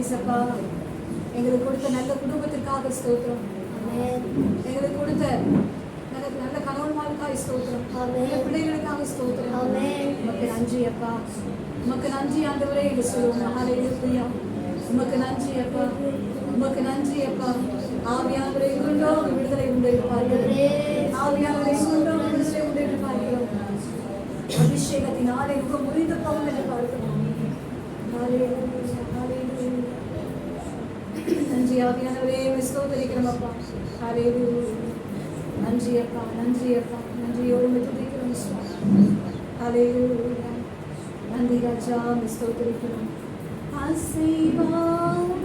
இசப்பா எங்களுக்கு கொடுத்த நல்ல குடும்பத்திற்காக ஸ்தோத்திரம். எங்களுக்கு கொடுத்த நல்ல கணவன்மாருக்காக ஸ்தோத்திரம். நல்ல பிள்ளைகளுக்காக ஸ்தோத்திரம். உமக்கு நன்றி அப்பா. உமக்கு நன்றி ஆண்டவரே என்று சொல்லுவோம். ஹல்லேலூயா. உமக்கு நன்றி அப்பா. உமக்கு நன்றி அப்பா. ஆவியானவரை கொண்டோ விடுதலை உண்டாயிருப்பார்கள். ஆவியானவரை கொண்டோ விடுதலை உண்டாயிருப்பார்கள். அபிஷேகத்தினாலே முகம் முறிந்து போகும் என்று பார்க்கிறோம். நன்றி ஆவியானவரே ஸ்தோத்திரிக்கிறோம் அப்பா. ஹல்லேலூயா. நன்றி அப்பா. நன்றி அப்பா. நன்றியோடு துதிக்கிறோம் சுவாமி. ஹல்லேலூயா. நன்றி ராஜா ஸ்தோத்திரிக்கிறோம். ஆசீர்வாதம்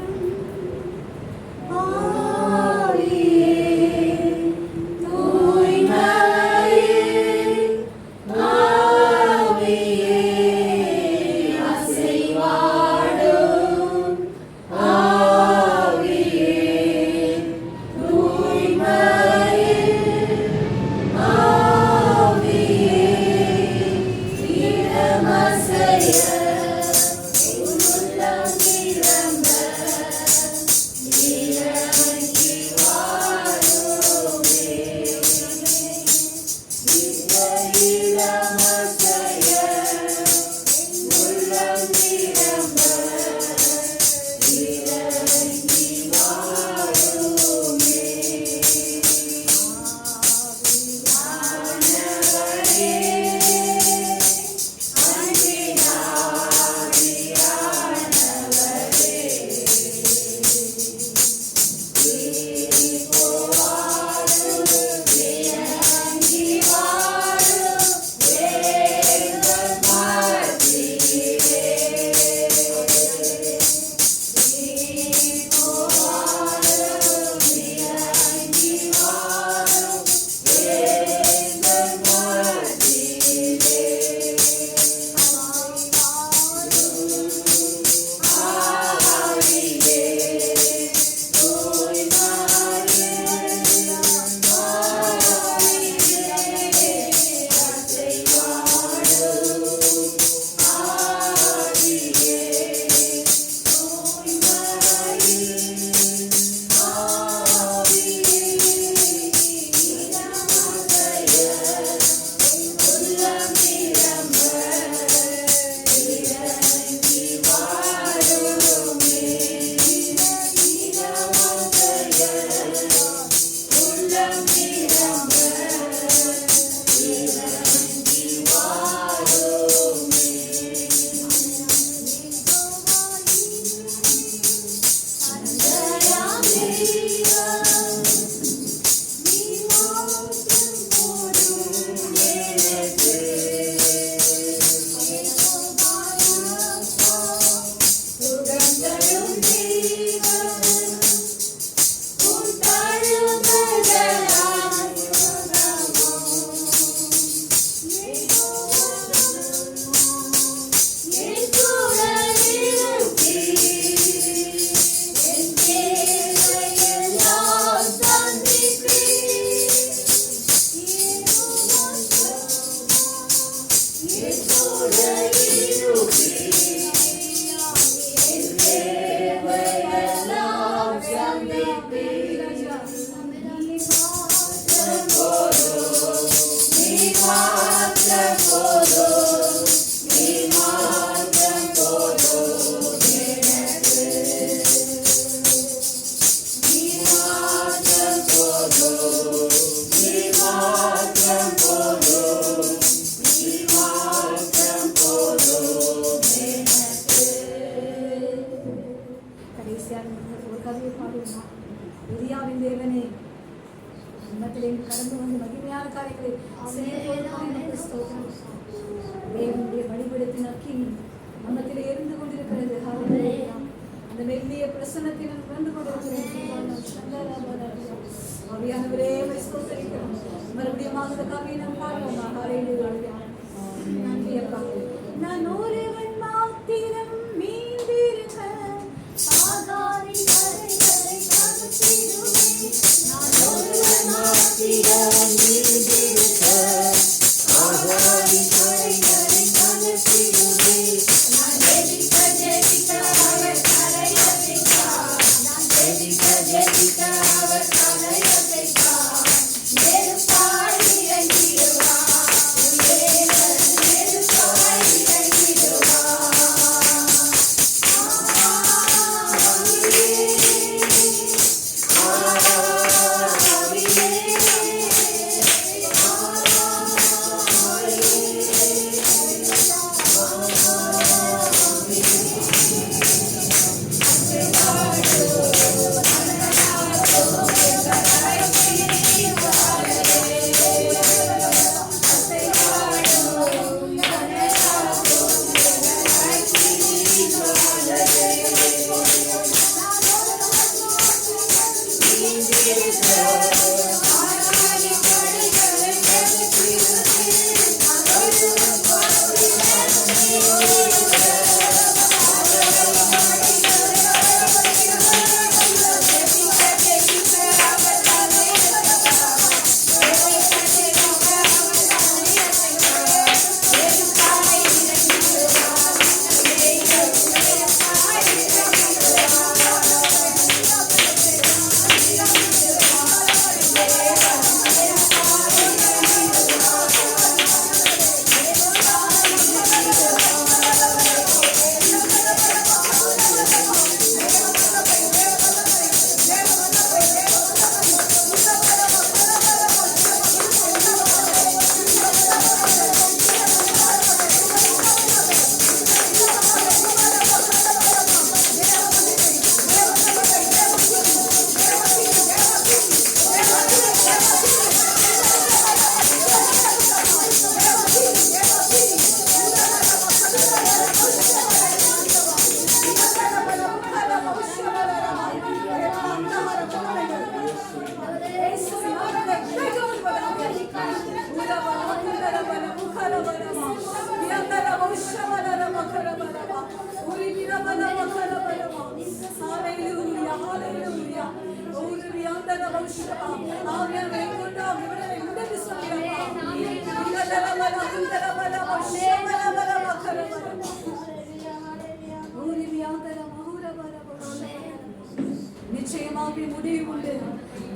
வாழ்க்கை முடிவு உண்டு.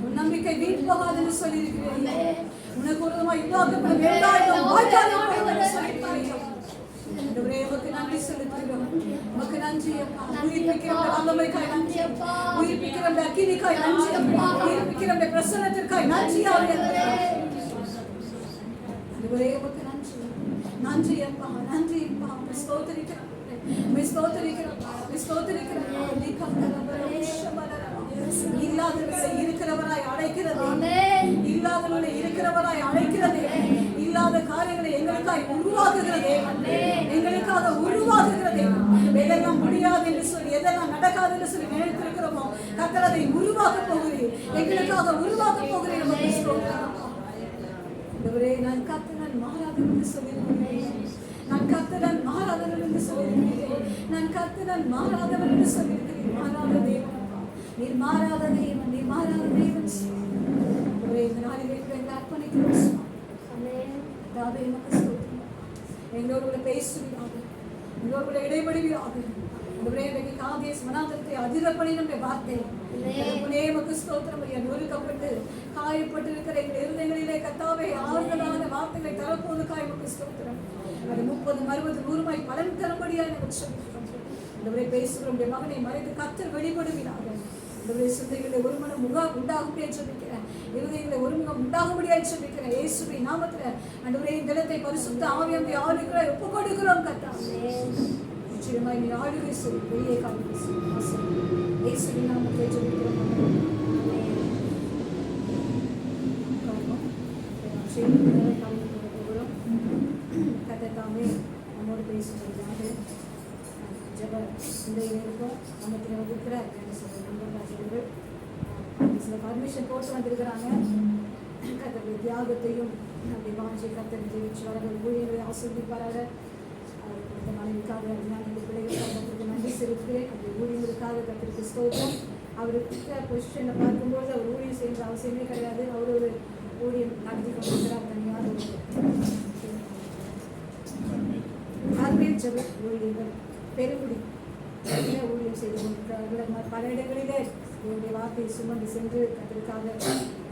உன் நம்பிக்கை வீண் போகாதுன்னு சொல்லியிருக்கிறேன். உனக்கு ஒரு இல்லாத உமக்கு நன்றி செலுத்துகிறோம். உமக்கு நன்றி அப்பா. உயிர்ப்பிக்கிற வல்லமைக்காய் நன்றி அப்பா. உயிர்ப்பிக்கிற அக்கினிக்காய் நன்றி அப்பா. உயிர்ப்பிக்கிற பிரசன்னத்திற்காய் நன்றி ஆண்டவரே. உமக்கு நன்றி. நன்றி அப்பா. நன்றி அப்பா. ஸ்தோத்திரிக்கிறோம். இருக்கிறவராய் அழைக்கிறது. இல்லாதவர்களை இருக்கிறவராய் அழைக்கிறது. இல்லாத காரியங்களை எங்களுக்காக உருவாக்குகிறது. எங்களுக்காக உருவாக்குகிறது. எதெல்லாம் முடியாது என்று சொல்லி, எதெல்லாம் நடக்காது என்று சொல்லி நினைத்திருக்கிறோமோ கர்த்தர் அதை உருவாக்க போகிறேன். எங்களுக்காக உருவாக்க போகிறேன். நான் கர்த்தர் மாறாதவர் என்று சொல்லியிருக்கிறேன். நான் கர்த்தர் மாறாதவர் என்று சொல்லியிருக்கிறேன். நான் கர்த்தர் மாறாதவர் என்று சொல்லியிருக்கிறேன். மாறாத தேவன், நீர் மாறாத தேவன், நீர் மாறாத தேவன். இந்த நாளில் எங்களை அர்ப்பணிக்கிறோம். எங்களோடு கூட பேசுவீராக, எங்களோடு கூட இடைபடுவீராக. மனாந்தரத்தை அதிரப்படி நம்முடைய வார்த்தை நொறுக்கப்பட்டு காயப்பட்டிருக்கிற எங்கள் இருதயங்களிலே கர்த்தாவே ஆறுதலான வார்த்தைகளை தரப்போதுக்காய் உமக்கு ஸ்தோத்திரம். அது 30, 60, 100 பலன் தரும்படியாக இந்த பேசுகிறோம். மகனை மறைத்து கர்த்தர் வெளிப்படுவீராக. இந்த சிந்தைகளை ஒரு மனம் உண்டாகும்படியாக சொல்லிக்கிறேன். இருதயங்களை ஒரு முகம் உண்டாகும்படியாக சொல்லிக்கிறேன். இயேசுவின் நாமத்தில் ஆண்டவரே இந்த இடத்தை பரிசுத்த ஆவியானவருடைய ஆளுகளை ஒப்புக் கொடுக்கிறோம் கர்த்தாவே. நிச்சயமாய் நீ ஆளுகை சொல்லி வெளியே காண்பி இயேசுவின் நாமத்தை சொல்லிக்கிறோம். கர்த்தாவே நம்மோடு பேசுவதற்காக ஜெப சிந்தையில் இருக்கும். நமக்கு இருக்கிற சில பர்மிஷன் போட்டு வந்திருக்கிறாங்க. கர்த்தருடைய தியாகத்தையும் அப்படி வாஞ்சி கர்த்தர் ஜெயிச்சு வர ஊழியர்களை ஆசிர்வதிப்பாராக. அவர் கொடுத்த மனைவிக்காக இந்த பிள்ளைகளுக்காக நன்றி செலுத்துகிறேன். அப்படி ஊழியர்களுக்காக கர்த்தருக்கு ஸ்தோத்திரம். அவர் இருக்கிற பொசிஷனில் பார்க்கும்போது அவர் ஊழியம் செய்கிற அவசியமே கிடையாது. அவர் ஒரு ஊழியம் நடத்தி கொண்டிருக்கிறார். தனியாக ஆர்மேல் ஜெப ஊழியர்கள் பெருங்குடி ஊழியம் செய்து கொண்டிருக்கிறார்கள். பல இடங்களிலே என்னுடைய வார்த்தையை சுமந்து சென்று அதற்காக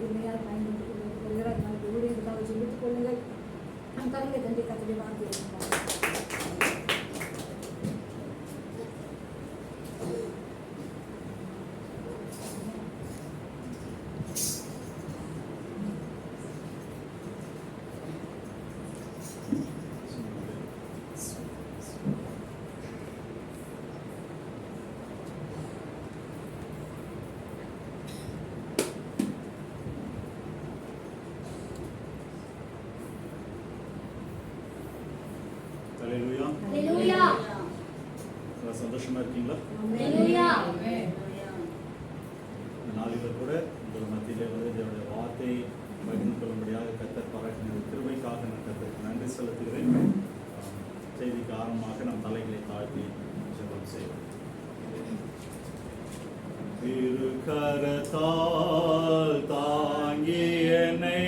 உண்மையாக பயன்படுத்திக் கொள்கிறார். நாளைக்கு ஊழியர்களுக்காக ஜெபித்துக் கொள்ளுங்கள். நம் கருங்களை தந்தை கத்தருடைய வார்த்தையை சந்தோஷமா இருக்கீங்களா? நாளில கூட உங்கள் மத்தியிலே வந்து என்னுடைய வார்த்தையை பகிர்ந்து கொள்ளும்படியாக கர்த்தர் பாராட்டின கிருபைக்காக நான் கர்த்தருக்கு நன்றி செலுத்துகிறேன். செய்திக்கு ஆரம்பமாக நம் தலைகளை தாழ்த்தி ஜெபம் செய்வோம். திருக்கரத்தால் தாங்கி என்னை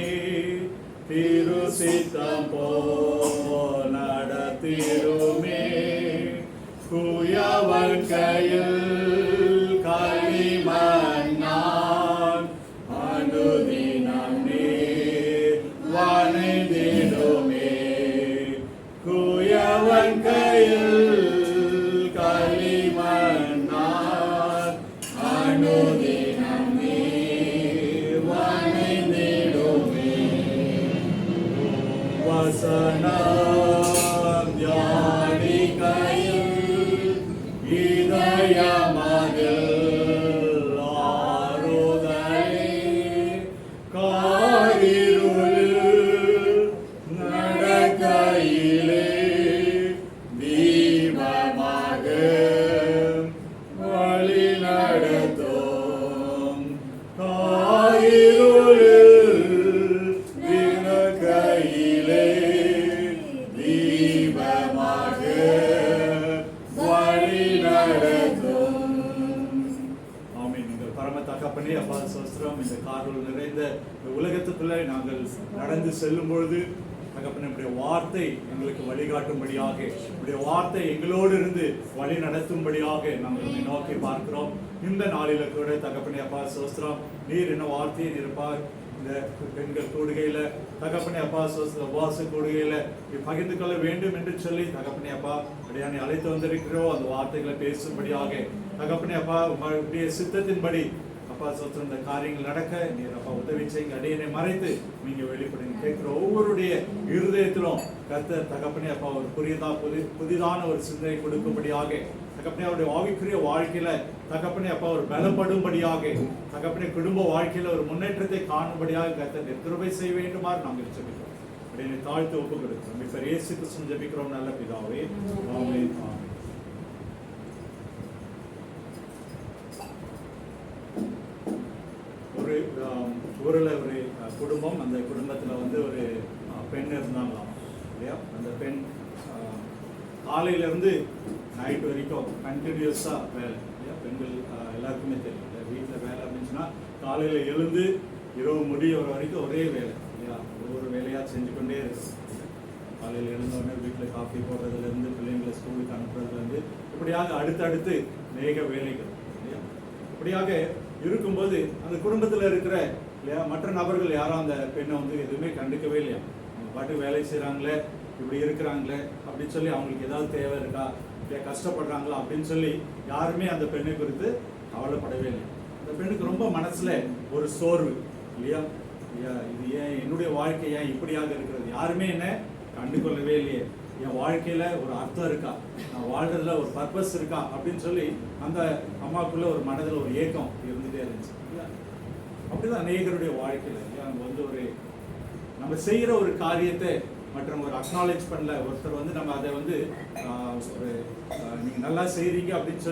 திரு சித்தம் போல் நடத்திடுமே. குயவன் கையில் களிமண்ணான் அனுதினம் நீர் வணைந்திடுமே. குயவன் கையில் களிமண்ணான் அனுதினம் நீர் வணைந்திடுமே. வசனம் தியானி கையில் இதயமதில் ஆறுதலே காரிருளில் நடக்கையிலே தீபமாக வழி நடத்தும். காரிருளில் நடக்கையிலே தீபமாக வழி நடத்தும். ஆமென். நீங்கள் பரம தகப்பனே, அப்பா ஸ்தோத்திரம். இந்த காரிருள் நிறைந்த இந்த உலகத்துக்குள்ளே நாங்கள் நடந்து செல்லும் பொழுது தகப்பனே உடைய வார்த்தை எங்களுக்கு வழிகாட்டும்படியாக, உடைய வார்த்தை எங்களோடு இருந்து வழி நடத்தும்படியாக நாங்கள் உம்மை நோக்கி பார்க்கிறோம். இந்த நாளில கூட தகப்பனே அப்பா சோஸ்திரம், நீர் என்ன வார்த்தையை இருப்பார் இந்த பெண்கள் கூடுகையில தகப்பனே அப்பா உபவாச கூடுகையில பகிர்ந்து கொள்ள வேண்டும் என்று சொல்லி தகப்பனே அப்பா அடியானை அழைத்து வந்திருக்கிறோம். அந்த வார்த்தைகளை பேசும்படியாக தகப்பனே அப்பா உங்களுடைய சித்தத்தின்படி அப்பா சோத்திரம் இந்த காரியங்கள் நடக்க நீர் அப்பா உதவி செய்யுங்க. அடியனை மறைத்து நீங்க வெளிப்படுங்க. கேட்கிற ஒவ்வொருடைய இருதயத்திலும் கர்த்தர் தகப்பனே அப்பா ஒரு புதிதான ஒரு சிந்தனை கொடுக்கும்படியாக தகப்பனே அவருடைய ஆவிக்குரிய வாழ்க்கையில தகப்பனே அப்பா ஒரு பலப்படும்படியாக தகப்பனே குடும்ப வாழ்க்கையில ஒரு முன்னேற்றத்தை காணும்படியாக கர்த்தர் கிருபை செய்ய வேண்டுமாறு நாங்கள் ஜெபிக்கிறோம். அடியனை தாழ்த்து ஒப்பு கொடுக்கிறோம். இப்ப இயேசு கிறிஸ்து ஜெபிக்கிறோம் நல்ல பிதாவே, ஆமென். ஒரு ஊரில் ஒரு குடும்பம், அந்த குடும்பத்தில் வந்து ஒரு பெண் இருந்தாங்களாம் இல்லையா. அந்த பெண் காலையிலேருந்து நைட் வரைக்கும் கண்டினியூஸாக வேலை இல்லையா. பெண்கள் எல்லாருக்குமே தெரியும் இல்லையா, வீட்டில் வேலை அப்படின்னு சொன்னால் காலையில் எழுந்து இரவு முடிகிற வரைக்கும் ஒரே வேலை இல்லையா. ஒவ்வொரு வேலையாக செஞ்சு கொண்டே இருக்கும். காலையில் எழுந்தோடனே வீட்டில் காஃபி போடுறதுலேருந்து பிள்ளைங்களை ஸ்கூலுக்கு அனுப்புறதுலேருந்து இப்படியாக அடுத்தடுத்து மேக வேலைகள் இல்லையா. இப்படியாக இருக்கும்போது அந்த குடும்பத்தில் இருக்கிற இல்லையா மற்ற நபர்கள் யாரும் அந்த பெண்ணை வந்து எதுவுமே கண்டுக்கவே இல்லையா. அவங்க பாட்டு வேலை செய்கிறாங்களே, இப்படி இருக்கிறாங்களே அப்படின்னு சொல்லி அவங்களுக்கு ஏதாவது தேவை இருக்கா, இல்லையா கஷ்டப்படுறாங்களா அப்படின்னு சொல்லி யாருமே அந்த பெண்ணை குறித்து கவலைப்படவே இல்லை. அந்த பெண்ணுக்கு ரொம்ப மனசில் ஒரு சோர்வு இல்லையா. இது ஏன் என்னுடைய வாழ்க்கை ஏன் இப்படியாக இருக்கிறது, யாருமே என்ன கண்டுகொள்ளவே இல்லையே, என் வாழ்க்கையில ஒரு அர்த்தம் இருக்கா, நான் வாழ்றதுல ஒரு பர்பஸ் இருக்கா அப்படின்னு சொல்லி அந்த அம்மாவுக்குள்ள ஒரு மனதில் ஒரு ஏக்கம் இருந்துட்டே இருந்துச்சு. அப்படிதான் அநேகருடைய வாழ்க்கையில நம்ம வந்து ஒரு நம்ம செய்யற ஒரு காரியத்தை மற்றவங்க ஒரு அக்னாலேஜ் பண்ணல, ஒருத்தர் வந்து நம்ம அதை வந்து ஒரு நீங்க நல்லா செய்றீங்க அப்படின்னு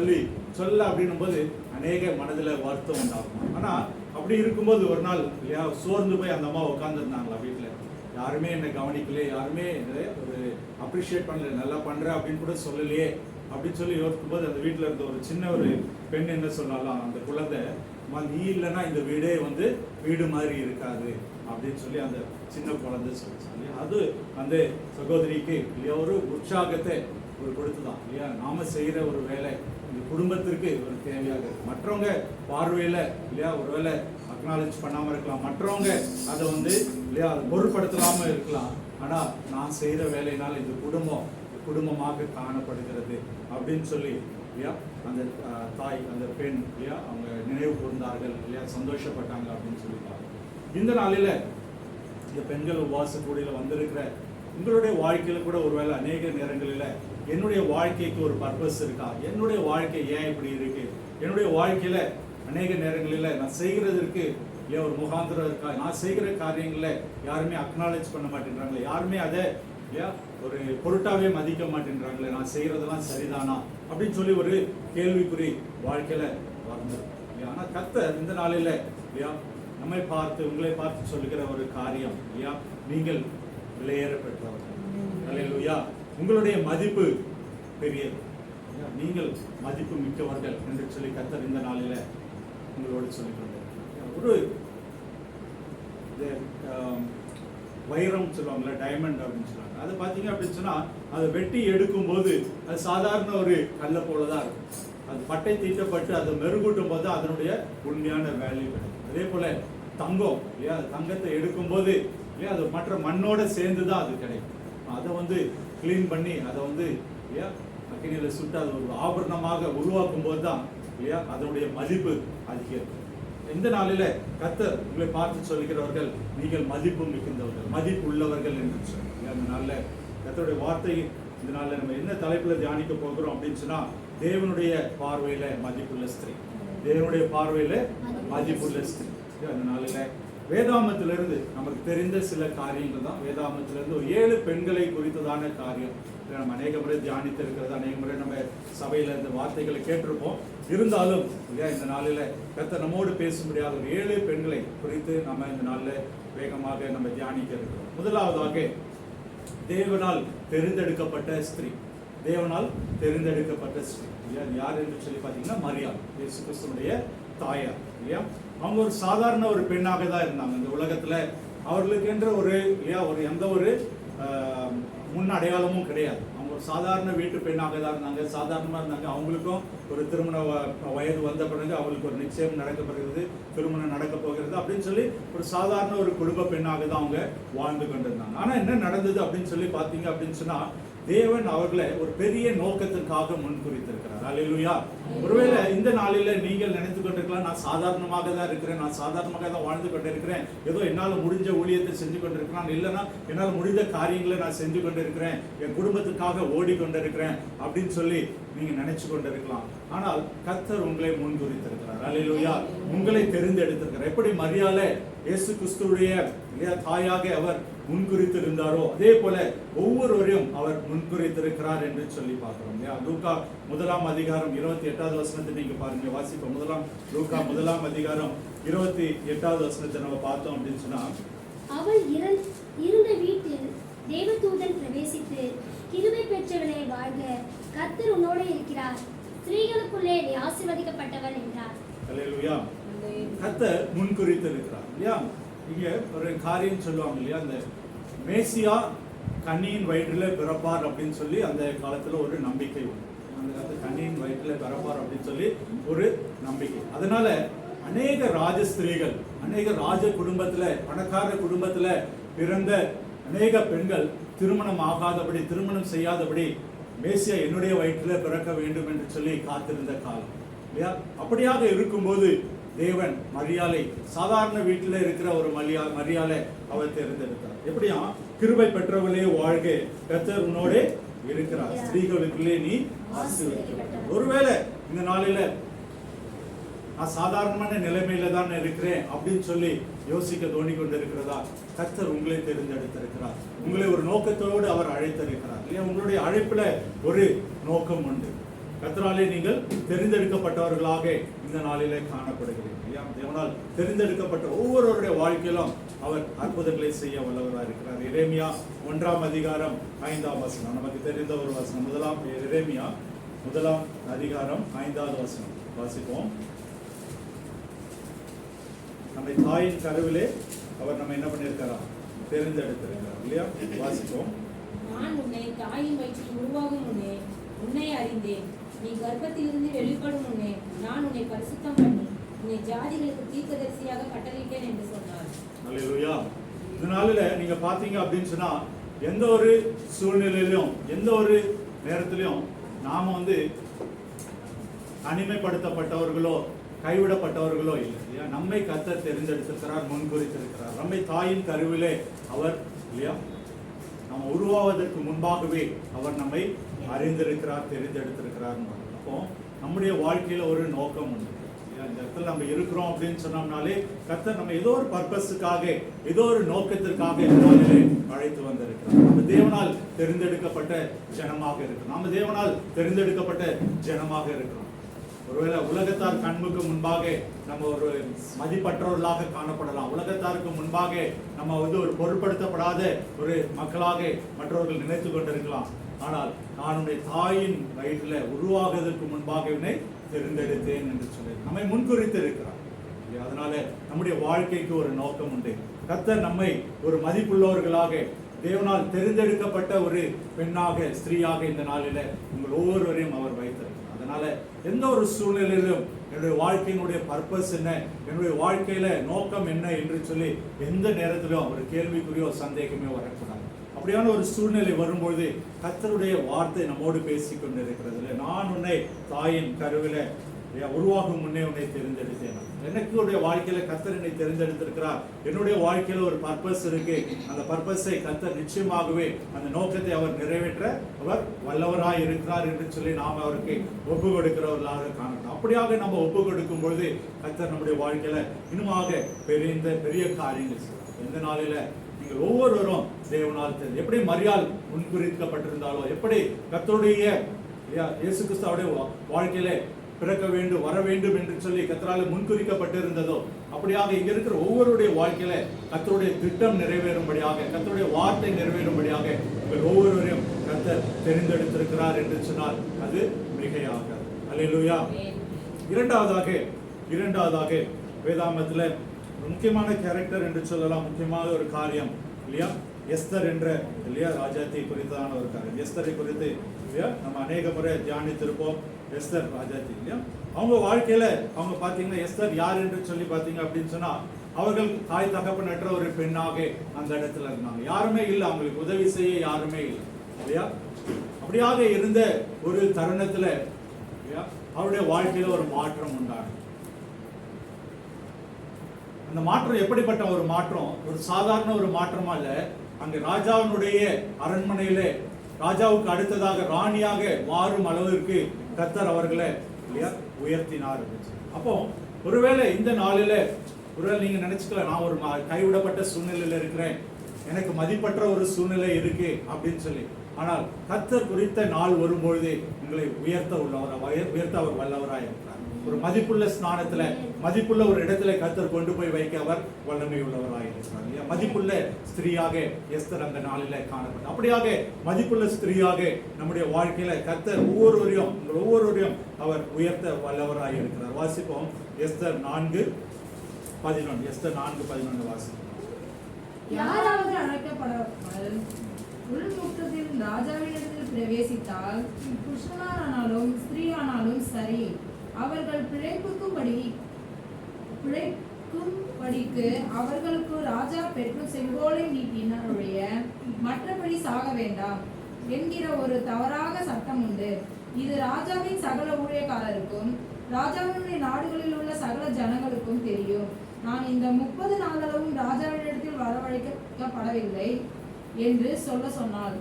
சொல்ல அப்படின்னும் போது அநேக மனதில் வருத்தம் உண்டாகும். ஆனா அப்படி இருக்கும்போது ஒரு நாள் இல்லையா சோர்ந்து போய் அந்த அம்மா உட்காந்துருந்தாங்களா வீட்டுல, யாருமே என்னை கவனிக்கலையே, யாருமே ஒரு அப்ரிஷியேட் பண்ணல, நல்லா பண்ற அப்படின்னு கூட சொல்லலையே அப்படின்னு சொல்லி யோசிக்கும் போது அந்த வீட்டில் இருந்த ஒரு சின்ன ஒரு பெண் என்ன சொன்னாலும், அந்த குழந்தை நீ இல்லைன்னா இந்த வீடே வந்து வீடு மாதிரி இருக்காது அப்படின்னு சொல்லி அந்த சின்ன குழந்தை சொல்லி அது அந்த சகோதரிக்கு இல்லையா ஒரு உற்சாகத்தை ஒரு கொடுத்துதான் இல்லையா. நாம செய்யற ஒரு வேலை இந்த குடும்பத்திற்கு ஒரு தேவையாக இருக்கு. மற்றவங்க பார்வையில இல்லையா ஒருவேளை அக்னாலேஜ் பண்ணாம இருக்கலாம், மற்றவங்க அதை வந்து இல்லையா அதை பொருட்படுத்தலாம இருக்கலாம். ஆனா நான் செய்யற வேலையினால் இந்த குடும்பமாக காணப்படுகிறது அப்படின்னு சொல்லி இல்லையா அந்த தாய் அந்த பெண் இல்லையா அவங்க நினைவு கூர்ந்தார்கள் இல்லையா, சந்தோஷப்பட்டாங்க அப்படின்னு சொல்லிட்டாங்க. இந்த நாளில இந்த பெண்கள் உபவாச கூடியில வந்திருக்கிற உங்களுடைய வாழ்க்கையில கூட ஒருவேளை அநேக நேரங்களில என்னுடைய வாழ்க்கைக்கு ஒரு பர்பஸ் இருக்கா, என்னுடைய வாழ்க்கை ஏன் இப்படி இருக்கு, என்னுடைய வாழ்க்கையில அநேக நேரங்களில நான் செய்கிறதற்கு இல்லையா ஒரு முகாந்திரம் இருக்கா, நான் செய்கிற காரியங்களை யாருமே அக்னாலேஜ் பண்ண மாட்டேன்றாங்களே, யாருமே அதை இல்லையா ஒரு பொருட்டாவே மதிக்க மாட்டேன்றாங்களே, நான் செய்யறதெல்லாம் சரிதானா அப்படின்னு சொல்லி ஒரு கேள்விக்குறி வாழ்க்கையில வந்தது. ஆனா கர்த்தர் இந்த நாளில இல்லையா நம்மை பார்த்து உங்களை பார்த்து சொல்லுகிற ஒரு காரியம் இல்லையா, நீங்கள் விலையேற பெற்றவர்கள், அல்லேலூயா, உங்களுடைய மதிப்பு பெரியது, நீங்கள் மதிப்பு மிக்கவர்கள் என்று சொல்லி கர்த்தர் இந்த நாளில உங்களோடு சொல்லிக்கொண்டார். ஒரு வைரம் சொல்லுவாங்கல்ல, டைமண்ட் அப்படின்னு சொல்லுவாங்க, அது பார்த்தீங்க அப்படின்னு சொன்னா அதை வெட்டி எடுக்கும் போது அது சாதாரண ஒரு கல்லை போலதான் இருக்கும். அது பட்டை தீட்டப்பட்டு அதை மெருகூட்டும் போது அதனுடைய உண்மையான வேல்யூ கிடைக்கும். அதே போல தங்கம் இல்லையா, தங்கத்தை எடுக்கும் போது இல்லையா அது மற்ற மண்ணோட சேர்ந்து தான் அது கிடைக்கும். அதை வந்து கிளீன் பண்ணி அதை வந்து இல்லையா அக்கினியில சுட்டு அது ஒரு ஆபரணமாக உருவாக்கும் போது தான் இல்லையா அதனுடைய மதிப்பு அதிகம். இந்த நாளில கர்த்தர் உங்களை பார்த்து சொல்கிறவர்கள் நீங்கள் மதிப்பு மிகுந்தவர்கள், மதிப்பு உள்ளவர்கள் என்று சொல்லி அந்த நாளில் கர்த்தருடைய வார்த்தை இந்த நாளில் நம்ம என்ன தலைப்புல தியானிக்க போகிறோம் அப்படின்னு சொன்னா, தேவனுடைய பார்வையில மதிப்புள்ள ஸ்திரீ, தேவனுடைய பார்வையில மதிப்புள்ள ஸ்திரீ. அந்த நாளில வேதாமத்திலிருந்து நமக்கு தெரிந்த சில காரியங்கள் தான், வேதாமத்திலிருந்து ஒரு 7 பெண்களை குறித்ததான காரியம் நம்ம அநேக முறை தியானித்து இருக்கிறது, அநேக முறை நம்ம சபையில இந்த வார்த்தைகளை கேட்டிருப்போம். இருந்தாலும் இல்லையா இந்த நாளில கர்த்தர் நம்மோடு பேச முடியாத ஒரு 7 பெண்களை குறித்து நம்ம இந்த நாளில் வேகமாக நம்ம தியானிக்க இருக்கிறோம். முதலாவதாக தேவனால் தெரிந்தெடுக்கப்பட்ட ஸ்திரீ, தேவனால் தெரிந்தெடுக்கப்பட்ட ஸ்திரீ யார் என்று சொல்லி பார்த்தீங்கன்னா மரியாள், இயேசு கிறிஸ்துவினுடைய தாயார் இல்லையா. அவங்க ஒரு சாதாரண ஒரு பெண்ணாக தான் இருந்தாங்க இந்த உலகத்துல. அவர்களுக்கு என்ற ஒரு இல்லையா ஒரு எந்த ஒரு முன் அடையாளமும் கிடையாது. அவங்க ஒரு சாதாரண வீட்டு பெண்ணாக தான் இருந்தாங்க, சாதாரணமாக இருந்தாங்க. அவங்களுக்கும் ஒரு திருமண வயது வந்த பிறகு அவங்களுக்கு ஒரு நிச்சயம் நடக்கப்படுகிறது, திருமணம் நடக்க போகிறது அப்படின்னு சொல்லி ஒரு சாதாரண ஒரு குடும்ப பெண்ணாக தான் அவங்க வாழ்ந்து கொண்டிருந்தாங்க. ஆனால் என்ன நடந்தது அப்படின்னு சொல்லி பார்த்தீங்க அப்படின்னு சொன்னால், தேவன் அவர்களை ஒரு பெரிய நோக்கத்திற்காக முன்குறித்திருக்கிறார். அல்லேலூயா. ஒருவேளை இந்த நாளில நீங்கள் நினைத்து கொண்டிருக்கலாம், நான் சாதாரணமாக தான் இருக்கிறேன், நான் சாதாரணமாக தான் வாழ்ந்து கொண்டிருக்கிறேன், ஏதோ என்னால் முடிஞ்ச ஊழியத்தை செஞ்சு கொண்டிருக்கிறேன், இல்லைன்னா என்னால் முடிந்த காரியங்களை நான் செஞ்சு கொண்டிருக்கிறேன், என் குடும்பத்துக்காக ஓடிக்கொண்டிருக்கிறேன் அப்படின்னு சொல்லி நீங்க நினைச்சு கொண்டிருக்கலாம். ஆனால் கர்த்தர் உங்களை முன்குறித்திருக்கிறார். அல்லேலூயா. உங்களை தெரிந்தெடுத்திருக்கிறார். எப்படி மரியாதை இயேசு கிறிஸ்துவுடைய தாயாக அவர் முன்குறித்திருந்தாரோ அதே போல ஒவ்வொருவரையும் அவர் முன்குறித்திருக்கிறார் என்று சொல்லி பார்க்கிறோம். லூக்கா 1 அதிகாரம் 28வது வசனத்தை நீங்க பாருங்க, வாசிப்போம். லூக்கா 1 அதிகாரம் 28வது வசனத்தை நம்ம பார்த்தோம் அப்படின்னு சொன்னா, அவள் இருந்த வீட்டில் தேவதூதன் பிரவேசித்து, கிருபை பெற்றவளே வாழ்க, கர்த்தர் உன்னோடு இருக்கிறார், ஸ்திரீகளுக்குள்ளே நீ ஆசீர்வதிக்கப்பட்டவள் என்றார். அல்லேலூயா. கர்த்தர் முன்குறித்திருக்கிறார் இல்லையா. இங்க ஒரு காரியம் சொல்லுவாங்க இல்லையா, அந்த மேசியா கன்னியின் வயிற்றில பிறப்பார் அப்படின்னு சொல்லி அந்த காலத்துல ஒரு நம்பிக்கை உண்டு. அந்த காலத்துல கன்னியின் வயிற்றில பிறப்பார் அப்படின்னு சொல்லி ஒரு நம்பிக்கை. அதனால அநேக ராஜ ஸ்திரீகள், அநேக ராஜ குடும்பத்துல, பணக்கார குடும்பத்துல பிறந்த அநேக பெண்கள் திருமணம் ஆகாதபடி, திருமணம் செய்யாதபடி மேசியா என்னுடைய வயிற்றில பிறக்க வேண்டும் என்று சொல்லி காத்திருந்த காலம் இல்லையா. அப்படியாக இருக்கும்போது தேவன் மரியாதை, சாதாரண வீட்டில் இருக்கிற ஒரு மரியாதை அவர் தேர்ந்தெடுத்தார். எப்படியா, கிருபை பெற்றவளே வாழ்க, கர்த்தர் உன்னோட இருக்கிறார், ஸ்திரீகளுக்குள்ளே நீ ஆசீர்வதிக்கப்பட்டவள். ஒருவேளை இந்த நாளில நான் சாதாரணமான நிலைமையில தான் இருக்கிறேன் அப்படின்னு சொல்லி யோசிக்க தோணி கொண்டிருக்கிறதா, கர்த்தர் உங்களை தேர்ந்தெடுத்திருக்கிறார். உங்களை ஒரு நோக்கத்தோடு அவர் அழைத்திருக்கிறார் இல்லையா. உங்களுடைய அழைப்புல ஒரு நோக்கம் உண்டு. கர்த்தராலே நீங்கள் தெரிந்தெடுக்கப்பட்டவர்களாக இந்த நாளிலே காணப்படுகிறீர்கள். தேவனால் தெரிந்தெடுக்கப்பட்ட ஒவ்வொருவருடைய வாழ்க்கையிலும் அவர் அற்புதங்களை செய்ய வல்லவராக இருக்கிறார். எரேமியா 1 அதிகாரம் 5வது வசனம் நமக்கு தெரிந்த ஒரு வசனம். எரேமியா 1 அதிகாரம் 5வது வசனம் வாசிப்போம். நம்மை தாயின் கருவிலே அவர் நம்ம என்ன பண்ணியிருக்கிறார், தெரிந்தெடுத்திருக்கிறார் இல்லையா. வாசிப்போம். நான் உன்னை தாயின் வயிற்றில் உருவாகும் முன்னே உன்னை அறிந்தேன், நீ கர்ப்பத்திலிருந்து வெளிப்படும் முன்னே நான் உன்னை பரிசுத்தம் பண்ணி உன்னை ஜாதிகளுக்கு தீர்க்கதரிசியாக கட்டளையிட்டேன் என்று சொன்னார். அல்லேலூயா. இந்த நாளில நீங்க பாத்தீங்க அப்படின்னு சொன்னா, எந்த ஒரு சூழ்நிலையிலும் எந்த ஒரு நேரத்திலும் நாம தனிமைப்படுத்தப்பட்டவர்களோ கைவிடப்பட்டவர்களோ இல்லை. நம்மை கர்த்தர் தெரிந்தெடுத்திருக்கிறார், முன்குறித்திருக்கிறார். நம்மை தாயின் கருவிலே அவர் இல்லையா, நம்ம உருவாவதற்கு முன்பாகவே அவர் நம்மை அறிந்திருக்கிறார், தெரிந்தெடுத்திருக்கிறார். அப்போ நம்முடைய வாழ்க்கையில ஒரு நோக்கம் உண்டு. இந்த இடத்துல நம்ம இருக்கிறோம் அப்படின்னு சொன்னோம்னாலே கர்த்தர் நம்ம ஏதோ ஒரு பர்பஸுக்காக, ஏதோ ஒரு நோக்கத்திற்காக அழைத்து வந்திருக்கிறார். நம்ம தேவனால் தெரிந்தெடுக்கப்பட்ட ஜனமாக இருக்கிறோம். நம்ம தேவனால் தெரிந்தெடுக்கப்பட்ட ஜனமாக இருக்கிறோம். ஒருவேளை உலகத்தார் கண்ணுக்கு முன்பாக நம்ம ஒரு மதிப்பற்றவர்களாக காணப்படலாம். உலகத்தாருக்கு முன்பாக நம்ம ஒரு பொருட்படுத்தப்படாத ஒரு மக்களாக மற்றவர்கள் நினைத்து கொண்டிருக்கலாம். ஆனால் நான் உன்னுடைய தாயின் வயிற்றில் உருவாகுவதற்கு முன்பாக என்னை தெரிந்தெடுத்தேன் என்று சொல்லி நம்மை முன்குறித்து இருக்கிறார். அதனால நம்முடைய வாழ்க்கைக்கு ஒரு நோக்கம் உண்டு. கர்த்தர் நம்மை ஒரு மதிப்புள்ளவர்களாக, தேவனால் தெரிந்தெடுக்கப்பட்ட ஒரு பெண்ணாக, ஸ்திரீயாக இந்த நாளில உங்கள் ஒவ்வொருவரையும் அவர் வைத்திருக்கிறார். அதனால எந்த ஒரு சூழ்நிலையிலும் என்னுடைய வாழ்க்கையினுடைய பர்பஸ் என்ன, என்னுடைய வாழ்க்கையில நோக்கம் என்ன என்று சொல்லி எந்த நேரத்திலும் ஒரு கேள்விக்குரியோ சந்தேகமே வரக்கூடாது. அப்படியான ஒரு சூழ்நிலை வரும்பொழுது கர்த்தருடைய வார்த்தை நம்மோடு பேசிக் கொண்டிருக்கிறது. நான் உன்னை தாயின் கருவில உருவாகும் முன்னே உன்னை தெரிந்தெடுத்தேன். என்னுடைய வாழ்க்கையில கர்த்தர் என்னை தெரிந்தெடுத்திருக்கிறார். என்னுடைய வாழ்க்கையில ஒரு பர்பஸ் இருக்கு. அந்த பர்பஸை கர்த்தர் நிச்சயமாகவே அந்த நோக்கத்தை அவர் நிறைவேற்ற அவர் வல்லவராய் இருக்கிறார் என்று சொல்லி நாம் அவருக்கு ஒப்பு கொடுக்கிறவர்களாக காணணும். அப்படியாக நம்ம ஒப்பு கொடுக்கும் பொழுது கர்த்தர் நம்முடைய வாழ்க்கையில இன்னுமாக பெரிய காரியங்கள் செய்வார். எந்த நாளில நீங்கள் ஒவ்வொருவரும் தேவனால் தெரியும். எப்படி மரியாள் முன்குறிக்கப்பட்டிருந்தாலோ, எப்படி கர்த்தருடைய இயேசு கிறிஸ்துவுடைய வாழ்க்கையில பிறக்க வேண்டும், வர வேண்டும் என்று சொல்லி கர்த்தரால் முன்குறிக்கப்பட்டிருந்ததோ, அப்படியாக இங்க இருக்கிற ஒவ்வொருடைய வாழ்க்கையில கர்த்தருடைய திட்டம் நிறைவேறும்படியாக, கர்த்தருடைய வார்த்தை நிறைவேறும்படியாக உங்கள் ஒவ்வொருவரையும் கர்த்தர் தெரிந்தெடுத்திருக்கிறார் என்று சொன்னால் அது மிகையாக. அல்லேலூயா. இரண்டாவதாக வேதாகமத்துல முக்கியமான கேரக்டர் என்று சொல்லலாம், முக்கியமான ஒரு காரியம் இல்லையா, எஸ்தர் என்ற இல்லையா ராஜாத்தி குறித்தான ஒரு காரியம். எஸ்தரை குறித்து இல்லையா நம்ம அநேக முறை தியானித்திருப்போம். எஸ்தர் ராஜாத்தி இல்லையா, அவங்க வாழ்க்கையில அவங்க பார்த்தீங்கன்னா எஸ்தர் யார் என்று சொல்லி பார்த்தீங்க அப்படின்னு சொன்னா, அவர்கள் தாய் தகப்பனற்ற ஒரு பெண்ணாக அந்த இடத்துல இருந்தாங்க. யாருமே இல்லை, அவங்களுக்கு உதவி செய்ய யாருமே இல்லை இல்லையா. அப்படியாக இருந்த ஒரு தருணத்துல இல்லையா அவருடைய வாழ்க்கையில ஒரு மாற்றம் உண்டானது. அந்த மாற்றம் எப்படிப்பட்ட ஒரு மாற்றம்? ஒரு சாதாரண ஒரு மாற்றமா இல்ல. அங்க ராஜாவினுடைய அரண்மனையிலே ராஜாவுக்கு அடுத்ததாக ராணியாக மாறும் அளவிற்கு கர்த்தர் அவர்களை இல்லையா உயர்த்தினார். அப்போ ஒருவேளை இந்த நாளில ஒருவேளை நீங்க நினைச்சுக்கலாம், நான் ஒரு கைவிடப்பட்ட சூழ்நிலையில இருக்கிறேன், எனக்கு மதிப்பற்ற ஒரு சூழ்நிலை இருக்கு அப்படின்னு சொல்லி. ஆனால் கர்த்தர் குறித்த நாள் வரும்பொழுது உங்களை உயர்த்த அவர் வல்லவராய் இருக்கிறார். ஒரு மதிப்புள்ள ஸ்நானத்துல மதிப்புள்ள ஒரு இடத்துல கர்த்தர் கொண்டு போய் வைக்க அவர் வல்லமை உள்ளவராய் இருக்கிறார். மதிப்புள்ள ஸ்திரீயாக எஸ்தர் அந்த நாளில காணப்பட்டார். அப்படியாக மதிப்புள்ள ஸ்திரீயாக நம்முடைய வாழ்க்கையில கர்த்தர் ஒவ்வொருவரையும் அவர் உயர்த்த வல்லவராய் இருக்கிறார். வாசிப்போம் எஸ்தர் 4:11. எஸ்தர் 4:11 வாசிப்போம். யாராவது அழைக்கப்படாமல் உள்முற்றத்தில் ராஜாவிடத்தில் பிரவேசித்தால் புருஷனானாலும் ஸ்திரீயானாலும் சரி, அவர்கள் பிழைக்கும்படிக்கு அவர்களுக்கு ராஜா பெற்றும் செங்கோலை நீட்டினருடைய மற்றபடி சாக வேண்டாம் என்கிற ஒரு தவறாக சட்டம் உண்டு. இது ராஜாவின் சகல ஊழியக்காரருக்கும் ராஜாவினுடைய நாடுகளில் உள்ள சகல ஜனங்களுக்கும் தெரியும். நான் இந்த 30 நாளளவும் ராஜாவினிடத்தில் வரவழைக்கப்படவில்லை என்று சொன்னாள்.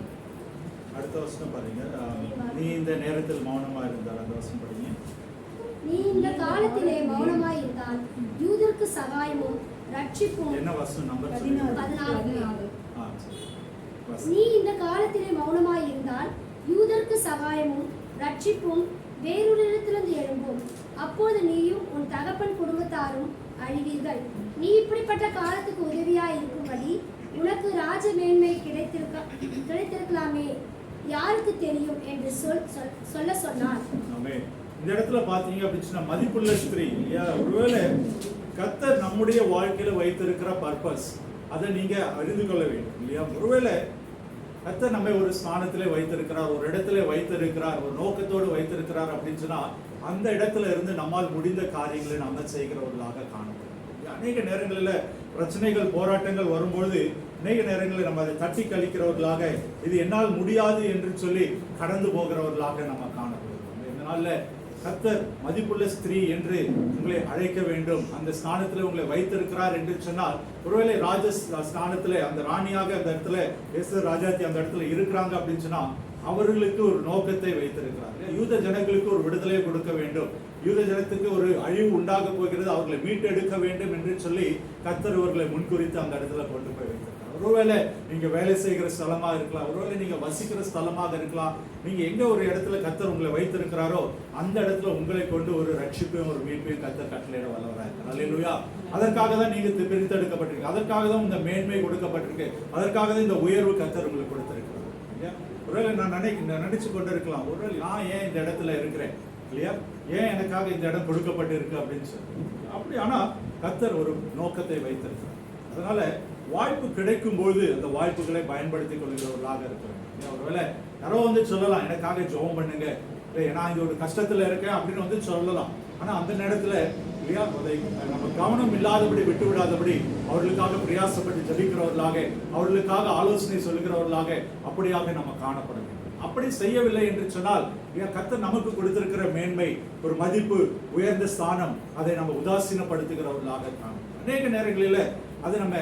அடுத்த வசனம் பாருங்க. நீ இந்த நேரத்தில் மௌனமா இருந்தால் அந்த வசனம் படிங்க. நீ இந்த காலத்திலே மௌனமாய் இருந்தால் யூதருக்கு சகாயமும் ரட்சிப்பும். என்ன வசனம் நம்பர் 14. நீ இந்த காலத்திலே மௌனமாய் இருந்தால் யூதருக்கு சகாயமும் ரட்சிப்பும் வேறொரு இடத்திலிருந்து எழும்பும். அப்போது நீயும் உன் தகப்பன் குடும்பத்தாரும் அழிவீர்கள். நீ இப்படிப்பட்ட காலத்துக்கு உதவியாய் இருக்கும்படி உனக்கு ராஜ மேன்மை கிடைத்திருக்கலாமே, யாருக்கு தெரியும் என்று சொல்ல சொன்னார். இந்த இடத்துல பாத்தீங்க அப்படின்னா மதிப்புள்ள ஸ்திரீ இல்லையா. ஒருவேளை கர்த்தர் நம்முடைய வாழ்க்கையில வைத்திருக்கிற பர்பஸ் அதை நீங்க அறிந்து கொள்ள வேண்டும் இல்லையா. ஒருவேளை கர்த்தர் நம்மை ஒரு ஸ்தானத்திலே வைத்திருக்கிறார், ஒரு இடத்துல வைத்திருக்கிறார், ஒரு நோக்கத்தோடு வைத்திருக்கிறார் அப்படின்னு சொன்னா அந்த இடத்துல இருந்து நம்மால் முடிந்த காரியங்களை நம்ம செய்கிறவர்களாக காணப்படும். அநேக நேரங்களில் பிரச்சனைகள் போராட்டங்கள் வரும்பொழுது அநேக நேரங்களில் நம்ம அதை தட்டி கழிக்கிறவர்களாக, இது என்னால் முடியாது என்று சொல்லி கடந்து போகிறவர்களாக நம்ம காணப்படுகிறோம். இதனால கர்த்தர் மதிப்புள்ள ஸ்திரீ என்று உங்களை அழைக்க வேண்டும், அந்த ஸ்தானத்தில் உங்களை வைத்திருக்கிறார் என்று சொன்னால், ஒருவேளை ராஜ ஸ்தானத்தில் அந்த ராணியாக அந்த இடத்துல எஸ்தர் ராஜாத்தி அந்த இடத்துல இருக்கிறாங்க அப்படின்னு சொன்னா அவர்களுக்கு ஒரு நோக்கத்தை வைத்திருக்கிறார். யூத ஜனங்களுக்கு ஒரு விடுதலை கொடுக்க வேண்டும், யூத ஜனத்துக்கு ஒரு அழிவு உண்டாக போகிறது, அவர்களை மீட்டெடுக்க வேண்டும் என்று சொல்லி கர்த்தர் அவர்களை முன்குறித்து அந்த இடத்துல கொண்டு போய் வைத்திருக்கிறார். ஒருவேளை நீங்க வேலை செய்கிற ஸ்தலமா இருக்கலாம், ஒருவேளை நீங்க வசிக்கிற ஸ்தலமாக இருக்கலாம், நீங்க எங்க ஒரு இடத்துல கர்த்தர் உங்களை வைத்திருக்கிறாரோ அந்த இடத்துல உங்களை கொண்டு ஒரு ரட்சிப்பையும் ஒரு மீட்பையும் கர்த்தர் கட்டளையிட வல்லவராக. அல்லேலூயா. அதற்காக தான் நீங்க பிரித்தெடுக்கப்பட்டிருக்கு, அதற்காக தான் இந்த மேன்மை கொடுக்கப்பட்டிருக்கு, அதற்காக தான் இந்த உயர்வு கர்த்தர் உங்களுக்கு கொடுத்திருக்கிறார். ஒருவேளை நான் நினைச்சு கொண்டு இருக்கலாம், ஒருவேளை நான் ஏன் இந்த இடத்துல இருக்கிறேன் இல்லையா, ஏன் எனக்காக இந்த இடம் கொடுக்கப்பட்டு இருக்கு அப்படின்னு சொல்லி. அப்படி ஆனா கர்த்தர் ஒரு நோக்கத்தை வைத்திருக்கிறார். அதனால வாய்ப்பு கிடைக்கும் போது அந்த வாய்ப்புகளை பயன்படுத்திக் கொள்கிறவர்களாக இருக்கிறாங்க. ஒருவேளை யாரோ சொல்லலாம், எனக்காக ஜெபம் பண்ணுங்க, நான் இந்த ஒரு கஷ்டத்துல இருக்கேன் அப்படின்னு சொல்லலாம். ஆனா அந்த நேரத்துல இல்லையா நம்ம கவனம் இல்லாதபடி விட்டு விடாதபடி அவர்களுக்காக பிரயாசப்பட்டு ஜெபிக்கிறவர்களாக, அவர்களுக்காக ஆலோசனை சொல்லுகிறவர்களாக அப்படியாக நம்ம காணப்பட வேண்டும். அப்படி செய்யவில்லை என்று சொன்னால் கர்த்தர் நமக்கு கொடுத்திருக்கிற மேன்மை, ஒரு மதிப்பு, உயர்ந்த ஸ்தானம், அதை நம்ம உதாசீனப்படுத்துகிறவர்களாக காணும். அநேக நேரங்களில் அது நம்ம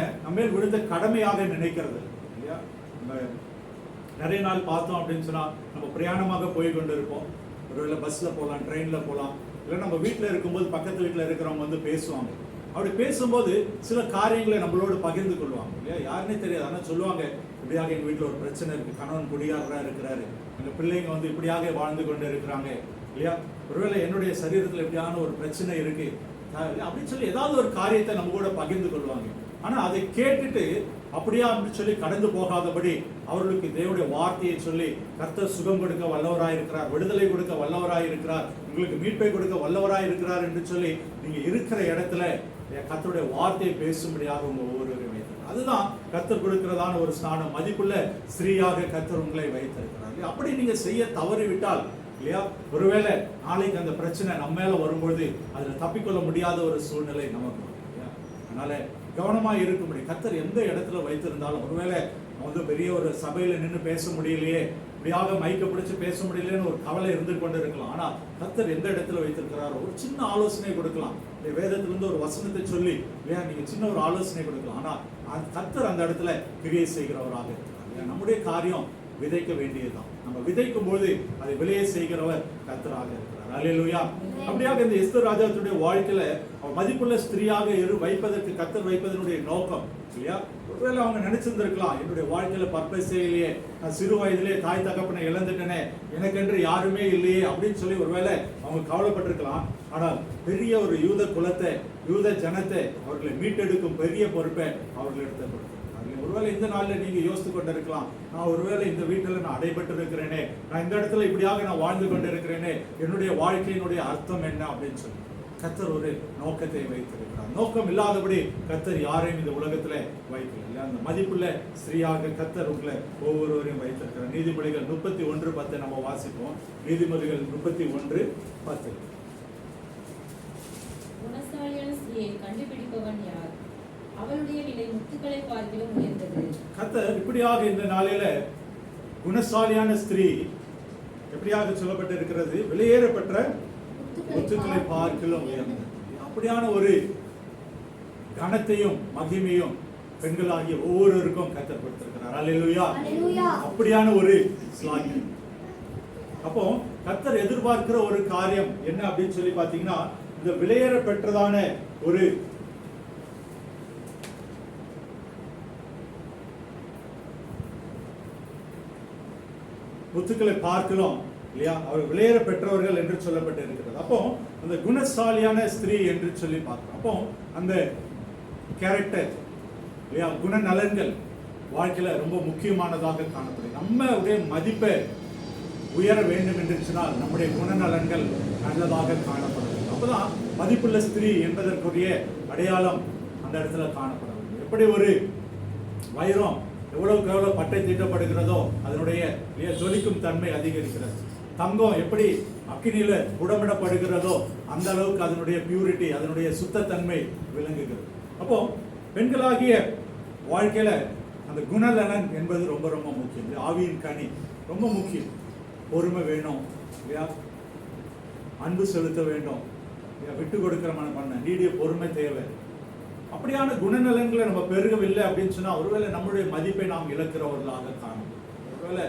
விழுந்த கடமையாக நினைக்கிறது இல்லையா. நம்ம நிறைய நாள் பார்த்தோம் அப்படின்னு சொன்னா நம்ம பிரயாணமாக போய் கொண்டு இருப்போம், ஒருவேளை பஸ்ல போகலாம், ட்ரெயின்ல போகலாம், இல்லை நம்ம வீட்டில் இருக்கும்போது பக்கத்து வீட்டில் இருக்கிறவங்க பேசுவாங்க. அப்படி பேசும்போது சில காரியங்களை நம்மளோடு பகிர்ந்து கொள்வாங்க இல்லையா. யாருன்னே தெரியாது, ஆனால் சொல்லுவாங்க, இப்படியாக எங்கள் வீட்டில் ஒரு பிரச்சனை இருக்கு, கணவன் குடியாரராக இருக்கிறாரு, எங்கள் பிள்ளைங்க இப்படியாக வாழ்ந்து கொண்டு இருக்கிறாங்க இல்லையா, ஒருவேளை என்னுடைய சரீரத்தில் எப்படியான ஒரு பிரச்சனை இருக்கு அப்படின்னு சொல்லி ஏதாவது ஒரு காரியத்தை நம்ம கூட பகிர்ந்து கொள்வாங்க. ஆனா அதை கேட்டுட்டு அப்படியா அப்படின்னு சொல்லி கடந்து போகாதபடி அவர்களுக்கு தேவனுடைய வார்த்தையை சொல்லி கர்த்தர் சுகம் கொடுக்க வல்லவராயிருக்கிறார், விடுதலை கொடுக்க வல்லவராயிருக்கிறார், உங்களுக்கு மீட்பை கொடுக்க வல்லவராயிருக்கிறார் என்று சொல்லி நீங்க இருக்கிற இடத்துல கர்த்தருடைய வார்த்தையை பேசும்படியாக உங்க ஒவ்வொருவரையும் வைத்திருக்கிறார். அதுதான் கர்த்தர் கொடுக்கிறதான ஒரு ஸ்தானம். மதிப்புள்ள ஸ்திரீயாக கர்த்தர் உங்களை வைத்திருக்கிறார். அப்படி நீங்க செய்ய தவறிவிட்டால் இல்லையா, ஒருவேளை நாளைக்கு அந்த பிரச்சனை நம்ம மேல வரும்பொழுது அதுல தப்பிக்கொள்ள முடியாத ஒரு சூழ்நிலை நமக்கு வரும் இல்லையா. அதனால கவனமா இருக்கும்படி கர்த்தர் எந்த இடத்துல வைத்திருந்தாலும், ஒருவேளை பெரிய ஒரு சபையில நின்று பேச முடியலையே, இப்படியாக மைக்க பிடிச்சு பேச முடியலையேன்னு ஒரு கவலை இருந்து கொண்டு இருக்கலாம். ஆனா கர்த்தர் எந்த இடத்துல வைத்திருக்கிறாரோ ஒரு சின்ன ஆலோசனை கொடுக்கலாம். வேதத்திலிருந்து ஒரு வசனத்தை சொல்லி இல்லையா நீங்க சின்ன ஒரு ஆலோசனை கொடுக்கலாம். ஆனா கர்த்தர் அந்த இடத்துல கிரியை செய்கிறவராக இருக்கிறார். நம்முடைய காரியம் விதைக்க வேண்டியதுதான். நம்ம விதைக்கும் போது அதை விளைய செய்கிறவர் கர்த்தராக இருக்கிறார். அல்லேலூயா. அப்படியாக இந்த எஸ்தர் ராஜாவுடைய வாழ்க்கையில மதிப்புள்ள ஸ்திரீயாக வைப்பதற்கு கர்த்தர் வைப்பதனுடைய நோக்கம் இல்லையா, ஒருவேளை அவங்க நினைச்சிருந்திருக்கலாம், என்னுடைய வாழ்க்கையில பர்பஸே இல்லையே, நான் சிறு வயதிலே தாய் தகப்பனை இழந்துட்டேனே, எனக்கென்று யாருமே இல்லையே அப்படின்னு சொல்லி ஒருவேளை அவங்க கவலைப்பட்டிருக்கலாம். ஆனால் பெரிய ஒரு யூத குலத்தை, யூத ஜனத்தை அவர்களை மீட்டெடுக்கும் பெரிய பொறுப்பை அவர்களிடத்தை கொடுத்தார். ஒருவேளை இந்த நாள்ல நீங்க யோசித்து கொண்டு இருக்கலாம், நான் ஒருவேளை இந்த வீட்டுல நான் அடைபட்டு இருக்கிறேனே, நான் இந்த இடத்துல இப்படியாக நான் வாழ்ந்து கொண்டு இருக்கிறேனே, என்னுடைய வாழ்க்கையினுடைய அர்த்தம் என்ன அப்படின்னு சொல்லி கர்த்தர் ஒரு நோக்கத்தை வைத்திருக்கிறார். நோக்கம் இல்லாதபடி கர்த்தர் யாரையும் இந்த உலகத்துல வைக்கல. அந்த மதிப்புள்ள ஸ்திரீயாக கர்த்தர் உங்களை ஒவ்வொருவரையும் வைத்திருக்கிறார். நீதிமொழிகள் 31:10 நம்ம வாசிப்போம். நீதிமொழிகள் 31:10. குணசாலியான ஸ்திரீயை கண்டுபிடிப்பவன் யார்? அவளுடைய விலை முத்துக்களை பார்க்கிலும் உயர்ந்தது. கர்த்தர் இப்படியாக இந்த நாளில குணசாலியான ஸ்திரீ எப்படியாக சொல்லப்பட்டு இருக்கிறது, வெளியேறப்பட்ட முத்துக்களை பார்க்கிலும் உயர்ந்தது. அப்படியான ஒரு கனத்தையும் மகிமையும் பெண்களாகிய ஒவ்வொருவருக்கும் கர்த்தர் கொடுத்திருக்கிறார். அல்லேலூயா. அப்படியான ஒரு ஸ்லாகியம். அப்போ கர்த்தர் எதிர்பார்க்கிற ஒரு காரியம் என்ன அப்படின்னு சொல்லி பாத்தீங்கன்னா, இந்த விலையேற பெற்றதான ஒரு முத்துக்களை பார்க்கலாம் இல்லையா, அவர் விலையேற பெற்றவர்கள் என்று சொல்லப்பட்டு இருக்கிறது. அப்போ அந்த குணசாலியான ஸ்திரீ என்று சொல்லி பார்க்கிறோம். அப்போ அந்த கேரக்டர் இல்லையா, குணநலன்கள் வாழ்க்கையில ரொம்ப முக்கியமானதாக காணப்படுது. நம்முடைய மதிப்பை உயர வேண்டும் என்று சொன்னால் நம்முடைய குணநலன்கள் நல்லதாக காணப்படுது. அப்பதான் மதிப்புள்ள ஸ்திரீ என்பதற்குரிய அடையாளம் அந்த இடத்துல காணப்படுது. எப்படி ஒரு வைரம் எவ்வளவுக்கு எவ்வளவு பட்டை தீட்டப்படுகிறதோ அதனுடைய ஜொலிக்கும் தன்மை அதிகரிக்கிறது. தங்கம் எப்படி அக்கினியில புடமிடப்படுகிறதோ அந்த அளவுக்கு அதனுடைய பியூரிட்டி, அதனுடைய சுத்தத்தன்மை விளங்குகிறது. அப்போ பெண்களாகிய வாழ்க்கையில அந்த குணநலன் என்பது ரொம்ப ரொம்ப முக்கியம். ஆவியின் கனி ரொம்ப முக்கியம். பொறுமை வேணும் இல்லையா, அன்பு செலுத்த வேண்டும், விட்டு கொடுக்கிற மனம், நீடிய பொறுமை தேவை. அப்படியான குணநலன்களை நம்ம பெருகவில்லை அப்படின்னு சொன்னா ஒருவேளை நம்முடைய மதிப்பை நாம் இழக்கிறவர்களாக காணும். ஒருவேளை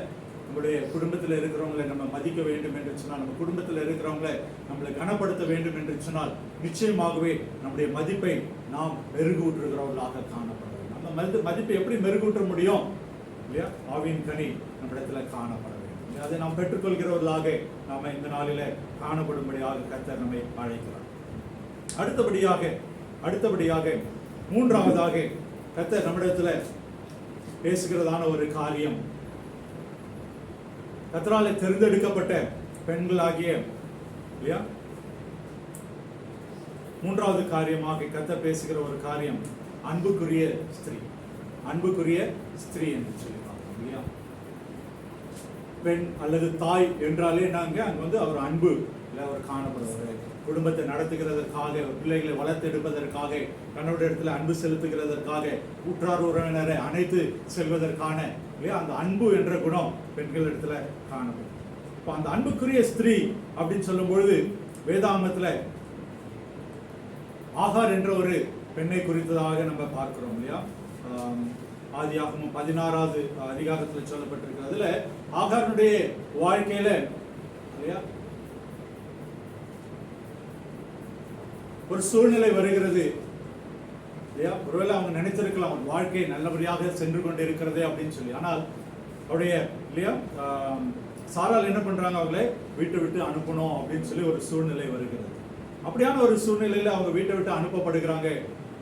நம்முடைய குடும்பத்தில் இருக்கிறவங்களை நம்ம மதிக்க வேண்டும் என்று சொன்னால், நம்ம குடும்பத்தில் இருக்கிறவங்களை நம்மளை கனப்படுத்த வேண்டும் என்று சொன்னால் நிச்சயமாகவே நம்முடைய மதிப்பை நாம் மெருகூற்றுகிறவர்களாக காணப்படும். நம்ம மதிப்பை எப்படி மெருகூற்ற முடியும் இல்லையா, ஆவியின் கனி நம்மிடத்துல காணப்பட வேண்டும். அதை நாம் பெற்றுக்கொள்கிறவர்களாக நாம இந்த நாளில காணப்படும்படியாக கர்த்தர் நம்மை அழைக்கிறார். அடுத்தபடியாக மூன்றாவதாக கர்த்தர் நம்மிடத்துல பேசுகிறதான ஒரு காரியம், கர்த்தராலே தெரிந்தெடுக்கப்பட்ட பெண்களாகிய இல்லையா, மூன்றாவது காரியமாக கர்த்தர் பேசுகிற ஒரு காரியம் அன்புக்குரிய ஸ்திரீ என்று சொல்லுவாங்க இல்லையா. பெண் அல்லது தாய் என்றாலே நாங்க அங்க அவர் அன்பு இல்லை, அவர் காணப்படுவார். குடும்பத்தை நடத்துகிறதற்காக, பிள்ளைகளை வளர்த்தெடுப்பதற்காக, கணவருடைய இடத்துல அன்பு செலுத்துகிறதற்காக, உற்றார் உறவினரை அணைத்து செல்வதற்கான இல்லையா அந்த அன்பு என்ற குணம் பெண்கள் இடத்துல காணப்படும். இப்போ அந்த அன்புக்குரிய ஸ்திரீ அப்படின்னு சொல்லும் பொழுது வேதாகமத்துல ஆகார் என்ற ஒரு பெண்ணை குறித்ததாக நம்ம பார்க்கிறோம் இல்லையா. ஆதியாகமம் 16வது அதிகாரத்தில் சொல்லப்பட்டிருக்கிறது. அதுல ஆகாருடைய வாழ்க்கையில இல்லையா ஒரு சூழ்நிலை வருகிறது இல்லையா. ஒருவேளை அவங்க நினைத்திருக்கலாம் அவன் வாழ்க்கை நல்லபடியாக சென்று கொண்டு இருக்கிறதே அப்படின்னு சொல்லி. ஆனால் அவருடைய இல்லையா சாரால் என்ன பண்றாங்க, அவங்களே வீட்டை விட்டு அனுப்பணும் அப்படின்னு சொல்லி ஒரு சூழ்நிலை வருகிறது. அப்படியான ஒரு சூழ்நிலையில அவங்க வீட்டை விட்டு அனுப்பப்படுகிறாங்க.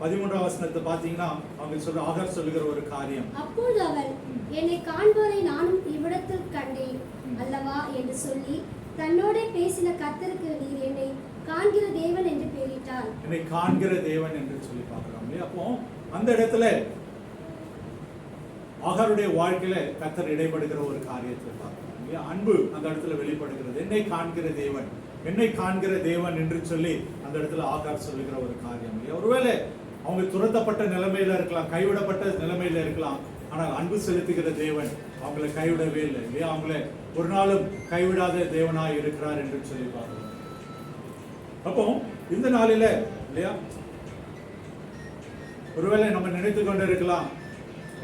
13ஆம் வசனத்தை பாத்தீங்கன்னா அவங்க சொல்ற ஆகார் சொல்லுகிற ஒரு காரியம், அப்போது அவள் என்னை காண்பவரை நானும் இவ்விடத்தில் கண்டேன் அல்லவா என்று சொல்லி தன்னோட பேசின கர்த்தருக்கு நீர் என்னை காண்கிற தேவன் என்று பெயரிட்டாள். என்னை காண்கிற தேவன் என்று சொல்லி பார்க்கிறோம். அப்போ அந்த இடத்துல ஆகாருடைய வாழ்க்கையில கர்த்தர் இடைப்படுகிற ஒரு காரியத்தை பார்க்கிறோம் இல்லையா? அன்பு அந்த இடத்துல வெளிப்படுகிறது. என்னை காண்கிற தேவன், என்னை காண்கிற தேவன் என்று சொல்லி அந்த இடத்துல ஆகார் சொல்லுகிற ஒரு காரியம் இல்லையா? ஒருவேளை அவங்க துரத்தப்பட்ட நிலைமையில இருக்கலாம், கைவிடப்பட்ட நிலைமையில இருக்கலாம், ஆனால் அன்பு செலுத்துகிற தேவன் அவங்களை கைவிடவே இல்லை இல்லையா? அவங்களை ஒரு நாளும் கைவிடாத தேவனாய் இருக்கிறார் என்று சொல்லி பார்க்கிறோம். அப்போ இந்த நாளில இல்லையா, ஒருவேளை நம்ம நினைத்து கொண்டு இருக்கலாம்,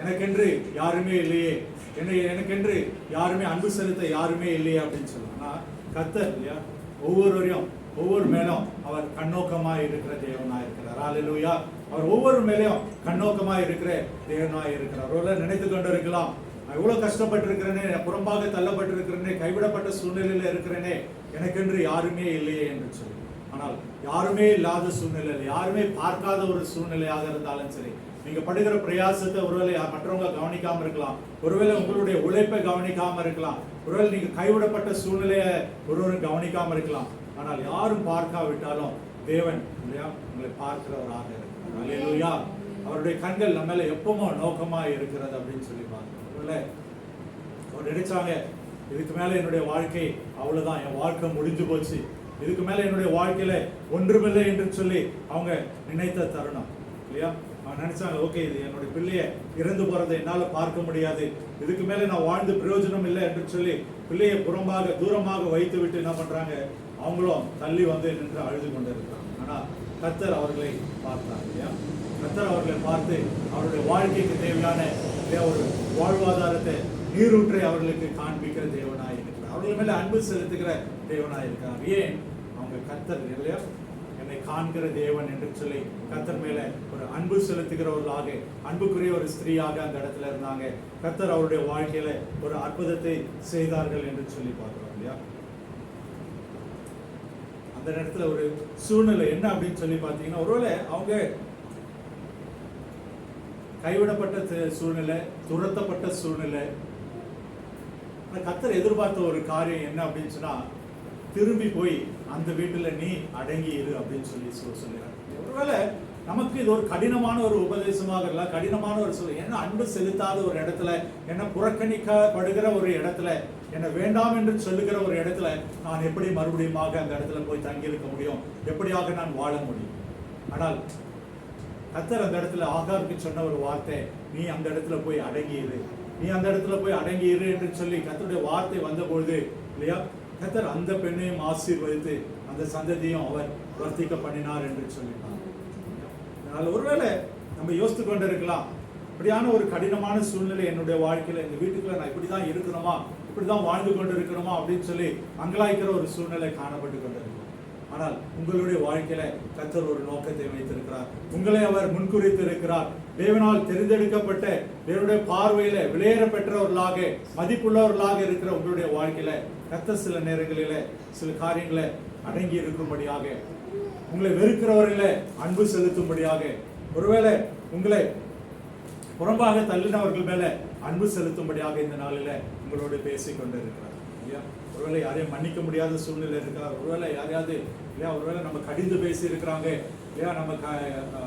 எனக்கென்று யாருமே இல்லையே, எனக்கென்று யாருமே அன்பு செலுத்த யாருமே இல்லையே அப்படின்னு சொல்லலாம். ஆனா கர்த்தர் இல்லையா ஒவ்வொருவரையும் ஒவ்வொரு மேலும் அவர் கண்ணோக்கமாய் இருக்கிற தேவனாய் இருக்கிறார். அல்லேலூயா. அவர் ஒவ்வொரு மேலையும் கண்ணோக்கமாய் இருக்கிற தேவனாய் இருக்கிறார். ஒருவேளை நினைத்து கொண்டு இருக்கலாம், நான் இவ்வளவு கஷ்டப்பட்டு இருக்கிறேனே, புறம்பாக தள்ளப்பட்டு இருக்கிறேனே, கைவிடப்பட்ட சூழ்நிலையில இருக்கிறேனே, எனக்கென்று யாருமே இல்லையே என்று சொல்லி. ஆனால் யாருமே இல்லாத சூழ்நிலையில், யாருமே பார்க்காத ஒரு சூழ்நிலையாக இருந்தாலும் சரி, நீங்க படுகிற பிரயாசத்தை ஒருவேளை மற்றவங்க கவனிக்காம இருக்கலாம், ஒருவேளை உங்களுடைய உழைப்பை கவனிக்காம இருக்கலாம், ஒருவேளை நீங்க கைவிடப்பட்ட சூழ்நிலையை ஒருவரும் கவனிக்காம இருக்கலாம். ஆனால் யாரும் பார்க்காவிட்டாலும் தேவன் இல்லையா உங்களை பார்க்கிறவராக இருக்கிறார். அல்லேலூயா. அவருடைய கண்கள் நம்ம மேல எப்பவும் நோக்கமா இருக்கிறது அப்படின்னு சொல்லி பார்க்கிறோம். அவர் நினைச்சாங்க, இதுக்கு மேல என்னுடைய வாழ்க்கை அவ்வளவுதான், என் வாழ்க்கை முடிஞ்சு போச்சு, இதுக்கு மேல என்னுடைய வாழ்க்கையில ஒன்றுமில்லை என்று சொல்லி அவங்க நினைத்த தருணம் இல்லையா? அவங்க நினைச்சாங்க, ஓகே, இது என்னுடைய பிள்ளைய இறந்து போறதை என்னால பார்க்க முடியாது, இதுக்கு மேல நான் வாழ்ந்து பிரயோஜனம் இல்லை என்று சொல்லி பிள்ளையை புறம்பாக தூரமாக வைத்து விட்டு என்ன பண்றாங்க, அவங்களும் தள்ளி வந்து நின்று அழுது கொண்டு இருக்கிறாங்க. ஆனா கர்த்தர் அவர்களை பார்த்தார் இல்லையா? கர்த்தர் அவர்களை பார்த்து அவருடைய வாழ்க்கைக்கு தேவையான ஒரு வாழ்வாதாரத்தை, நீரூற்றை அவர்களுக்கு காண்பிக்கிற தேவனாய் இருக்கிறார். அவர்கள் மேல அன்பு செலுத்துகிற தேவனாய் இருக்கிறார். ஏன்? அவங்க கர்த்தர் இல்லையா என்னை காண்கிற தேவன் என்று சொல்லி கர்த்தர் மேல ஒரு அன்பு செலுத்துகிறவர்களாக, அன்புக்குரிய ஒரு ஸ்திரீயாக அந்த இடத்துல இருந்தாங்க. கர்த்தர் அவருடைய வாழ்க்கையில ஒரு அற்புதத்தை செய்தார்கள் என்று சொல்லி பார்க்கிறோம் இல்லையா? அந்த இடத்துல ஒரு சூழ்நிலை என்ன அப்படின்னு சொல்லி பார்த்தீங்கன்னா, ஒருவேளை அவங்க கைவிடப்பட்ட சூழ்நிலை, துரத்தப்பட்ட சூழ்நிலை, கர்த்தர் எதிர்பார்த்த ஒரு காரியம் என்ன அப்படின்னு சொன்னா, திரும்பி போய் அந்த வீட்டுல நீ அடங்கி இரு அப்படின்னு சொல்லி சொல்லுறாங்க. ஒருவேளை நமக்கு இது ஒரு கடினமான ஒரு உபதேசமாக இல்ல, கடினமான ஒரு சொல்ல, என்ன அன்பு செலுத்தாத ஒரு இடத்துல, என்ன புறக்கணிக்கப்படுகிற ஒரு இடத்துல, என்ன வேண்டாம் என்று சொல்லுகிற ஒரு இடத்துல நான் எப்படி மறுபடியும் அந்த இடத்துல போய் தங்கி இருக்க முடியும், எப்படியாக நான் வாழ முடியும்? ஆனால் கர்த்தர் அந்த இடத்துல ஆகாருக்கு சொன்ன ஒரு வார்த்தை, நீ அந்த இடத்துல போய் அடங்கி இரு, நீ அந்த இடத்துல போய் அடங்கி இரு என்று சொல்லி கர்த்தருடைய வார்த்தை வந்த பொழுது இல்லையா, கர்த்தர் அந்த பெண்ணையும் ஆசீர்வதித்து அந்த சந்ததியும் அவர் வர்த்திக்க பண்ணினார் என்று சொல்லினார். அதனால ஒருவேளை நம்ம யோசித்து கொண்டு இருக்கலாம், இப்படியான ஒரு கடினமான சூழ்நிலை என்னுடைய வாழ்க்கையில, இந்த வீட்டுக்குள்ள நான் இப்படிதான் இருக்கணுமா, இப்படிதான் வாழ்ந்து கொண்டு இருக்கணுமா அப்படின்னு சொல்லி அங்கலாய்க்கிற ஒரு சூழ்நிலை காணப்பட்டு கொண்டிருக்கும். ஆனால் உங்களுடைய வாழ்க்கையில கர்த்தர் ஒரு நோக்கத்தை வைத்திருக்கிறார். உங்களை அவர் முன்குறித்து இருக்கிறார். தேவனால் தெரிந்தெடுக்கப்பட்ட, தேவனுடைய பார்வையில விலையேற பெற்றவர்களாக, மதிப்புள்ளவர்களாக இருக்கிற உங்களுடைய வாழ்க்கையில கர்த்தர் சில நேரங்களில சில காரியங்களை அடங்கி இருக்கும்படியாக, உங்களை வெறுக்கிறவர்களை அன்பு செலுத்தும்படியாக, ஒருவேளை உங்களை புறம்பாக தள்ளினவர்கள் மேல அன்பு செலுத்தும்படியாக இந்த நாளில உங்களோடு பேசிக் கொண்டு இருக்கிறார் இல்லையா? ஒருவேளை யாரையும் மன்னிக்க முடியாத சூழ்நிலை இருக்கிறார், ஒருவேளை யாரையாவது இல்லையா, ஒருவேளை நம்ம கடிந்து பேசி இருக்கிறாங்க இல்லையா, நம்ம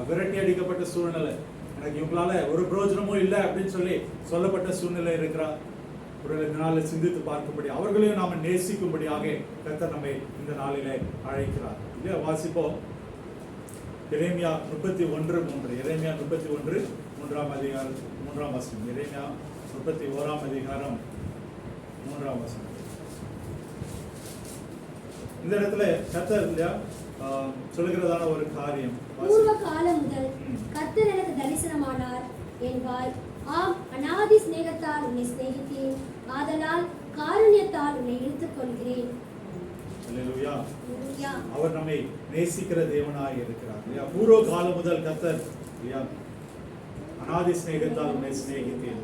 விரட்டி அடிக்கப்பட்ட சூழ்நிலை, எனக்கு இவங்களால ஒரு பிரயோஜனமும் இல்லை அப்படின்னு சொல்லி சொல்லப்பட்ட சூழ்நிலை இருக்கிறார். ஒருவேளை இந்த நாளில் சிந்தித்து பார்க்கும்படி, அவர்களையும் நாம நேசிக்கும்படியாக கர்த்தர் நம்மை இந்த நாளிலே அழைக்கிறார் இல்லையா? வாசிப்போம் எரேமியா 31:3. எரேமியா 31:3 அதிகாரம் 3ஆம் வசனம். எரேமியா 31ஆம் அதிகாரம் 3ஆம் வசனம். இந்த இடத்துல கர்த்தர் இல்லையா சொல்லுகிறதான ஒரு காரியம், பூர்வ காலம் முதல் கர்த்தர் எனக்கு தரிசனமானார் என்பாய். ஆம், அநாதி சிநேகத்தால் உன்னை சிநேகித்தேன், ஆதலால் காருண்யத்தால் உன்னை இழுத்துக் கொள்கிறேன். அவர் நம்மை நேசிக்கிற தேவனாய் இருக்கிறார். பூர்வ காலம் முதல் கர்த்தர் அநாதி சிநேகத்தால் உன்னை சிநேகித்தேன்,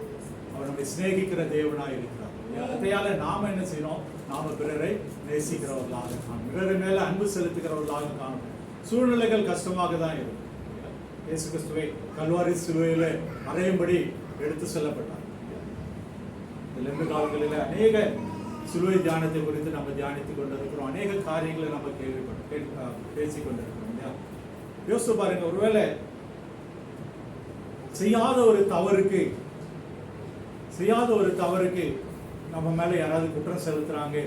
அவர் நம்மை சிநேகிக்கிற தேவனாய் இருக்கிறார். அதையால நாம என்ன செய்யணும், நாம பிறரை நேசிக்கிறவர்களாக காணும், பிறரை மேல அன்பு செலுத்துகிறவர்களாக காணும். சூழ்நிலைகள் கஷ்டமாக தான் இருக்கும். இயேசு கிறிஸ்துவை கல்வாரி சிலுவையில அறையும்படி எடுத்து செல்லப்பட்டார். இந்த காலங்களில் அநேக சிலுவை தியானத்தை குறித்து நம்ம தியானித்துக் கொண்டிருக்கிறோம், அநேக காரியங்களை நம்ம பேசிக் கொண்டிருக்கிறோம். யோசித்து பாருங்க, ஒருவேளை செய்யாத ஒரு தவறுக்கு செய்யாத ஒரு தவறுக்கு நம்ம மேலே யாராவது குற்றம் செலுத்துறாங்க,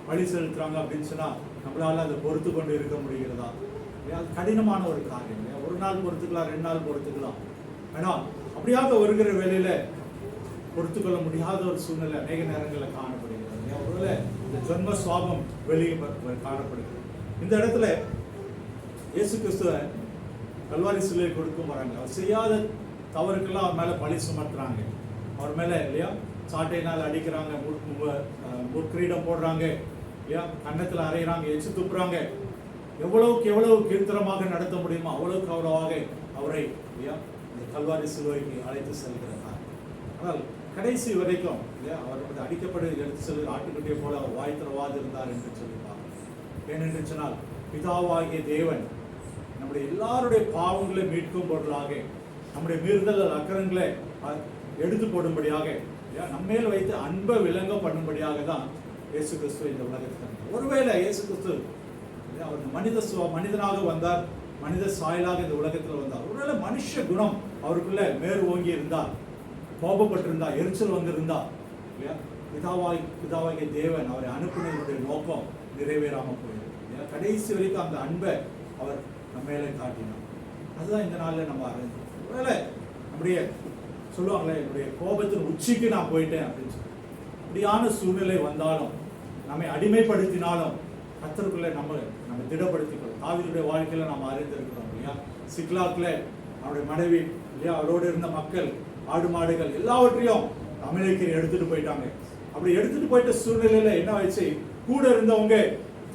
பழி செலுத்துறாங்க அப்படின்னு சொன்னா நம்மளால அதை பொறுத்து கொண்டு இருக்க முடிகிறதா? அது கடினமான ஒரு காரியம். ஒரு நாள் பொறுத்துக்கலாம், 2 நாள் பொறுத்துக்கலாம். ஆனா அப்படியாக வருகிற வேலையில பொறுத்து கொள்ள முடியாத ஒரு சூழ்நிலை அநேக நேரங்களில் காணப்படுகிறது. ஒருவேளை இந்த ஜென்ம சுவாபம் வெளியே காணப்படுகிறது. இந்த இடத்துல இயேசு கிறிஸ்துவ கல்வாரி சிலுவை கொடுக்கும் வராங்க. அவர் செய்யாத தவறுக்கெல்லாம் அவர் மேல பழி சுமத்துறாங்க. அவர் மேல இல்லையா சாட்டையினால் அடிக்கிறாங்க, முற்கிரீடம் போடுறாங்க, இல்லையா கன்னத்துல அறையிறாங்க, எச்சு துப்புறாங்க. எவ்வளவுக்கு எவ்வளவு கீர்த்தனமாக நடத்த முடியுமோ அவ்வளவுக்கு அவ்வளவாக அவரை இல்லையா இந்த கல்வாரி சிலுவைக்கு அழைத்து செல்கிறார். ஆனால் கடைசி வரைக்கும் இல்லையா அவர் வந்து அடிக்கப்பட்டு எடுத்து செல்கிற ஆட்டுக்குட்டியை போல அவர் வாய் திறவாது இருந்தார் என்று சொல்லிப்பார். ஏனென்று சொன்னால் பிதாவாகிய தேவன் நம்முடைய எல்லாருடைய பாவங்களை மீட்கும் பொருளாக, நம்முடைய மீறுதல் அக்கரங்களை எடுத்து போடும்படியாக, நம்மேல் வைத்து அன்பை விளங்க பண்ணும்படியாக தான் இயேசு கிறிஸ்து இந்த உலகத்தில். ஒருவேளை இயேசு கிறிஸ்து அவர் மனிதனாக வந்தார், மனித சாயலாக இந்த உலகத்தில் வந்தார். ஒருவேளை மனுஷ குணம் அவருக்குள்ள மேல் ஓங்கி இருந்தார், கோபப்பட்டிருந்தா, எரிச்சல் வந்திருந்தா இல்லையா பிதாவாகிய தேவன் அவரை அனுப்பினதுடைய நோக்கம் நிறைவேறாமல் போயிடும். கடைசி வரைக்கும் அந்த அன்பை அவர் நம்ம மேலே காட்டினார். அதுதான் இந்த நாளில் நம்ம அறிஞ்சோம். ஒருவேளை நம்முடைய சொல்லுவாங்களே என்னுடைய கோபத்தின் உச்சிக்கு நான் போயிட்டேன் அப்படின்னு சொல்லி அப்படியான சூழ்நிலை வந்தாலும், நம்மை அடிமைப்படுத்தினாலும் கர்த்தருக்குள்ளே நம்ம திடப்படுத்திக்கணும். தாவீதுடைய வாழ்க்கையில நாம் அறிந்திருக்கிறோம் இல்லையா. சிக்லாக்ல அவருடைய மனைவி இல்லையா அவரோடு இருந்த மக்கள், ஆடு மாடுகள் எல்லாவற்றையும் அமலேக்கியர் எடுத்துட்டு போயிட்டாங்க. அப்படி எடுத்துட்டு போயிட்ட சூழ்நிலையில என்ன ஆயிடுச்சு, கூட இருந்தவங்க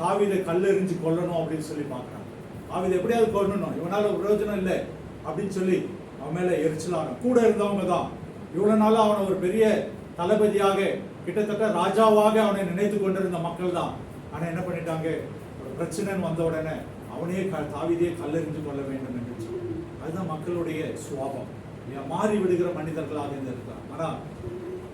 தாவீதை கல்லெறிஞ்சு கொல்லணும் அப்படின்னு சொல்லி பார்க்குறாங்க. தாவீதை எப்படியாவது கொல்லணும், இவனால பிரயோஜனம் இல்லை அப்படின்னு சொல்லி அவன் மேல எரிச்சலான கூட இருந்தவங்க தான். இவ்வளவு நாளா அவனை ஒரு பெரிய தளபதியாக, கிட்டத்தட்ட ராஜாவாக அவனை நினைத்து கொண்டிருந்த மக்கள் தான். ஆனா என்ன பண்ணிட்டாங்க, ஒரு பிரச்சனைன்னு வந்த உடனே அவனையே தாவீதையே கல்லெறிஞ்சு கொள்ள வேண்டும் என்று சொல்லி. அதுதான் மக்களுடைய சுவாபம். மாறி விடுகிற மனிதர்களாக இருந்திருக்கிறார். ஆனா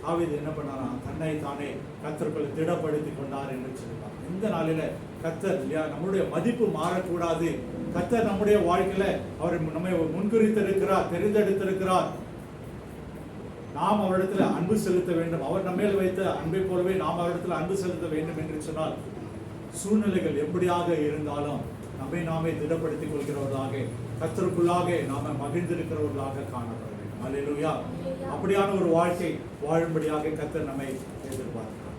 தாவீது என்ன பண்ணாரா, தன்னை தானே கர்த்தருக்குள் திடப்படுத்தி கொண்டார் என்று சொல்லுவார். இந்த நாளில கர்த்தர் இல்லையா நம்மளுடைய மதிப்பு மாறக்கூடாது. கர்த்தர் நம்முடைய வாழ்க்கையில அவர் நம்மை முன்குறித்திருக்கிறார், தெரிந்தெடுத்திருக்கிறார். நாம் அவரிடத்துல அன்பு செலுத்த வேண்டும். அவர் நம்மேல் வைத்த அன்பை போலவே நாம் அவரிடத்துல அன்பு செலுத்த வேண்டும் என்று சொன்னால் சூழ்நிலைகள் எப்படியாக இருந்தாலும் நம்மை நாமே திடப்படுத்திக் கொள்கிறவர்களாக, கர்த்தருக்குள்ளாக நாம மகிழ்ந்திருக்கிறவர்களாக காணப்பட வேண்டும். அல்லேலூயா. அப்படியான ஒரு வாழ்க்கை வாழும்படியாக கர்த்தர் நம்மை எதிர்பார்க்கிறார்.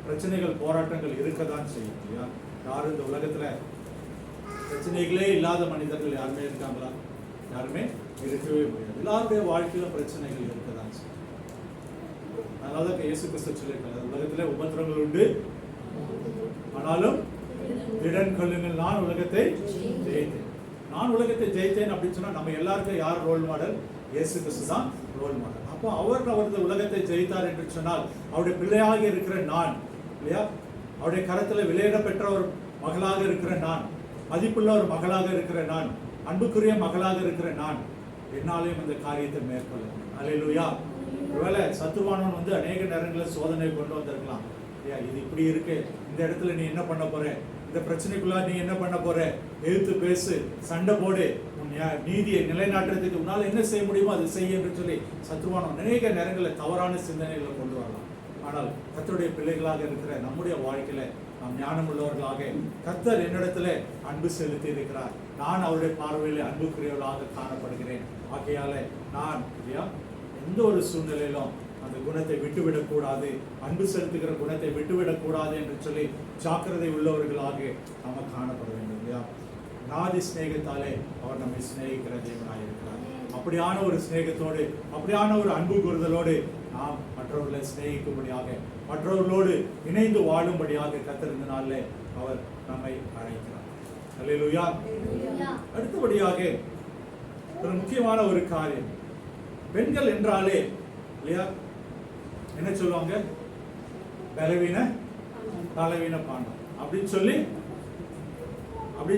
பிரச்சனைகள், போராட்டங்கள் இருக்கதான் செய்யும் இல்லையா. யாரும் இந்த உலகத்துல பிரச்சனைகளே இல்லாத மனிதர்கள் யாருமே இருக்காங்களா? யாருமே இருக்கவே முடியாது. எல்லாருடைய வாழ்க்கையிலும் பிரச்சனைகள் இருக்கதான் செய்யும். அதனாலதான் இயேசு கிறிஸ்து சொல்லியிருக்காங்க, உலகத்துல உபத்திரங்கள் உண்டு, ஆனாலும் திடன் கொள்ளுங்கள், நான் உலகத்தை ஜெயித்தேன். நான் உலகத்தை ஜெயித்தேன் அப்படின்னு சொன்னா நம்ம எல்லாருக்கும் யார் ரோல் மாடல்? இயேசு கிறிஸ்து தான் ரோல் மாடல். அப்போ அவரது உலகத்தை ஜெயித்தார் என்று சொன்னால் அவருடைய பிள்ளையாக இருக்கிற நான் இல்லையா, அவருடைய கரத்துல விளையாட பெற்ற ஒரு மகளாக இருக்கிற நான், மதிப்புள்ள ஒரு மகளாக இருக்கிற நான், அன்புக்குரிய மகளாக இருக்கிற நான் என்னாலையும் இந்த காரியத்தை மேற்கொள்ள. அல்லேலூயா. ஒருவேளை சத்துருவானவன் வந்து அநேக நேரங்களில் சோதனை கொண்டு வந்திருக்கலாம். இது இப்படி இருக்கு, இந்த இடத்துல நீ என்ன பண்ண போற, இந்த பிரச்சனைக்குள்ள நீ என்ன பண்ண போற, எழுத்து பேசு, சண்டை போடு, நீதியை நிலைநாட்டுறதுக்கு உன்னால என்ன செய்ய முடியுமோ அதை செய்ய என்று சொல்லி சத்துருவானவன் அநேக நேரங்களில் தவறான சிந்தனைகளை கொண்டு வரலாம். ஆனால் கர்த்தருடைய பிள்ளைகளாக இருக்கிற நம்முடைய வாழ்க்கையில நாம் ஞானம் உள்ளவர்களாக, கர்த்தர் என்னிடத்துல அன்பு செலுத்தி இருக்கிறார், நான் அவருடைய பார்வையில அன்புக்குரியவர்களாக காணப்படுகிறேன். ஆகையால நான் எந்த ஒரு சூழ்நிலையிலும் அந்த குணத்தை விட்டுவிடக்கூடாது, அன்பு செலுத்துகிற குணத்தை விட்டுவிடக்கூடாது என்று சொல்லி ஜாக்கிரதை உள்ளவர்களாக நாம காணப்பட வேண்டும் இல்லையா. நாதி ஸ்நேகத்தாலே அவர் நம்மை சிநேகிக்கிற தேவனாக இருக்கிறார். அப்படியான ஒரு சிநேகத்தோடு, அப்படியான ஒரு அன்பு கூறுதலோடு நாம் மற்றவர்களை சிநேகிக்கும்படியாக, மற்றவர்களோடு இணைந்து வாழும்படியாக கர்த்தர் இந்த நாளில் அவர் நம்மை அழைக்கிறார். அல்லேலூயா. அடுத்தபடியாக ஒரு முக்கியமான ஒரு காரியம், பெண்கள் என்றாலே இல்லையா என்ன சொல்லுவாங்க, பலவீன பலவீன பாண்டம் அப்படின்னு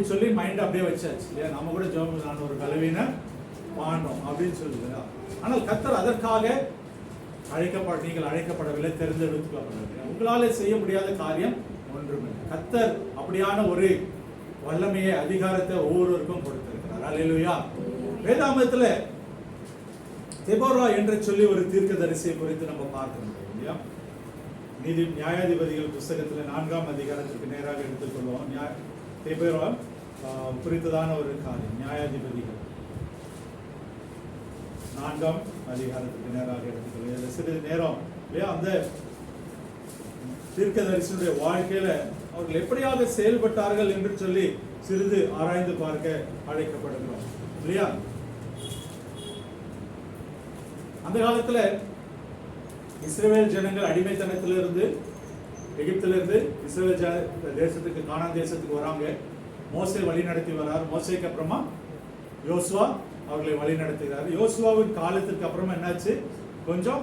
சொல்லி மைண்ட் அப்படியே வச்சாச்சு இல்லையா. நம்ம கூட ஜெபம், நான் ஒரு பலவீன பாண்டம் அப்படின்னு சொல்லுங்க. ஆனால் கர்த்தர் அதற்காக நீங்கள் அழைக்கப்படவில்லை, தேர்ந்தெடுக்கப்படவில்லை. உங்களாலே செய்ய முடியாத காரியம் ஒன்றுமில்லை. கர்த்தர் அப்படியான ஒரு வல்லமையை, அதிகாரத்தை ஒவ்வொருவருக்கும் கொடுத்திருக்கிறார். அல்லேலூயா. வேதாகமத்துல தெபோரா என்று சொல்லி ஒரு தீர்க்கதரிசியை குறித்து நம்ம பார்க்கணும் இல்லையா? நியாயாதிபதிகள் புஸ்தகத்தில் 4ஆம் அதிகாரத்திற்கு நேராக எடுத்துக்கொள்வோம். தெபோரா குறித்ததான ஒரு காரியம். நியாயாதிபதிகள் 4ஆம் அதிகாரத்துக்கு நேராக எடுத்துக்கொள்வோம். சிறிது நேரம் இல்லையா அந்த தீர்க்கதரிசியுடைய வாழ்க்கையில அவர்கள் எப்படியாக செயல்பட்டார்கள் என்று சொல்லி சிறிது ஆராய்ந்து பார்க்க அழைக்கப்படுகிறோம் இல்லையா? அந்த காலத்துல இஸ்ரவேல் ஜனங்கள் அடிமைத்தனத்திலிருந்து எகிப்திலிருந்து இஸ்ரவேல் தேசத்துக்கு கானான் தேசத்துக்கு வராங்க. மோசே வழி நடத்தி வர்றார். மோசேக்கு அப்புறமா யோசுவா அவர்களை வழி நடத்துகிறார். யோசுவாவின் காலத்துக்கு அப்புறமா என்னாச்சு, கொஞ்சம்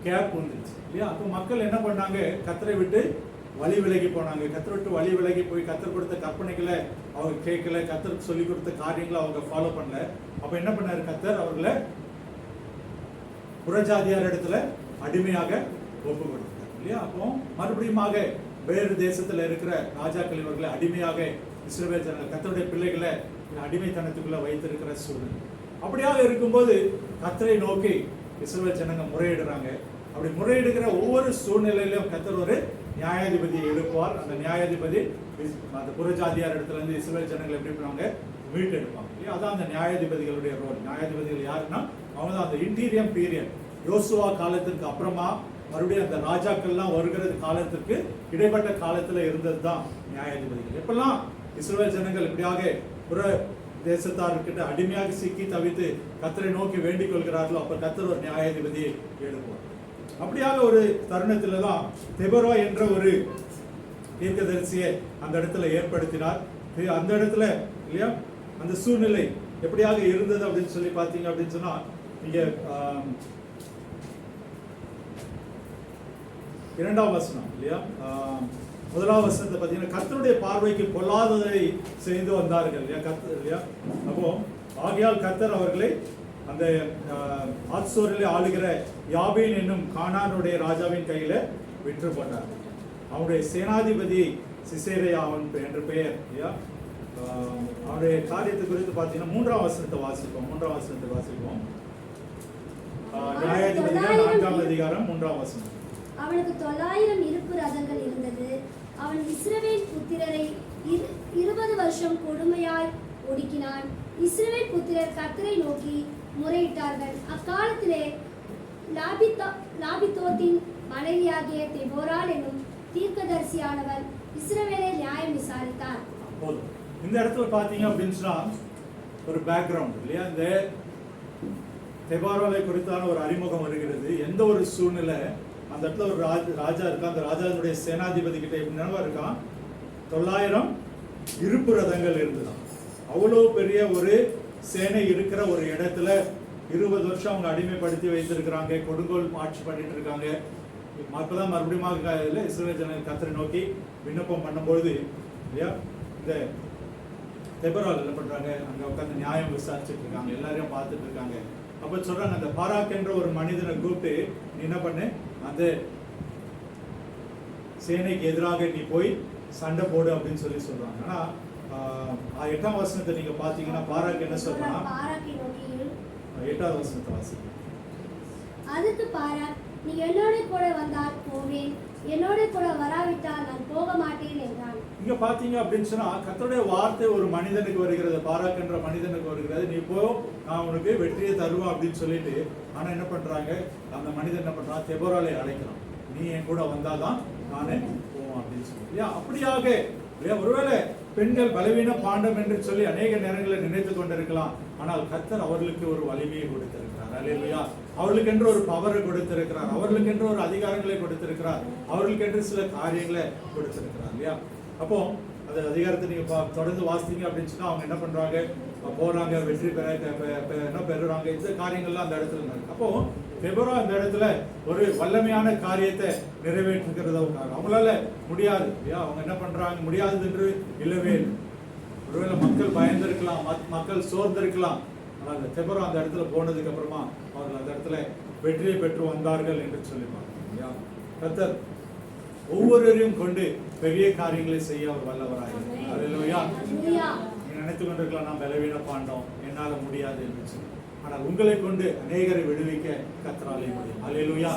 கேப் வந்துச்சு இல்லையா? அப்போ மக்கள் என்ன பண்ணாங்க, கர்த்தரை விட்டு வழி விலகி போனாங்க. கர்த்தரை விட்டு வழி விலகி போய் கர்த்தர் கொடுத்த கற்பனைகளை அவங்க கேட்கல, கர்த்தருக்கு சொல்லி கொடுத்த காரியங்களை அவங்க ஃபாலோ பண்ணல. அப்ப என்ன பண்ணாரு, கர்த்தர் அவர்களை புறஜாதியார் இடத்துல அடிமையாக ஒப்பு கொடுத்தார் இல்லையா? அப்போ மறுபடியும் வேறு தேசத்துல இருக்கிற ராஜாக்கள் இவர்களை அடிமையாக இஸ்ரவேல் ஜனங்கள் கர்த்தருடைய பிள்ளைகளை அடிமைத்தனத்துக்குள்ள வைத்திருக்கிற சூழ்நிலை. அப்படியாக இருக்கும்போது கர்த்தரை நோக்கி இஸ்ரவேல் ஜனங்கள் முறையிடுறாங்க. அப்படி முறையிடுகிற ஒவ்வொரு சூழ்நிலையிலும் கர்த்தர் ஒரு நியாயாதிபதியை எடுப்பார். அந்த நியாயாதிபதி அந்த புறஜாதியார் இடத்துல இருந்து இஸ்ரவேல் ஜனங்கள் எப்படி பண்ணுவாங்க, மீட்டு எடுப்பாங்க. அதான் அந்த நியாயாதிபதிகளுடைய ரோல். நியாயாதிபதிகள் யாருன்னா அவங்க தான் அந்த இன்டீரியர் பீரியட், யோசுவா காலத்திற்கு அப்புறமா மறுபடியும் அந்த ராஜாக்கள்லாம் வருகிறது காலத்திற்கு இடைப்பட்ட காலத்துல இருந்தது தான் நியாயாதிபதிகள். எப்பெல்லாம் இஸ்ரவேல் ஜனங்கள் இப்படியாக புற தேசத்தார்கிட்ட அடிமையாக சிக்கி தவித்து கர்த்தரை நோக்கி வேண்டிக் கொள்கிறார்களோ அப்ப கர்த்தர் ஒரு நியாயாதிபதியை எழுப்புவார். அப்படியாக ஒரு தருணத்துல தான் தெபோரா என்ற ஒரு தீர்க்கதரிசியை அந்த இடத்துல ஏற்படுத்தினார். அந்த இடத்துல இல்லையா அந்த சூழ்நிலை எப்படியாக இருந்தது அப்படின்னு சொல்லி பார்த்தீங்க அப்படின்னு சொன்னா, நீங்க 2ஆம் வசனம் இல்லையா, 1ஆம் வசனத்தை பார்த்தீங்கன்னா கர்த்தருடைய பார்வைக்கு பொல்லாததை செய்து வந்தார்கள் இல்லையா கர்த்தர் இல்லையா. அப்போ ஆகையால் கர்த்தர் அவர்களை அந்த ஆத்சோரிலே ஆளுகிற யாபீன் என்னும் கானானுடைய ராஜாவின் கையில விற்று போட்டார். அவனுடைய சேனாதிபதி சிசேரையா என்ற பெயர் இல்லையா. அவருடைய காரியத்தை குறித்து பார்த்தீங்கன்னா 3ஆம் வசனத்தை வாசிப்போம். நியாயாதிபதிகள் 4ஆம் அதிகாரம் 3ஆம் வசனம். அவனுக்கு 900 இருப்பு ரதங்கள் இருந்தது. அவன் இஸ்ரவேல் புத்திரரை 20 வருஷம் கொடுமையாய் ஒடுக்கினான். இஸ்ரவேல் புத்திரர் கர்த்தரை நோக்கி முறையிட்டார்கள். அக்காலத்திலே லாபித்தோத்தின் மனைவியாகிய தெபோராள் என்னும் தீர்க்கதரிசியானவர் இஸ்ரவேலை நியாயம் விசாரித்தார். இந்த இடத்துல பாத்தீங்க அப்படின்னு சொன்னா ஒரு பேக்ரவுண்ட் இல்லையா, இந்த தெபோராவை குறித்தான ஒரு அறிமுகம் வருகிறது. எந்த ஒரு சூழ்நிலை அந்த இடத்துல ஒரு ராஜா இருக்கா, அந்த ராஜாவுடைய சேனாதிபதி கிட்ட என்னவா இருக்கான், 900 இருப்பு ரதங்கள் இருந்துதான். அவ்வளவு பெரிய ஒரு சேனை இருக்கிற ஒரு இடத்துல 20 வருஷம் அவங்க அடிமைப்படுத்தி வைத்திருக்கிறாங்க, கொடுங்கோல் ஆட்சி பண்ணிட்டு இருக்காங்க. அப்பதான் மறுபடியும் இஸ்ரவேல் ஜனங்கள் கர்த்தரை நோக்கி விண்ணப்பம் பண்ணும்பொழுது இல்லையா இந்த தெபோராள் என்ன பண்றாங்க, அங்க உட்காந்து நியாயம் விசாரிச்சுட்டு இருக்காங்க, எல்லாரையும் பார்த்துட்டு இருக்காங்க. அப்ப சொல்றாங்க, அந்த பாராக் என்ற ஒரு மனிதனை கூப்பிட்டு நீ என்ன பண்ணு, அந்த சேனைக்கு எதிராக நீ போய் சண்டை போடு அப்படின்னு சொல்றாங்க. ஆனா 8ஆம் வசனத்தை நீங்க பாத்தீங்கன்னா பாராக் என்ன சொல்றான், 8ஆவது வசனத்தை வாசிங்க. அதுக்கு பாராக், நீ என்னோட கூட வந்தால் போவேன், என்னோட கூட வராவிட்டால் நான் போக மாட்டேன் என்றான். இங்க பாத்தீங்க அப்படின்னு சொன்னா கர்த்தருடைய வார்த்தை ஒரு மனிதனுக்கு வருகிறது, பாராக் என்ற மனிதனுக்கு வருகிறது, நீ போ நான் உனக்கு வெற்றியை தருவேன் அப்படின்னு சொல்லிட்டு. ஆனா என்ன பண்றாங்க, அந்த மனிதன் என்ன பண்றான், தெபோராளை அழைக்கிறான், நீ என் கூட வந்தாதான் நானே போவேன் அப்படின்னு சொல்லி. அப்படியாக ஒருவேளை பெண்கள் பலவீன பாண்டம் என்று சொல்லி அநேக நேரங்களில் நினைத்து கொண்டிருக்கலாம். ஆனால் கர்த்தர் அவர்களுக்கு ஒரு வலிமையை கொடுத்திருக்கிறார். அல்லேலூயா. அவர்களுக்கு என்று ஒரு பவரை கொடுத்திருக்கிறார், அவர்களுக்கு என்று ஒரு அதிகாரங்களை கொடுத்திருக்கிறார், அவர்களுக்கு என்று சில காரியங்களை கொடுத்திருக்கிறார் இல்லையா. அப்போ அந்த அதிகாரத்தை நீங்க தொடர்ந்து வாசித்தீங்க அப்படின்னு சொன்னா அவங்க என்ன பண்றாங்க, போறாங்க, வெற்றி பெறுறாங்க. இந்த காரியங்கள்லாம் அந்த இடத்துல இருக்கு. அப்போ தெபோரா அந்த இடத்துல ஒரு வல்லமையான காரியத்தை நிறைவேற்றுகிறத அவங்களால முடியாது இல்லையா. அவங்க என்ன பண்றாங்க, முடியாது என்று இல்லவே இல்லை. ஒருவேளை மக்கள் பயந்திருக்கலாம், மக்கள் சோர்ந்திருக்கலாம். ஆனால் அந்த தெபோரா அந்த இடத்துல போனதுக்கு அப்புறமா அவர்கள் அந்த இடத்துல வெற்றியை பெற்று வந்தார்கள் என்று சொல்லிப்பாங்க. கர்த்தர் ஒவ்வொருவரையும் கொண்டு பெரிய காரியங்களை செய்ய அவர் வல்லவராக. அல்லேலூயா. நீ நினைத்து கொண்டிருக்கலாம், நான் பலவீன பாண்டோம், என்னால முடியாது என்று சொல்லி. ஆனால் உங்களை கொண்டு அநேகரை விடுவிக்க கர்த்தராலே முடியும். அல்லேலூயா.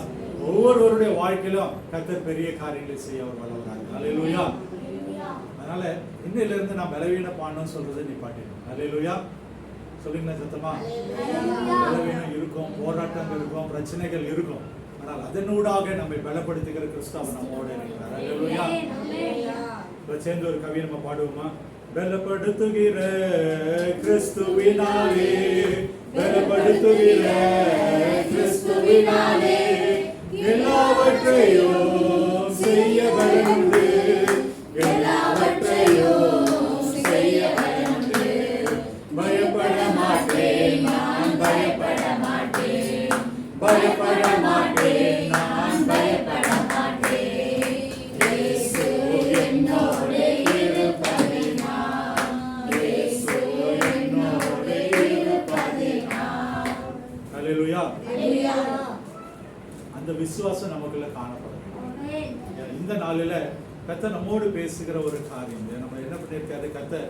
ஒவ்வொருவருடைய வாழ்க்கையிலும் கர்த்தர் பெரிய காரியங்களை செய்ய அவர் வல்லவராக. அல்லேலூயா. அதனால இன்னிலிருந்து நான் பலவீன பாடணும்னு சொல்றது நிப்பாட்டிடும். அல்லேலூயா. சொல்லுங்க சத்தமா. பலவீனம் இருக்கும், போராட்டங்கள் இருக்கும், பிரச்சனைகள் இருக்கும். ஆனால் அதனூடாக நம்மை பலப்படுத்துகிற கிறிஸ்து நம்மோடு இருக்கிறார். அல்லேலூயா. சேர்ந்து ஒரு கவி நம்ம பாடுவோமா? பலப்படுத்துகிற கிறிஸ்துவினாலே, பலப்படுத்துகிற கிறிஸ்துவினாலே எல்லாவற்றையும் செய்ய பலனுண்டு, எல்லாவற்றையும் செய்ய பலனுண்டு. பயப்பட மாட்டேன் நான், பயப்பட மாட்டேன், பயப்பட மாட்டேன் நான், பயப்பட மாட்டேன். இயேசு என்னோடு இருப்பதினால், இயேசு என்னோடு இருப்பதினால். அல்லேலூயா. அந்த விசுவாசம் நமக்குள்ள காணப்படும். இந்த நாளில கர்த்தர் நம்மோடு பேசுகிற ஒரு காரியம் நம்ம என்ன பண்ணியிருக்காரு? கர்த்தர்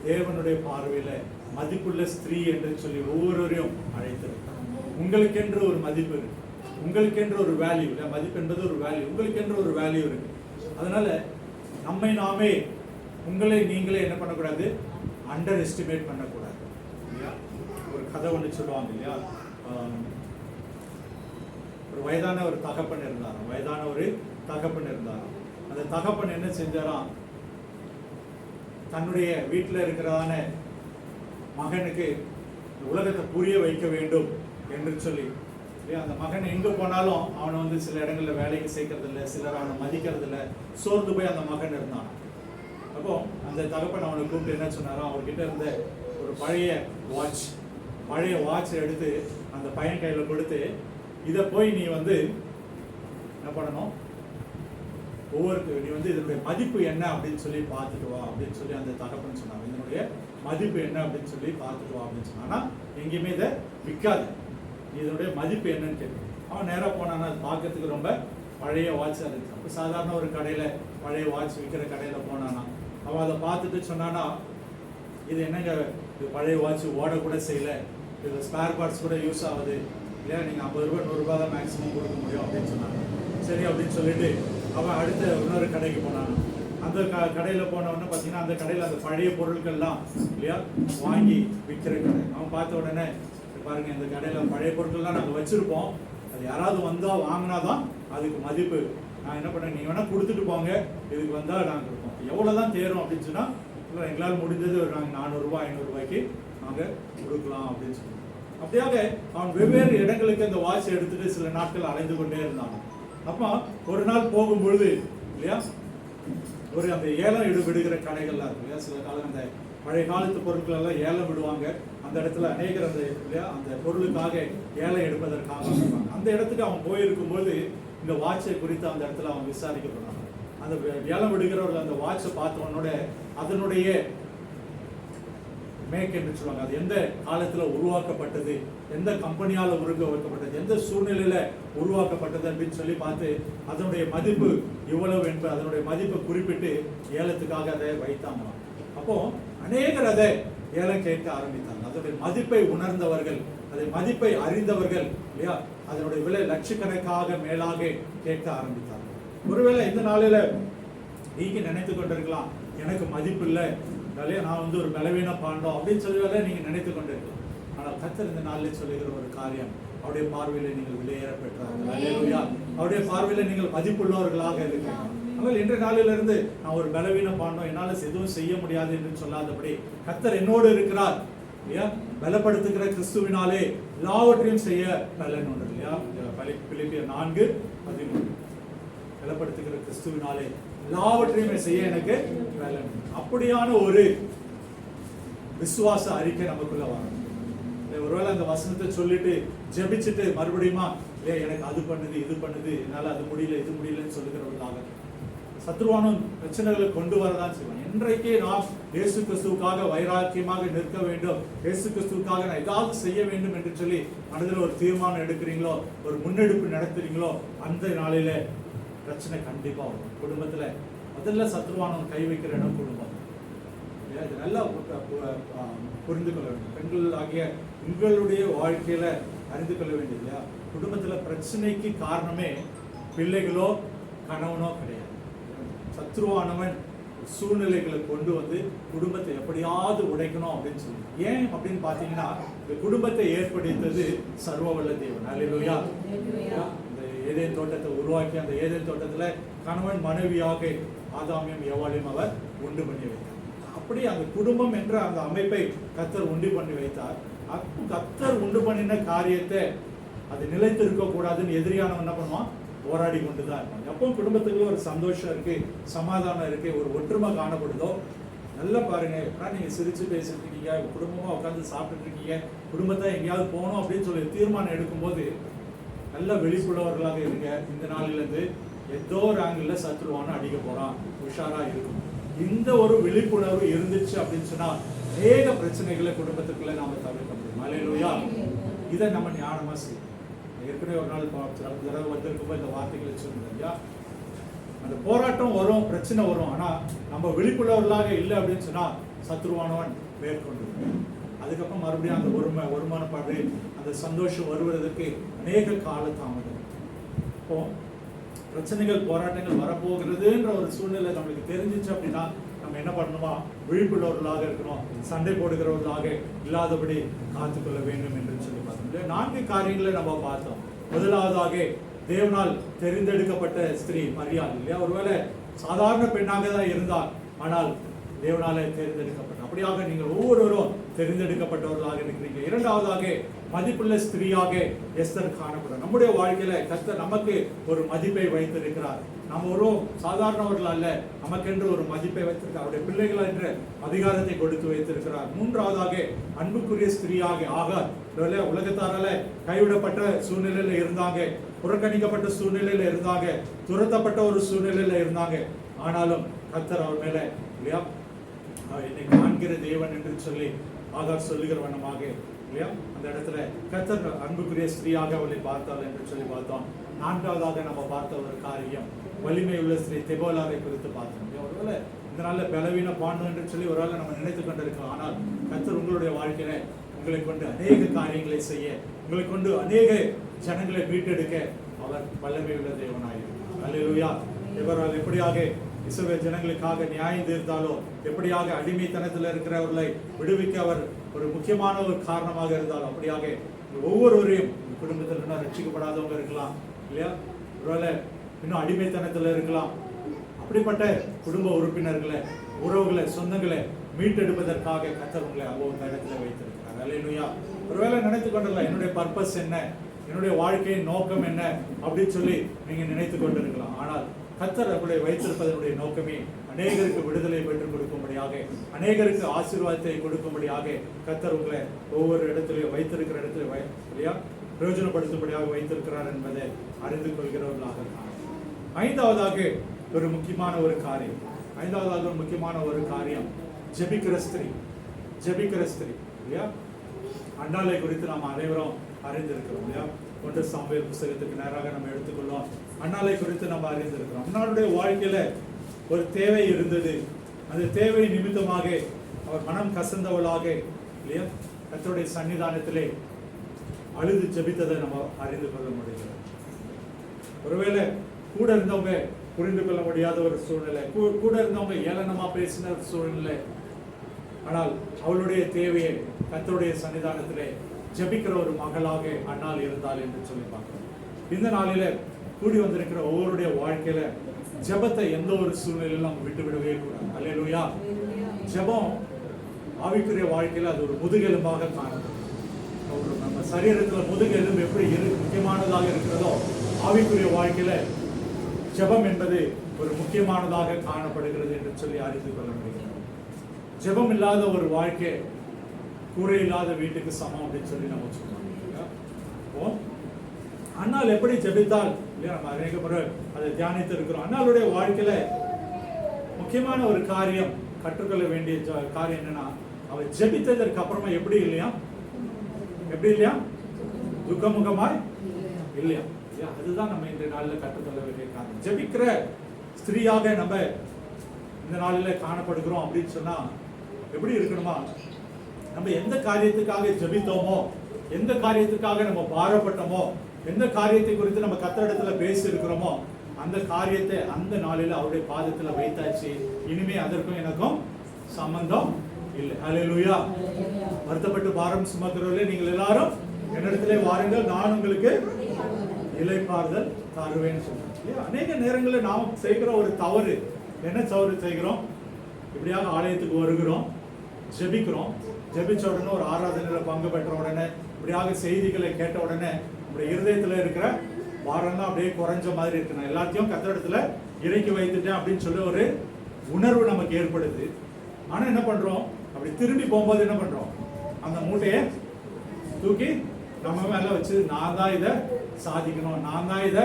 தேவனுடைய பார்வையில மதிப்புள்ள ஸ்திரீ என்று சொல்லி ஒவ்வொருவரையும் அழைத்திருக்கார். உங்களுக்கென்று ஒரு மதிப்பு இருக்கு, உங்களுக்கென்று ஒரு வேல்யூ. மதிப்பு என்பது ஒரு வேல்யூ, உங்களுக்கென்று ஒரு வேல்யூ இருக்கு. அதனால நம்மை நாமே, உங்களை நீங்களே என்ன பண்ணக்கூடாது? அண்டர் எஸ்டிமேட் பண்ணக்கூடாது இல்லையா? ஒரு கதை ஒன்று சொல்லுவாங்க இல்லையா? ஒரு வயதான ஒரு தகப்பன் இருந்தாராம். வயதான ஒரு தகப்பன் இருந்தாராம். அந்த தகப்பன் என்ன செஞ்சாராம்? தன்னுடைய வீட்டில் இருக்கிறதான மகனுக்கு உலகத்தை புரிய வைக்க வேண்டும் என்று சொல்லி அந்த மகன் எங்கே போனாலும் அவனை வந்து சில இடங்களில் வேலைக்கு சேர்க்கறது இல்லை, சிலர் அவனை மதிக்கிறது இல்லை, சோர்ந்து போய் அந்த மகன் இருந்தான். அப்போ அந்த தகப்பன் அவனை கூப்பிட்டு என்ன சொன்னாரோ, அவர்கிட்ட இருந்த ஒரு பழைய வாட்ச் எடுத்து அந்த பையன் கையில் கொடுத்து, இதை போய் நீ வந்து என்ன பண்ணணும், நீ வந்து இதனுடைய மதிப்பு என்ன அப்படின்னு சொல்லி பார்த்துட்டு வா அப்படின்னு சொல்லி அந்த தகப்பன் சொன்னாங்க. இதனுடைய மதிப்பு என்ன அப்படின்னு சொல்லி பார்த்துட்டு வா அப்படின்னு சொன்னா, எங்கேயுமே இதை விற்காது, இதனுடைய மதிப்பு என்னன்னு கேட்கும். அவன் நேராக போனான்னா அது பார்க்கறதுக்கு ரொம்ப பழைய வாட்சாக இருக்கு. அப்போ சாதாரண ஒரு கடையில் பழைய வாட்ச் விற்கிற கடையில் போனானா அவன் அதை பார்த்துட்டு சொன்னானா, இது என்னங்க, இது பழைய வாட்ச் ஓடக்கூட செய்யலை, இது ஸ்பேர் பார்ட்ஸ் கூட யூஸ் ஆகுது இல்லையா, நீங்கள் 50 ரூபா 100 ரூபா தான் மேக்ஸிமம் கொடுக்க முடியும் அப்படின்னு சொன்னாங்க. சரி அப்படின்னு சொல்லிட்டு அவன் அடுத்த இன்னொரு கடைக்கு போனான். அந்த கடையில் போனவொடனே பார்த்தீங்கன்னா அந்த கடையில் அந்த பழைய பொருட்கள்லாம் இல்லையா வாங்கி விற்கிற கடை. அவன் பார்த்த உடனே, பாருங்க இந்த கடையில் பழைய பொருட்கள்லாம் நாங்கள் வச்சுருப்போம், அது யாராவது வந்தால் வாங்கினாதான் அதுக்கு மதிப்பு. நான் என்ன பண்ணேன், நீங்கள் வேணால் கொடுத்துட்டு போங்க, இதுக்கு வந்தால் நாங்கள் கொடுப்போம். எவ்வளோ தான் தேரும் அப்படின்னு சொன்னால், இல்லை எங்களால் முடிஞ்சது ஒரு நாங்கள் 400 ரூபா 500 ரூபாய்க்கு நாங்கள் கொடுக்கலாம் அப்படின்னு சொல்லி. அப்படியாக அவன் வெவ்வேறு இடங்களுக்கு அந்த வாட்ச் எடுத்துட்டு சில நாட்கள் அலைந்து கொண்டே இருந்தான். அப்போ ஒரு நாள் போகும்பொழுது இல்லையா, ஒரு அந்த ஏலம் விடுகிற கடைகள்லாம் இருக்கு இல்லையா, சில காலம் அந்த பழைய காலத்து பொருட்கள் எல்லாம் ஏலம் விடுவாங்க. அந்த இடத்துல அநேகர் அந்த இல்லையா அந்த பொருளுக்காக ஏலம் எடுப்பதற்காக வருவாங்க. அந்த இடத்துக்கு அவன் போயிருக்கும்போது இந்த வாட்சை குறித்து அந்த இடத்துல அவன் விசாரிக்கப்படுறாங்க. அந்த ஏலம் விடுகிறவர்கள் அந்த வாட்சை பார்த்தவனோட அதனுடைய மேக் என்று சொல்லுவாங்க, அது எந்த காலத்துல உருவாக்கப்பட்டது, எந்த கம்பெனியால உருவாக்கப்பட்டது, எந்த சூழ்நிலையில உருவாக்கப்பட்டது அப்படின்னு சொல்லி பார்த்து அதனுடைய மதிப்பு இவ்வளவு என்பது அதனுடைய மதிப்பை குறிப்பிட்டு ஏலத்துக்காக அதை வைத்தாங்களாம். அப்போ அநேகர் அதை ஏலம் கேட்க ஆரம்பித்தாங்க. அதனுடைய மதிப்பை உணர்ந்தவர்கள், அதை மதிப்பை அறிந்தவர்கள் இல்லையா, அதனுடைய விலை லட்சக்கணக்காக மேலாக கேட்க ஆரம்பித்தாங்க. ஒருவேளை இந்த நாளில நீங்க நினைத்து கொண்டிருக்கலாம், எனக்கு மதிப்பு இல்லை, நான் வந்து ஒரு பலவீன பாண்டோம் அப்படின்னு சொல்லி நீங்க நினைத்து கொண்டிருக்கலாம். ஆனால் கர்த்தர் இந்த நாளில் சொல்லுகிற ஒரு காரியம், அவருடைய பார்வையில நீங்கள் விலையேற பெற்றார்கள். அல்லேலூயா. அவருடைய பார்வையில நீங்கள் மதிப்புள்ளவர்களாக இருக்கிறீங்க. ஆனால் இன்றைய நாளிலிருந்து நான் ஒரு பலவீன பாண்டோம், என்னால் எதுவும் செய்ய முடியாது என்று சொல்லாதபடி கர்த்தர் என்னோடு இருக்கிறார் இல்லையா, பலப்படுத்துகிற கிறிஸ்துவினாலே எல்லாவற்றையும் செய்ய பலன் உண்டு இல்லையா. பிலிப்பியர் 4:13 பலப்படுத்துகிற கிறிஸ்துவினாலே எல்லாவற்றையுமே செய்ய எனக்கு பலன். அப்படியான ஒரு விசுவாச அறிக்கை நமக்குள்ள வரும். ஒருவேளை அந்த வசனத்தை சொல்லிட்டு ஜெபிச்சுட்டு மறுபடியுமா இல்லையா எனக்கு அது பண்ணுது இது பண்ணுது, என்னால் அது முடியல இது முடியலன்னு சொல்லுகிறவர்களாக சத்ருவானும் பிரச்சனைகளை கொண்டு வரதான் செய்வான். இன்றைக்கே நாம் இயேசு கிறிஸ்துவுக்காக வைராக்கியமாக நிற்க வேண்டும், இயேசு கிறிஸ்துவுக்காக நான் ஏதாவது செய்ய வேண்டும் என்று சொல்லி மனதில் ஒரு தீர்மானம் எடுக்கிறீங்களோ, ஒரு முன்னெடுப்பு நடத்துறீங்களோ, அந்த நாளில பிரச்சனை கண்டிப்பா வரும். குடும்பத்துல முதல்ல சத்ருவானம் கை வைக்கிற இடம் குடும்பம். இது நல்லா புரிந்து கொள்ள வேண்டும். பெண்கள் ஆகிய உங்களுடைய வாழ்க்கையில அறிந்து கொள்ள வேண்டியது இல்லையா, குடும்பத்துல பிரச்சனைக்கு காரணமே பிள்ளைகளோ கணவனோ கிடையாது. சத்ருவானவன் சூழ்நிலைகளை கொண்டு வந்து குடும்பத்தை எப்படியாவது உடைக்கணும் அப்படின்னு சொல்லி, ஏன் அப்படின்னு பாத்தீங்கன்னா இந்த குடும்பத்தை ஏற்படுத்தது சர்வவல்ல தேவன். அல்லேலூயா. இந்த ஏதேன் தோட்டத்தை உருவாக்கி அந்த ஏதேன் தோட்டத்துல கணவன் மனைவியாக ஆதாமியும் ஏவாளையும் அவர் உண்டு பண்ணி வைத்தார். அப்படி அந்த குடும்பம் என்ற அந்த அமைப்பை கர்த்தர் உண்டு பண்ணி வைத்தார். கர்த்தர் உண்டு பண்ணின காரியத்தை அது நிலைத்து இருக்க கூடாதுன்னு எதிரியானவன் என்ன பண்ணுவான், போராடி கொண்டுதான் இருப்பான். எப்பவும் குடும்பத்துக்குள்ள ஒரு சந்தோஷம் இருக்கு, சமாதானம் இருக்கு, ஒரு ஒற்றுமை காணப்படுதோ நல்லா பாருங்க. நீங்க சிரிச்சு பேசிட்டு இருக்கீங்க, குடும்பமா உட்காந்து சாப்பிட்டு இருக்கீங்க, குடும்பத்தை எங்கேயாவது போகணும் அப்படின்னு சொல்லி தீர்மானம் எடுக்கும்போது நல்ல வெளிப்புள்ளவர்களாக இருங்க. இந்த நாளிலிருந்து ஏதோ ஒரு ஆங்கிள் சத்ருவான அடிக்க போறான், உஷாரா இருக்கும். இந்த ஒரு விழிப்புணர்வு இருந்துச்சு அப்படின்னு சொன்னா அநேக பிரச்சனைகளை குடும்பத்துக்குள்ள நாம தவிர்க்க முடியும். அல்லேலூயா. இதை நம்ம ஞானமா செய்யணும். ஏற்கனவே ஒரு நாள் தடவை வந்திருக்கும்போது இந்த வார்த்தைகளை சொல்லுங்க. அந்த போராட்டம் வரும், பிரச்சனை வரும். ஆனா நம்ம விழிப்புள்ளவர்களாக இல்லை அப்படின்னு சொன்னா சத்ருவானவன் மேற்கொண்டு அதுக்கப்புறம் மறுபடியும் அந்த வருமானப்பாடு அந்த சந்தோஷம் வருவதற்கு அநேக கால தாமதம். இப்போ பிரச்சனைகள் போராட்டங்கள் வரப்போகிறதுன்ற ஒரு சூழ்நிலை நம்மளுக்கு தெரிஞ்சிச்சு அப்படின்னா நம்ம என்ன பண்ணணுமா, விழிப்புள்ளவர்களாக இருக்கணும். சண்டை போடுகிறவர்களாக இல்லாதபடி காத்துக்கொள்ள வேண்டும் என்று சொல்லி பார்த்தோம். 4 காரியங்களை நம்ம பார்த்தோம். முதலாவதாக தேவனால் தெரிந்தெடுக்கப்பட்ட ஸ்திரீ மரியாள் இல்லையா. ஒருவேளை சாதாரண பெண்ணாக தான் இருந்தால், ஆனால் தேவனாலே தெரிந்தெடுக்கப்பட்ட, அப்படியாக நீங்கள் ஒவ்வொருவரும் தெரிந்தெடுக்கப்பட்டவர்களாக இருக்கிறீங்க. இரண்டாவதாக மதிப்புள்ள ஸ்திரீயாக எஸ்தர் காணப்படும். நம்முடைய வாழ்க்கையில கர்த்தர் நமக்கு ஒரு மதிப்பை வைத்திருக்கிறார். நம்ம ஒரு சாதாரணவர்கள் அல்ல, நமக்கென்று ஒரு மதிப்பை வைத்திருக்கிறார். அவருடைய பிள்ளைகள் என்ற அதிகாரத்தை கொடுத்து வைத்திருக்கிறார். மூன்றாவதாக அன்புக்குரிய ஸ்திரீயாக ஆகார். உலகத்தாரால கைவிடப்பட்ட சூழ்நிலையில இருந்தாங்க, புறக்கணிக்கப்பட்ட சூழ்நிலையில இருந்தாங்க, துரத்தப்பட்ட ஒரு சூழ்நிலையில இருந்தாங்க. ஆனாலும் கர்த்தர் அவர் மேல இல்லையா என்னை காண்கிற தேவன் என்று சொல்லி ஆகார் சொல்லுகிற வண்ணமாக இல்லையா அந்த இடத்துல கர்த்தர் அன்புக்குரிய ஸ்திரீயாக அவளை பார்த்தாள் என்று சொல்லி பார்த்தோம். நான்காவதாக நம்ம பார்த்த ஒரு காரியம் வலிமை உள்ள ஸ்திரீ தெபோலாரை குறித்து பார்த்தோம். ஒருவேளை இந்த நாள்ல பலவீன பாண்டு என்று சொல்லி ஒருவேளை நம்ம நினைத்து கொண்டிருக்கலாம். ஆனால் கர்த்தர் உங்களுடைய வாழ்க்கையில உங்களை கொண்டு அநேக காரியங்களை செய்ய, உங்களை கொண்டு அநேக ஜனங்களை மீட்டெடுக்க அவர் வல்லமை உள்ள தேவனாயிருக்கிறார். அல்லேலூயா. எவரால் எப்படியாக இஸ்ரவேல் ஜனங்களுக்காக நியாயம் தீர்த்தாலோ, எப்படியாக அடிமைத்தனத்தில் இருக்கிறவர்களை விடுவிக்க அவர் ஒரு முக்கியமான ஒரு காரணமாக இருந்தாலும், அப்படியாக ஒவ்வொருவரையும் குடும்பத்தில் இன்னும் ரட்சிக்கப்படாதவங்க இருக்கலாம் இல்லையா, ஒருவேளை இன்னும் அடிமைத்தனத்தில் இருக்கலாம். அப்படிப்பட்ட குடும்ப உறுப்பினர்களை, உறவுகளை, சொந்தங்களை மீட்டெடுப்பதற்காக கர்த்தர் உங்களை அவ்வளவு இடத்துல வைத்திருக்கிறார். அல்லேலூயா. ஒருவேளை நினைத்து கொண்டிருக்கலாம் என்னுடைய பர்பஸ் என்ன, என்னுடைய வாழ்க்கையின் நோக்கம் என்ன அப்படின்னு சொல்லி நீங்க நினைத்து கொண்டிருக்கலாம். ஆனால் கர்த்தர் அவர்களை வைத்திருப்பதனுடைய நோக்கமே அநேகருக்கு விடுதலை பெற்றுக் கொடுக்கும்படியாக, அநேகருக்கு ஆசீர்வாதத்தை கொடுக்கும்படியாக கர்த்தர் உங்களை ஒவ்வொரு இடத்திலையும் வைத்திருக்கிற இடத்துல இல்லையா பிரயோஜனப்படுத்தும்படியாக வைத்திருக்கிறார் என்பதை அறிந்து கொள்கிறவர்களாக. ஐந்தாவதாக ஒரு முக்கியமான ஒரு காரியம் ஜெபிக்கிற ஸ்திரீ. இல்லையா அன்னாளை குறித்து நாம் அனைவரும் அறிந்திருக்கிறோம் இல்லையா. 1 சாமுவேல் புத்தகத்துக்கு நேராக நம்ம எடுத்துக்கொள்ளோம். அன்னாளை குறித்து நம்ம அறிந்திருக்கிறோம். அன்னாளுடைய வாழ்க்கையில ஒரு தேவை இருந்தது. அந்த தேவை நிமித்தமாக அவர் மனம் கசந்தவளாக இல்லையா கர்த்தருடைய சன்னிதானத்திலே அழுது ஜெபித்ததை நம்ம அறிந்து கொள்ள முடிகிறது. ஒருவேளை கூட இருந்தவங்க புரிந்து கொள்ள முடியாத ஒரு சூழ்நிலை, கூட இருந்தவங்க ஏளனமா பேசின சூழ்நிலை, ஆனால் அவளுடைய தேவையை கர்த்தருடைய சன்னிதானத்திலே ஜெபிக்கிற ஒரு மகளாக அன்னாள் இருந்தாள் என்று சொல்லி பார்க்கிறோம். இந்த நாளில கூடி வந்திருக்கிற ஒவ்வொருடைய வாழ்க்கையில ஜெபத்தை எந்த ஒரு சூழ்நிலையிலும் நம்ம விட்டுவிடவே கூடாது. அல்லேலூயா. ஜெபம் ஆவிக்குரிய வாழ்க்கையில அது ஒரு முதுகெலும்பாக காணப்படும். நம்ம சரீரத்துல முதுகெலும்பு எப்படி முக்கியமானதாக இருக்கிறதோ, ஆவிக்குரிய வாழ்க்கையில ஜெபம் என்பது ஒரு முக்கியமானதாக காணப்படுகிறது என்று சொல்லி அறிந்து கொள்ள முடிகிறது. ஜெபம் இல்லாத ஒரு வாழ்க்கை கூரை இல்லாத வீட்டுக்கு சமம் அப்படின்னு சொல்லி நம்ம சொல்லுவோம். அன்னாள் எப்படி ஜெபித்தால் இல்லையா, நம்ம அநேக முறை அதை தியானித்து இருக்கிறோம். அன்னாளுடைய வாழ்க்கையில முக்கியமான ஒரு காரியம், கற்றுக்கொள்ள வேண்டிய காரியம் என்னன்னா, அவர் ஜெபித்ததற்கு அப்புறமா எப்படி இல்லையா துக்கமுகமாய் இல்லையா. அதுதான் நம்ம இந்த நாளில் கற்றுக்கொள்ள வேண்டிய காரியம். ஜெபிக்கிற ஸ்திரீயாக நம்ம இந்த நாளில் காணப்படுகிறோம் அப்படின்னு சொன்னா எப்படி இருக்கணுமா, நம்ம எந்த காரியத்துக்காக ஜெபித்தோமோ, எந்த காரியத்துக்காக நம்ம பாரப்பட்டோமோ, எந்த காரியத்தை குறித்து நம்ம கர்த்தரிடத்துல பேசி இருக்கிறோமோ, அந்த காரியத்தை அந்த நாளில் அவருடைய பாதத்துல வைத்தாச்சு. இனிமே அதற்கும் எனக்கும் சம்பந்தம் இல்லை. ஹல்லேலூயா. வருத்தப்பட்டு பாரம் சுமக்கிறவர்களே நீங்கள் எல்லாரும் என்னிடத்திலே வாருங்கள், நான் உங்களுக்கு இளைப்பாறுதல் தருவேன்னு சொல்றேன். அநேக நேரங்களில் நாம் செய்கிற ஒரு தவறு, என்ன தவறு செய்கிறோம்? இப்படியாக ஆலயத்துக்கு வருகிறோம், ஜெபிக்கிறோம், ஜெபிச்ச உடனே ஒரு ஆராதனையில் பங்கு பெற்ற உடனே, இப்படியாக செய்திகளை கேட்ட உடனே நம்முடைய இருதயத்தில் இருக்கிற பாரம்லாம் அப்படியே குறைஞ்ச மாதிரி இருக்கு. நான் எல்லாத்தையும் கர்த்தரிடத்துல இறக்கி வைத்துட்டேன் அப்படின்னு சொல்லி ஒரு உணர்வு நமக்கு ஏற்படுது. ஆனா என்ன பண்றோம்? அப்படி திரும்பி போகும்போது என்ன பண்றோம்? அந்த மூட்டையை தூக்கி நம்ம மேல வச்சு நான் தான் இதை சாதிக்கணும், நான் தான் இதை,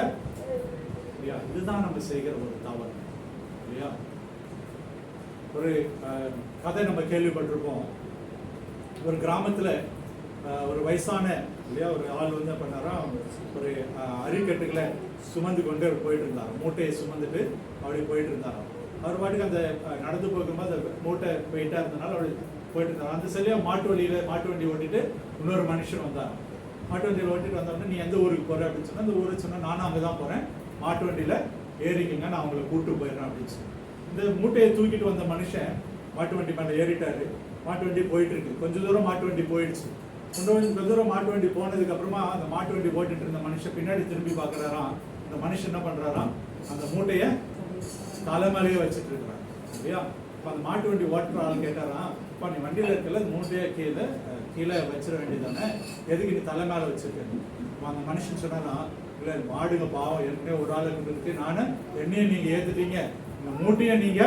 இல்லையா? இதுதான் நம்ம செய்கிற ஒரு தவறு, இல்லையா? ஒரு கதை நம்ம கேள்விப்பட்டிருப்போம். ஒரு கிராமத்துல ஒரு வயசான, இல்லையா, ஒரு ஆள் வந்து பண்ணாரா, ஒரு அரிக்கட்டுகளை சுமந்து கொண்டு போயிட்டு இருந்தார். மூட்டையை சுமந்துட்டு அப்படி போயிட்டு இருந்தார். அவர் பாட்டுக்கு அந்த நடந்து போகும்போது அந்த மூட்டை போயிட்டா இருந்தனால அவர் போயிட்டு இருந்தார். அந்த சரியா மாட்டு வண்டி ஓட்டிட்டு இன்னொரு மனுஷன் வந்தார். மாட்டு வண்டியில் ஓட்டிட்டு வந்தோடனே நீ எந்த ஊருக்கு போற அப்படின்னு சொன்னா, அந்த ஊருக்கு சொன்னா நானும் அங்கதான் போறேன், மாட்டு வண்டியில ஏறிக்கிங்க, நான் அவங்களை கூப்பிட்டு போயிடுறேன் அப்படின்னு சொல்லி இந்த மூட்டையை தூக்கிட்டு வந்த மனுஷன் மாட்டு வண்டி மேல ஏறிட்டாரு. மாட்டு வண்டி போயிட்டு இருக்கு. கொஞ்ச தூரம் மாட்டு வண்டி போயிடுச்சு. கொஞ்ச தூரம் மாட்டு வண்டி போனதுக்கு அப்புறமா அந்த மாட்டு வண்டி போட்டுட்டு இருந்த மனுஷன் பின்னாடி திரும்பி பாக்குறாராம். அந்த மனுஷன் என்ன பண்றாராம்? அந்த மூட்டைய தலைமையிலேயே வச்சுட்டு இருக்கிறான், இல்லையா? அந்த மாட்டு வண்டி ஓட்டுற ஆள் கேட்டாராம், இப்போ நீ வண்டியில இருக்கல, மூட்டையை கீழே வச்சிட வேண்டியதானே, எதுக்கு நீ தலை மேல வச்சிருக்க? அந்த மனுஷன் சொன்னாராம், இல்ல மாடுங்க பாவம், ஏற்கனவே ஒரு ஆள் இருக்கு, நானும் என்னையும் நீங்க ஏத்துட்டீங்க, இந்த மூட்டையை நீங்க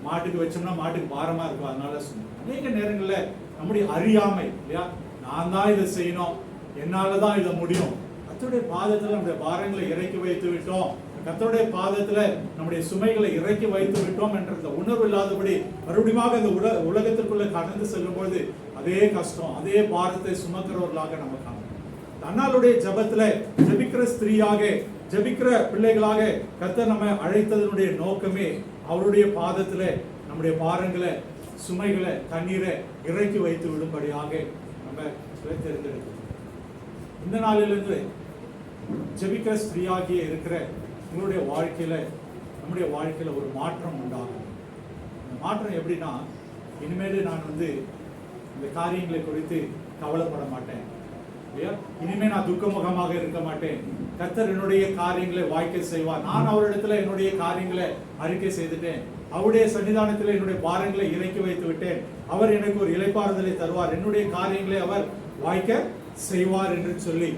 மாட்டுக்கு வச்சோம்னா மாட்டுக்கு பாரமா இருக்கும், அதனால சொன்னேன். அநேக நேரங்கள்ல நம்முடைய அறியாமை, இல்லையா, நான் தான் இதை செய்யணும், என்னாலதான் இதை முடியும், கர்த்தருடைய பாதத்துல நம்முடைய பாரங்களை இறக்கி வைத்து விட்டோம், கர்த்தருடைய பாதத்துல நம்முடைய சுமைகளை இறக்கி வைத்து விட்டோம் என்ற இந்த உணர்வு இல்லாதபடி மறுபடியும் அந்த உலகத்திற்குள்ள கடந்து செல்லும் பொழுது அதே கஷ்டம், அதே பாரத்தை சுமக்கிறவர்களாக நம்ம காணணும். அன்னாளுடைய ஜெபத்துல ஜெபிக்கிற ஸ்திரீயாக, ஜெபிக்கிற பிள்ளைகளாக கர்த்தர் நம்ம அழைத்ததனுடைய நோக்கமே அவருடைய பாதத்துல நம்முடைய பாரங்களை, சுமைகளை, தண்ணீரை இறக்கி வைத்து விடும்படியாக நம்ம தெரிந்திருக்கிறோம். இந்த நாளிலிருந்து ஜெபிக்கிற ஸ்திரீயாகிய இருக்கிற உங்களுடைய வாழ்க்கையில, நம்முடைய வாழ்க்கையில ஒரு மாற்றம் உண்டாகும். இந்த மாற்றம் எப்படின்னா, இனிமேல் நான் வந்து இந்த காரியங்களை குறித்து கவலைப்பட மாட்டேன், இல்லையா? இனிமே நான் துக்கமுகமாக இருக்க மாட்டேன். கர்த்தர் என்னுடைய காரியங்களை வாய்க்க செய்வார். நான் அவரிடத்துல என்னுடைய காரியங்களை அறிக்கை செய்துட்டேன். அவருடைய சன்னிதானத்தில் என்னுடைய பாரங்களை இறக்கி வைத்து விட்டேன். அவர் எனக்கு ஒரு இளைப்பாறுதலை தருவார். என்னுடைய காரியங்களை அவர் வாய்க்க செய்வார் என்று சொல்லி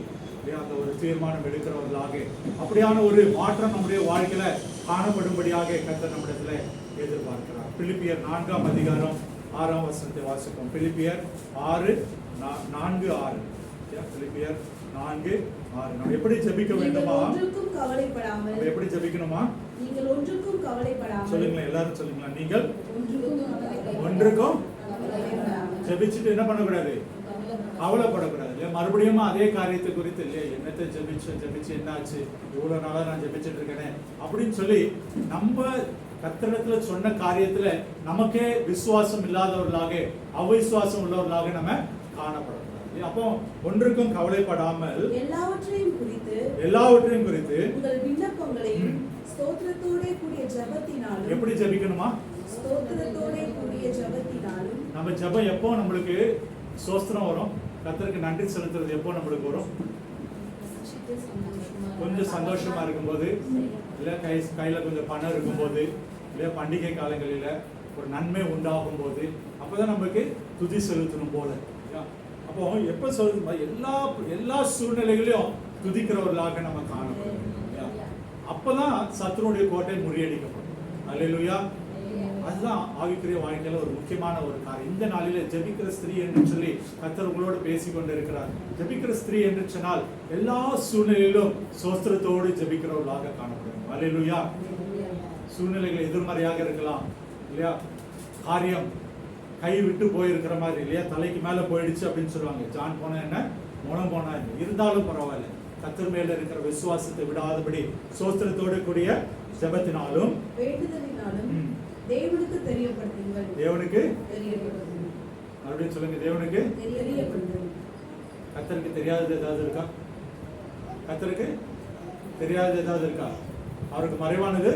அந்த ஒரு தீர்மானம் எடுக்கிறவர்களாக, அப்படியான ஒரு மாற்றம் நம்முடைய வாழ்க்கையில காணப்படும்படியாக கர்த்தர் நம்மிடத்துல எதிர்பார்க்கிறார். பிலிப்பியர் 4ஆம் அதிகாரம் 6ஆம் வசனத்தை வாசிப்போம். பிலிப்பியர் 4:6. பிலிப்பியர் 4:6. நம்ம எப்படி ஜெபிக்க வேண்டுமா? ஒன்றுக்கும் கவலைப்படாமல். நம்ம எப்படி ஜெபிக்கணுமா? நீங்கள் ஒன்றுக்கும் கவலைப்படாமல். சொல்லுங்களேன், எல்லாரும் சொல்லுங்களேன். நீங்கள் ஒன்றுக்கும் ஜெபிச்சுட்டு என்ன பண்ணக்கூடாது? கவலைப்படக்கூடாது. மறுபடியும் அதே காரியத்தை குறித்து, இல்லையா, என்னத்தை ஜெபிச்சு என்னாச்சு, இவ்வளவு நாளா நான் ஜெபிச்சுட்டு இருக்கேனே அப்படின்னு சொல்லி நம்ம கர்த்தரிடத்துல சொன்ன காரியத்துல நமக்கே விசுவாசம் இல்லாதவர்களாக, அவிசுவாசம் உள்ளவர்களாக நம்ம காணப்படக்கூடாது. அப்போ ஒன்றுக்கும் கவலைப்படாமல் எல்லாவற்றையும் குறித்து உங்கள் விண்ணப்பங்களையும் ஸ்தோத்திரத்தோட கூடிய ஜெபத்தினாலும். எப்படி ஜெபிக்கணுமா? ஸ்தோத்திரத்தோட கூடிய ஜெபத்தினாலும். நம்ம ஜெபம் எப்போ நம்மளுக்கு சோஸ்திரம் வரும், கர்த்தருக்கு நன்றி செலுத்துறது எப்போ நம்மளுக்கு வரும்? கொஞ்சம் சந்தோஷமா இருக்கும்போது, இல்ல கையில கொஞ்சம் பணம் இருக்கும்போது, இல்ல பண்டிகை காலங்களில ஒரு நன்மை உண்டாகும் போது, அப்பதான் நமக்கு துதி செலுத்தணும் போல. அப்போ எப்ப சொல்லுது? எல்லா சூழ்நிலைகளையும் துதிக்கிறவர்களாக நம்ம காணப்படும். அப்பதான் சத்துருடைய கோட்டை முறியடிக்கப்படும். அல்லேலூயா. அதுதான் ஆவிக்குரிய வாழ்க்கையில ஒரு முக்கியமான ஒரு காரியம். இந்த நாளில ஜெபிக்கிற ஸ்திரீ என்று சொல்லி கர்த்தர் உங்களோடு பேசிக் கொண்டிருக்கிறார். ஜெபிக்கிற ஸ்திரீ என்று சொன்னால் எல்லா சூழ்நிலையிலும் சோஸ்திரத்தோடு ஜெபிக்கிறவர்களாக காணப்படும். அல்லேலூயா. சூழ்நிலைகள் எதிர்மறையாக இருக்கலாம், இல்லையா, காரியம் கை விட்டு போயிருக்கிற மாதிரி, இல்லையா, தலைக்கு மேல போயிடுச்சு அப்படின்னு சொல்லுவாங்க. ஜான் போனா என்ன, முனம் போனா என்ன, இருந்தாலும் பரவாயில்ல, கர்த்தர் மேல இருக்கிற விசுவாசத்தை விடாதபடி சோஸ்திரத்தோடு கூடிய ஜெபத்தினாலும் வேண்டுதலினாலும் தேவனுக்கு தெரியப்படுத்துங்கள். தேவனுக்கு அப்படின்னு சொல்லுங்க. தேவனுக்கு தெரியப்படுதல். கர்த்தருக்கு தெரியாதது ஏதாவது இருக்கா? கர்த்தருக்கு தெரியாதது ஏதாவது இருக்கா? அவருக்கு மறைவானது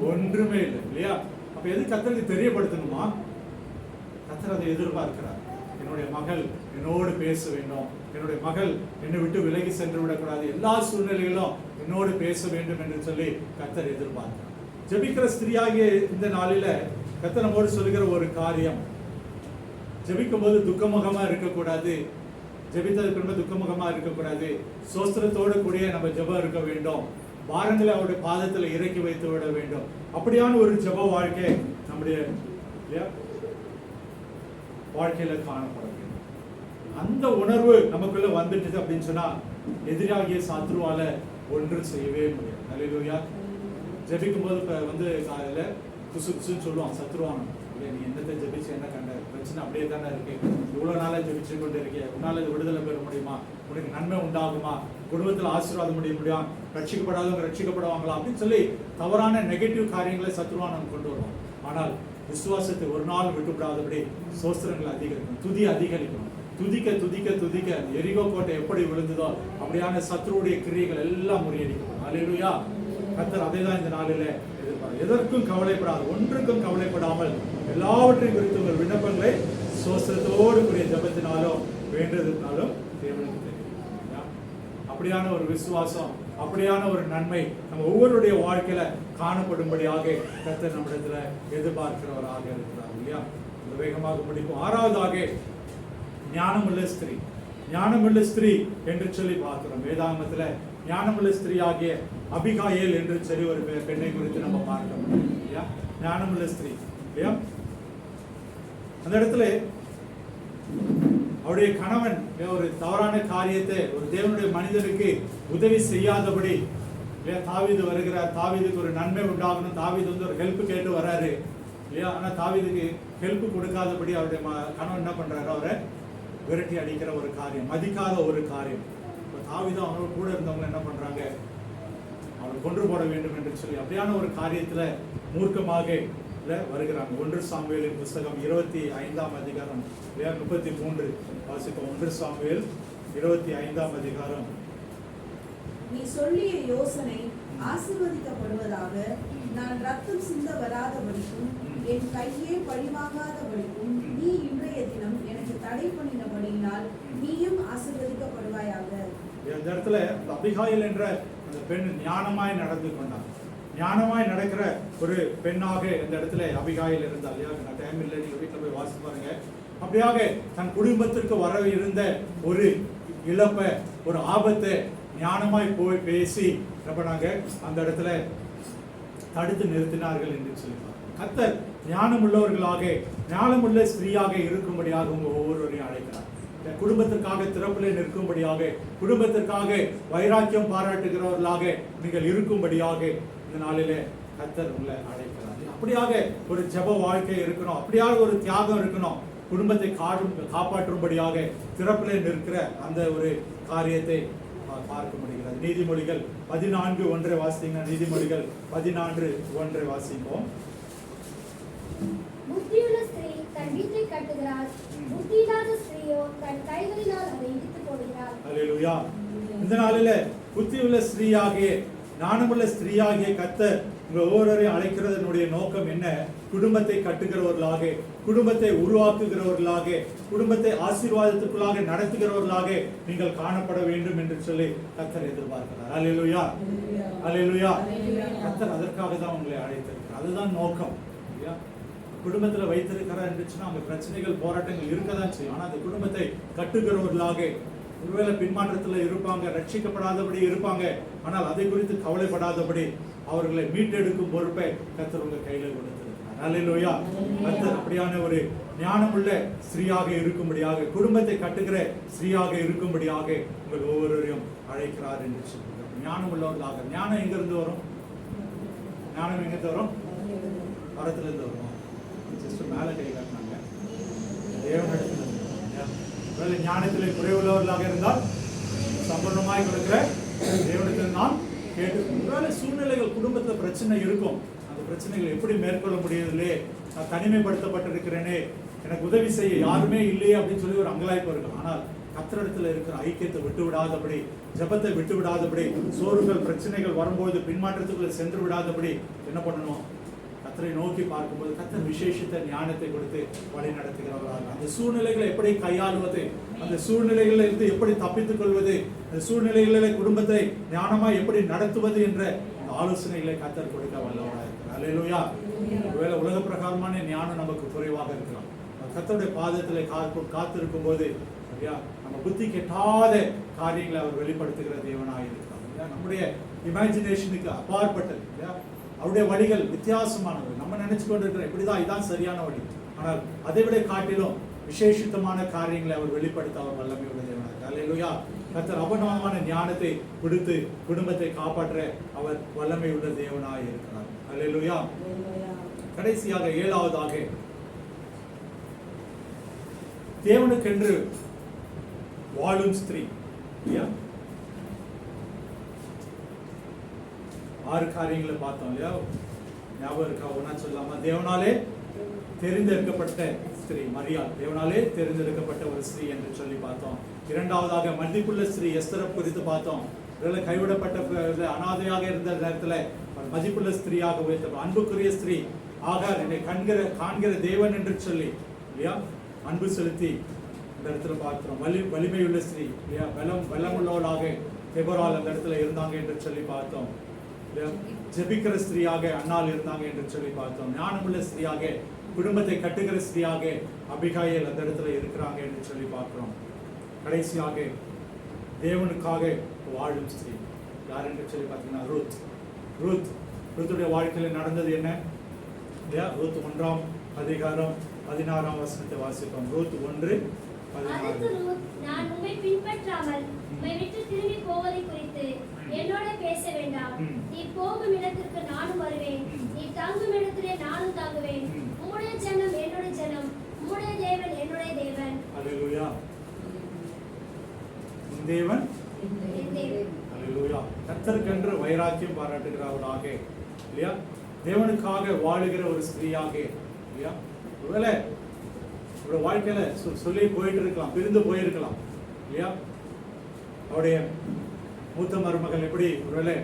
ஒன்றுமே இல்லை இல்லையா? அப்ப எது கர்த்தருக்கு தெரியப்படுத்தணுமா? கர்த்தர் அதை எதிர்பார்க்கிறார். என்னுடைய மகள் என்னோடு பேச வேண்டும், என்னுடைய மகள் என்னை விட்டு விலகி சென்று விடக்கூடாது, எல்லா சூழ்நிலைகளும் என்னோடு பேச வேண்டும் என்று சொல்லி கர்த்தர் எதிர்பார்க்கிறார். ஜெபிக்கிற ஸ்திரீயாகிய இந்த நாளில கர்த்தர் நம்மோடு சொல்லுகிற ஒரு காரியம், ஜெபிக்கும் போது துக்கமுகமா இருக்கக்கூடாது, ஜெபித்ததுக்கு ரொம்ப துக்கமுகமா இருக்கக்கூடாது, சோஸ்திரத்தோடு கூடிய நம்ம ஜெபம் இருக்க வேண்டும், பாரங்களை அவருடைய பாதத்தில் இறக்கி வைத்து விட வேண்டும். அப்படியான ஒரு ஜெப வாழ்க்கை நம்முடைய வாழ்க்கையில காணப்பட வேண்டும். அந்த உணர்வு நமக்குள்ள வந்துட்டு அப்படின்னு சொன்னா எதிராகிய சத்ருவால ஒன்று செய்யவே முடியாது. அல்லேலூயா. ஜெபிக்கும் போது வந்து காலையில குசு குசுன்னு சொல்லுவான் சத்ருவானம், இல்லை நீ என்னத்தை ஜெபிச்சு என்ன கண்ட, பிரச்சனை அப்படியே தானே இருக்கு, இவ்வளவு நாளா ஜெபிச்சு கொண்டு இருக்கேன், உன்னால விடுதலை பெற முடியுமா, உனக்கு நன்மை உண்டாகுமா, குடும்பத்தில் ஆசீர்வாதம் முடியுமா, ரட்சிக்கப்படாதவங்க ரட்சிக்கப்படுவாங்களா அப்படின்னு சொல்லி தவறான நெகட்டிவ் காரியங்களை சத்ருவானம் கொண்டு வருவான். ஆனால் விசுவாசத்தை ஒரு நாள் விட்டுவிடாதபடி சோஸ்திரங்களை அதிகரிக்கணும், துதி அதிகரிக்கணும், துதிக்க துதிக்க துதிக்க எரிகோ கோட்டை எப்படி விழுந்ததோ அப்படியான சத்ருடைய கிரியைகள் எல்லாம் முறியடிக்கணும். அல்லேலூயா. கர்த்தர் அதை தான் இந்த நாளிலே எதிர்பார்க்கிறார். எதற்கும் கவலைப்படாது, ஒன்றுக்கும் கவலைப்படாமல் எல்லாவற்றையும் குறித்து உங்கள் விண்ணப்பங்களை சோஸ்திரத்தோடு கூடிய ஜபத்தினாலும் வேண்டதினாலும் தேவனுக்கு தெரியும். அப்படியான ஒரு விசுவாசம், அப்படியான ஒரு நன்மை நம்ம ஒவ்வொருடைய வாழ்க்கையில காணப்படும்படியாக கர்த்தர் நம்மிடத்துல எதிர்பார்க்கிறவராக இருக்கிறார் இல்லையா? வேகமாக முடிப்போம். ஆறாவதாக ஞானமுள்ள ஸ்திரீ. ஞானமுள்ள ஸ்திரீ என்று சொல்லி பார்க்கிறோம். வேதாகமத்துல ஞானமுள்ள ஸ்திரீ ஆகிய அபிகாயேல் என்று சொல்லி ஒரு பெண்ணை குறித்து நம்ம பார்க்க முடியும் இல்லையா? ஞானமுள்ள ஸ்திரீ இல்லையா? அந்த இடத்துல அவருடைய கணவன் ஒரு தவறான காரியத்தை ஒரு தேவனுடைய மனிதனுக்கு உதவி செய்யாதபடி இல்லையா தாவீது வருகிறார். தாவீதுக்கு ஒரு நன்மை உண்டாகணும், தாவீது வந்து ஒரு ஹெல்ப் கேட்டு வராரு இல்லையா? ஆனா தாவீதுக்கு ஹெல்ப் கொடுக்காதபடி அவருடைய கணவன் என்ன பண்றாரு, அவரை விரட்டி அடிக்கிற ஒரு காரியம், மதிக்காத ஒரு காரியம். இப்போ தாவீது அவனோட கூட இருந்தவங்க என்ன பண்றாங்க, அவரை கொன்று போட வேண்டும் என்று சொல்லி அப்படியான ஒரு காரியத்துல மூர்க்கமாக வருகிறாங்க. 1 சாமுவேலின் புஸ்தகம் 25ஆம் அதிகாரம் 33 வாசிப்போம். 1 சாமுவேல் 25ஆம் அதிகாரம். நீ சொல்லிய யோசனை ஆசீர்வதிக்கப்படுவதாக, நான் ரத்தம் சிந்த வராதபடிக்கும் என் கையே பழிவாங்காதபடிக்கும் நீ இன்றைய தினம் எனக்கு தடை பண்ணினபடியினால் நீயும் ஆசீர்வதிக்கப்படுவாயாக. இந்த இடத்துல அபிகாயில் என்ற அந்த பெண் ஞானமாய் நடந்து கொண்டார். ஞானமாய் நடக்கிற ஒரு பெண்ணாக இந்த இடத்துல அபிகாயில் இருந்தால் இல்லையா? நான் டைம் இல்லை, நீங்க வீட்டில் போய் வாசி பாருங்க. அப்படியாக தன் குடும்பத்திற்கு வர இருந்த ஒரு இழப்பை, ஒரு ஆபத்தை ஞானமாய் போய் பேசி பண்ணாங்க, அந்த இடத்துல தடுத்து நிறுத்தினார்கள் என்று சொல்லினார். கர்த்தர் ஞானமுள்ளவர்களாக, ஞானமுள்ள ஸ்திரீயாக இருக்கும்படியாக உங்க ஒவ்வொருவரையும் அழைக்கிறார். குடும்பத்திற்காக திறப்பிலே நிற்கும்படியாக, குடும்பத்திற்காக வைராக்கியம் பாராட்டுகிறவர்களாக நீங்கள் இருக்கும்படியாக இந்த நாளிலே கர்த்தர் உங்களை அழைக்கிறார். அப்படியாக ஒரு ஜெப வாழ்க்கை இருக்கணும், அப்படியாக ஒரு தியாகம் இருக்கணும், குடும்பத்தை காப்பாற்றும்படியாக திறப்பிலே நிற்கிற அந்த ஒரு காரியத்தை பார்க்க முடிகிறது. நீதிமொழிகள் 14:1 வாசிங்க. நீதிமொழிகள் 14:1 வாசிப்போம். புத்தியுள்ள ஸ்திரீ தன் வீட்டை கட்டுகிறாள், புத்தியில்லாத ஸ்திரீயோ தன் கைகளினால் அதை இடித்து போடுகிறாள். அல்லேலூயா. இந்த நாளில புத்தியுள்ள ஸ்திரீயாகிய, ஞானமுள்ள ஸ்திரீயாகிய கர்த்தர் உங்க ஒவ்வொருவரையும் அழைக்கிறதனுடைய நோக்கம் என்ன? குடும்பத்தை கட்டுகிறவர்களாக, குடும்பத்தை உருவாக்குகிறவர்களாக, குடும்பத்தை ஆசீர்வாதத்துக்குள்ளாக நடத்துகிறவர்களாக நீங்கள் காணப்பட வேண்டும் என்று சொல்லி கர்த்தர் எதிர்பார்க்கிறார். அல்லேலூயா, அல்லேலூயா. கர்த்தர் அதற்காக தான் உங்களை அழைத்திருக்கிறார். அதுதான் நோக்கம். குடும்பத்தில் வைத்திருக்கிறார் இருந்துச்சுன்னா அவங்க பிரச்சனைகள், போராட்டங்கள் இருக்கதான் செய்யும். ஆனால் அந்த குடும்பத்தை கட்டுகிறவர்களாக, ஒருவேளை பின்மாற்றத்தில் இருப்பாங்க, ரட்சிக்கப்படாதபடி இருப்பாங்க, ஆனால் அதை குறித்து கவலைப்படாதபடி அவர்களை மீட்டெடுக்கும் பொறுப்பை கர்த்தர் உங்க கையில கொடுத்திருக்கிறார். அல்லேலூயா. கர்த்தர் அப்படியான ஒரு ஞானமுள்ள ஸ்திரீயாக இருக்கும்படியாக, குடும்பத்தை கட்டுகிற ஸ்திரீயாக இருக்கும்படியாக உங்கள் ஒவ்வொருவரையும் அழைக்கிறார் என்று சொல்கிறார். ஞானம் உள்ளவர்களாக. ஞானம் எங்கிருந்து வரும்? ஞானம் எங்கிருந்து வரும்? மரத்துல இருந்து வரும். ஜஸ்ட் மேல கை காட்டினாங்க. தேவனிடத்தில் ஞானத்திலே குறைவுள்ளவர்களாக இருந்தால் சம்பூர்ணமாய் கொடுக்கிற தேவனிடத்தில் நான் கேட்டு. ஒருவேளை சூழ்நிலைகள், குடும்பத்தில் பிரச்சனை இருக்கும், அந்த பிரச்சனைகள் எப்படி மேற்கொள்ள முடியவில்லை, நான் தனிமைப்படுத்தப்பட்டிருக்கிறேனே, எனக்கு உதவி செய்ய யாருமே இல்லையே அப்படின்னு சொல்லி ஒரு அங்கலாய்ப்பு இருக்கும். ஆனால் கர்த்தரிடத்துல இருக்கிற ஐக்கியத்தை விட்டு விடாதபடி, ஜெபத்தை விட்டு விடாதபடி, சோர்வுகள் பிரச்சனைகள் வரும்போது பின்மாற்றத்துக்குள்ள சென்று விடாதபடி என்ன பண்ணணும்? கர்த்தரை நோக்கி பார்க்கும்போது கர்த்தர் விசேஷித்த ஞானத்தை கொடுத்து வழி நடத்துகிறவராக, அந்த சூழ்நிலைகளை எப்படி கையாளுவது, அந்த சூழ்நிலைகளில் இருந்து எப்படி தப்பித்துக் கொள்வது, அந்த சூழ்நிலைகளில் குடும்பத்தை ஞானமாய் எப்படி நடத்துவது என்ற ஆலோசனைகளை கர்த்தர் கொடுக்க வல்லவராக இருக்கிறார். அல்லேலூயா. ஒருவேளை உலக பிரகாரமான ஞானம் நமக்கு குறைவாக இருக்கலாம். கர்த்தருடைய பாதத்தில் காத்திருக்கும் போது நம்ம புத்தி கெட்டாத காரியங்களை அவர் வெளிப்படுத்துகிற தேவனாக இருக்கிறார். நம்முடைய இமேஜினேஷனுக்கு அப்பாற்பட்டது. அவருடைய வழிகள் வித்தியாசமானது. நம்ம நினைச்சு கொண்டு இருக்கிற இப்படிதான், இதான் சரியான வழி. ஆனால் அதை விட காட்டிலும் விசேஷித்தமான காரியங்களை அவர் வெளிப்படுத்த அவர் வல்லமை உள்ள தேவனாக. அல்லேலூயா. கர்த்தர் அபனமான ஞானத்தை கொடுத்து குடும்பத்தை காப்பாற்ற அவர் வல்லமை உள்ள தேவனாக இருக்கிறார். அல்லேலூயா. கடைசியாக 7வதாக தேவனுக்கென்று வாழும் ஸ்திரீ. 6 காரியங்களை பார்த்தோம் இல்லையா? ஞாபகம் இருக்கா? ஒன்னா சொல்லாமா? தேவனாலே தெரிந்தெடுக்கப்பட்ட ஸ்திரீ மரியாள், தேவனாலே தெரிந்தெடுக்கப்பட்ட ஒரு ஸ்திரீ என்று சொல்லி பார்த்தோம். 2வதாக மதிப்புள்ள ஸ்திரீ எஸ்தரை குறித்து பார்த்தோம். இதெல்லாம் கைவிடப்பட்ட அனாதையாக இருந்த நேரத்தில் மதிப்புள்ள ஸ்திரீயாக உயர்த்த, அன்புக்குரிய ஸ்திரீ ஆகார் என்னை காண்கிற தேவன் என்று சொல்லி இல்லையா அன்பு செலுத்தி இந்த இடத்துல பார்க்கிறோம். வலிமையுள்ள ஸ்திரீ இல்லையா, பலமுள்ளவளாக தெபொராள் அந்த இடத்துல இருந்தாங்க என்று சொல்லி பார்த்தோம். ஜெபிக்கிற ஸ்திரீயாக அன்னாள் இருந்தாங்க என்று சொல்லி பார்த்தோம். ஞானமுள்ள ஸ்திரீயாக, குடும்பத்தை கட்டுகிற ஸ்திரீயாக அபிகாயில் அந்த இடத்துல இருக்கிறாங்க என்று சொல்லி பார்க்கிறோம். கடைசியாக தேவனுக்காக வாழும் ஸ்திரீ யார் என்று சொல்லி பார்த்தீங்கன்னா ரூத்துடைய வாழ்க்கையில் நடந்தது என்ன இல்லையா? ரூத் 1ஆம் அதிகாரம் 16ஆம் வசனத்தை வாசிப்போம். ரூத் 1:16. நான் உம்மை பின்பற்றாமல் உம்மை விட்டு திரும்பி போவதை குறித்து என்னோட பேச வேண்டாம். நீ போகும் இடத்திற்கு நானும் வருவேன், நீ தங்கும் இடத்திலே நானும் தங்குவேன். உம்முடைய ஜனம் என்னுடைய ஜனம், உம்முடைய தேவன் என்னுடைய தேவன். அல்லேலூயா. தேவன் அல்லேலூயா. கர்த்தருக்கென்று வைராக்கியம் பாராட்டுகிறவராக இல்லையா, தேவனுக்காக வாழுகிற ஒரு ஸ்திரீயாக இல்லையா. ஒருவேளை அவருடைய வாழ்க்கையில சொல்லி போயிட்டு இருக்கலாம், பிரிந்து போயிருக்கலாம் இல்லையா. அவருடைய மூத்த மருமகள் எப்படி ஒருவேளை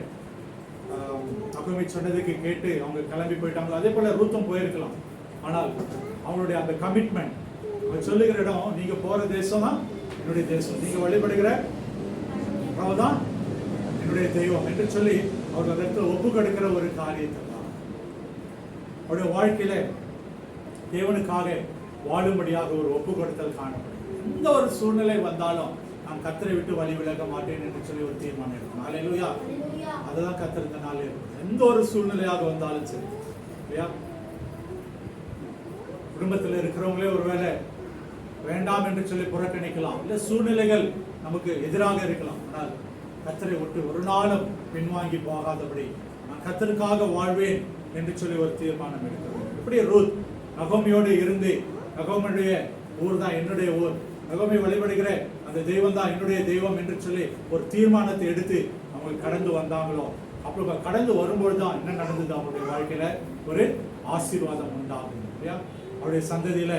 நகோமி சொன்னதுக்கு கேட்டு அவங்க கிளம்பி போயிட்டாங்களோ, அதே போல ரூத்தும் போயிருக்கலாம். ஆனால் அவங்களுடைய அந்த கமிட்மெண்ட், அவங்க சொல்லுகிற இடம், நீங்க போற தேசம் தான் என்னுடைய தேசம், நீங்க வழிபடுகிற தான் என்னுடைய தெய்வம் என்று சொல்லி அவர் அந்த இடத்துல ஒப்பு கொடுக்கிற ஒரு காரியத்தை தான் அவருடைய வாழ்க்கையில தேவனுக்காக வாழும்படியாக ஒரு ஒப்பு கொடுத்தல் காணப்படும். எந்த ஒரு சூழ்நிலை வந்தாலும் நான் கர்த்தரை விட்டு வழி விலக மாட்டேன் என்று சொல்லி ஒரு தீர்மானம் எடுக்கணும். அல்லேலூயா. அதுதான் கர்த்தர் இந்த நாள் இருக்கும். எந்த ஒரு சூழ்நிலையாக வந்தாலும் சரி இல்லையா. குடும்பத்தில் இருக்கிறவங்களே ஒருவேளை வேண்டாம் என்று சொல்லி புறக்கணிக்கலாம், இல்ல சூழ்நிலைகள் நமக்கு எதிராக இருக்கலாம். ஆனால் கர்த்தரை விட்டு ஒரு நாளும் பின்வாங்கி போகாதபடி நான் கர்த்தருக்காக வாழ்வேன் என்று சொல்லி ஒரு தீர்மானம் எடுக்கிறோம். இப்படி ரூத் நகோமியோடு இருந்து, நகோமியுடைய ஊர் தான் என்னுடைய ஊர், நகோமி வழிபடுகிற அந்த தெய்வம் தான் என்னுடைய தெய்வம் என்று சொல்லி ஒரு தீர்மானத்தை எடுத்து அவங்க கடந்து வந்தாங்களோ, அப்போ கடந்து வரும்போது தான் என்ன நடந்தது, அவங்களுடைய வாழ்க்கையில ஒரு ஆசீர்வாதம் உண்டாகும் இல்லையா. அவருடைய சந்ததியில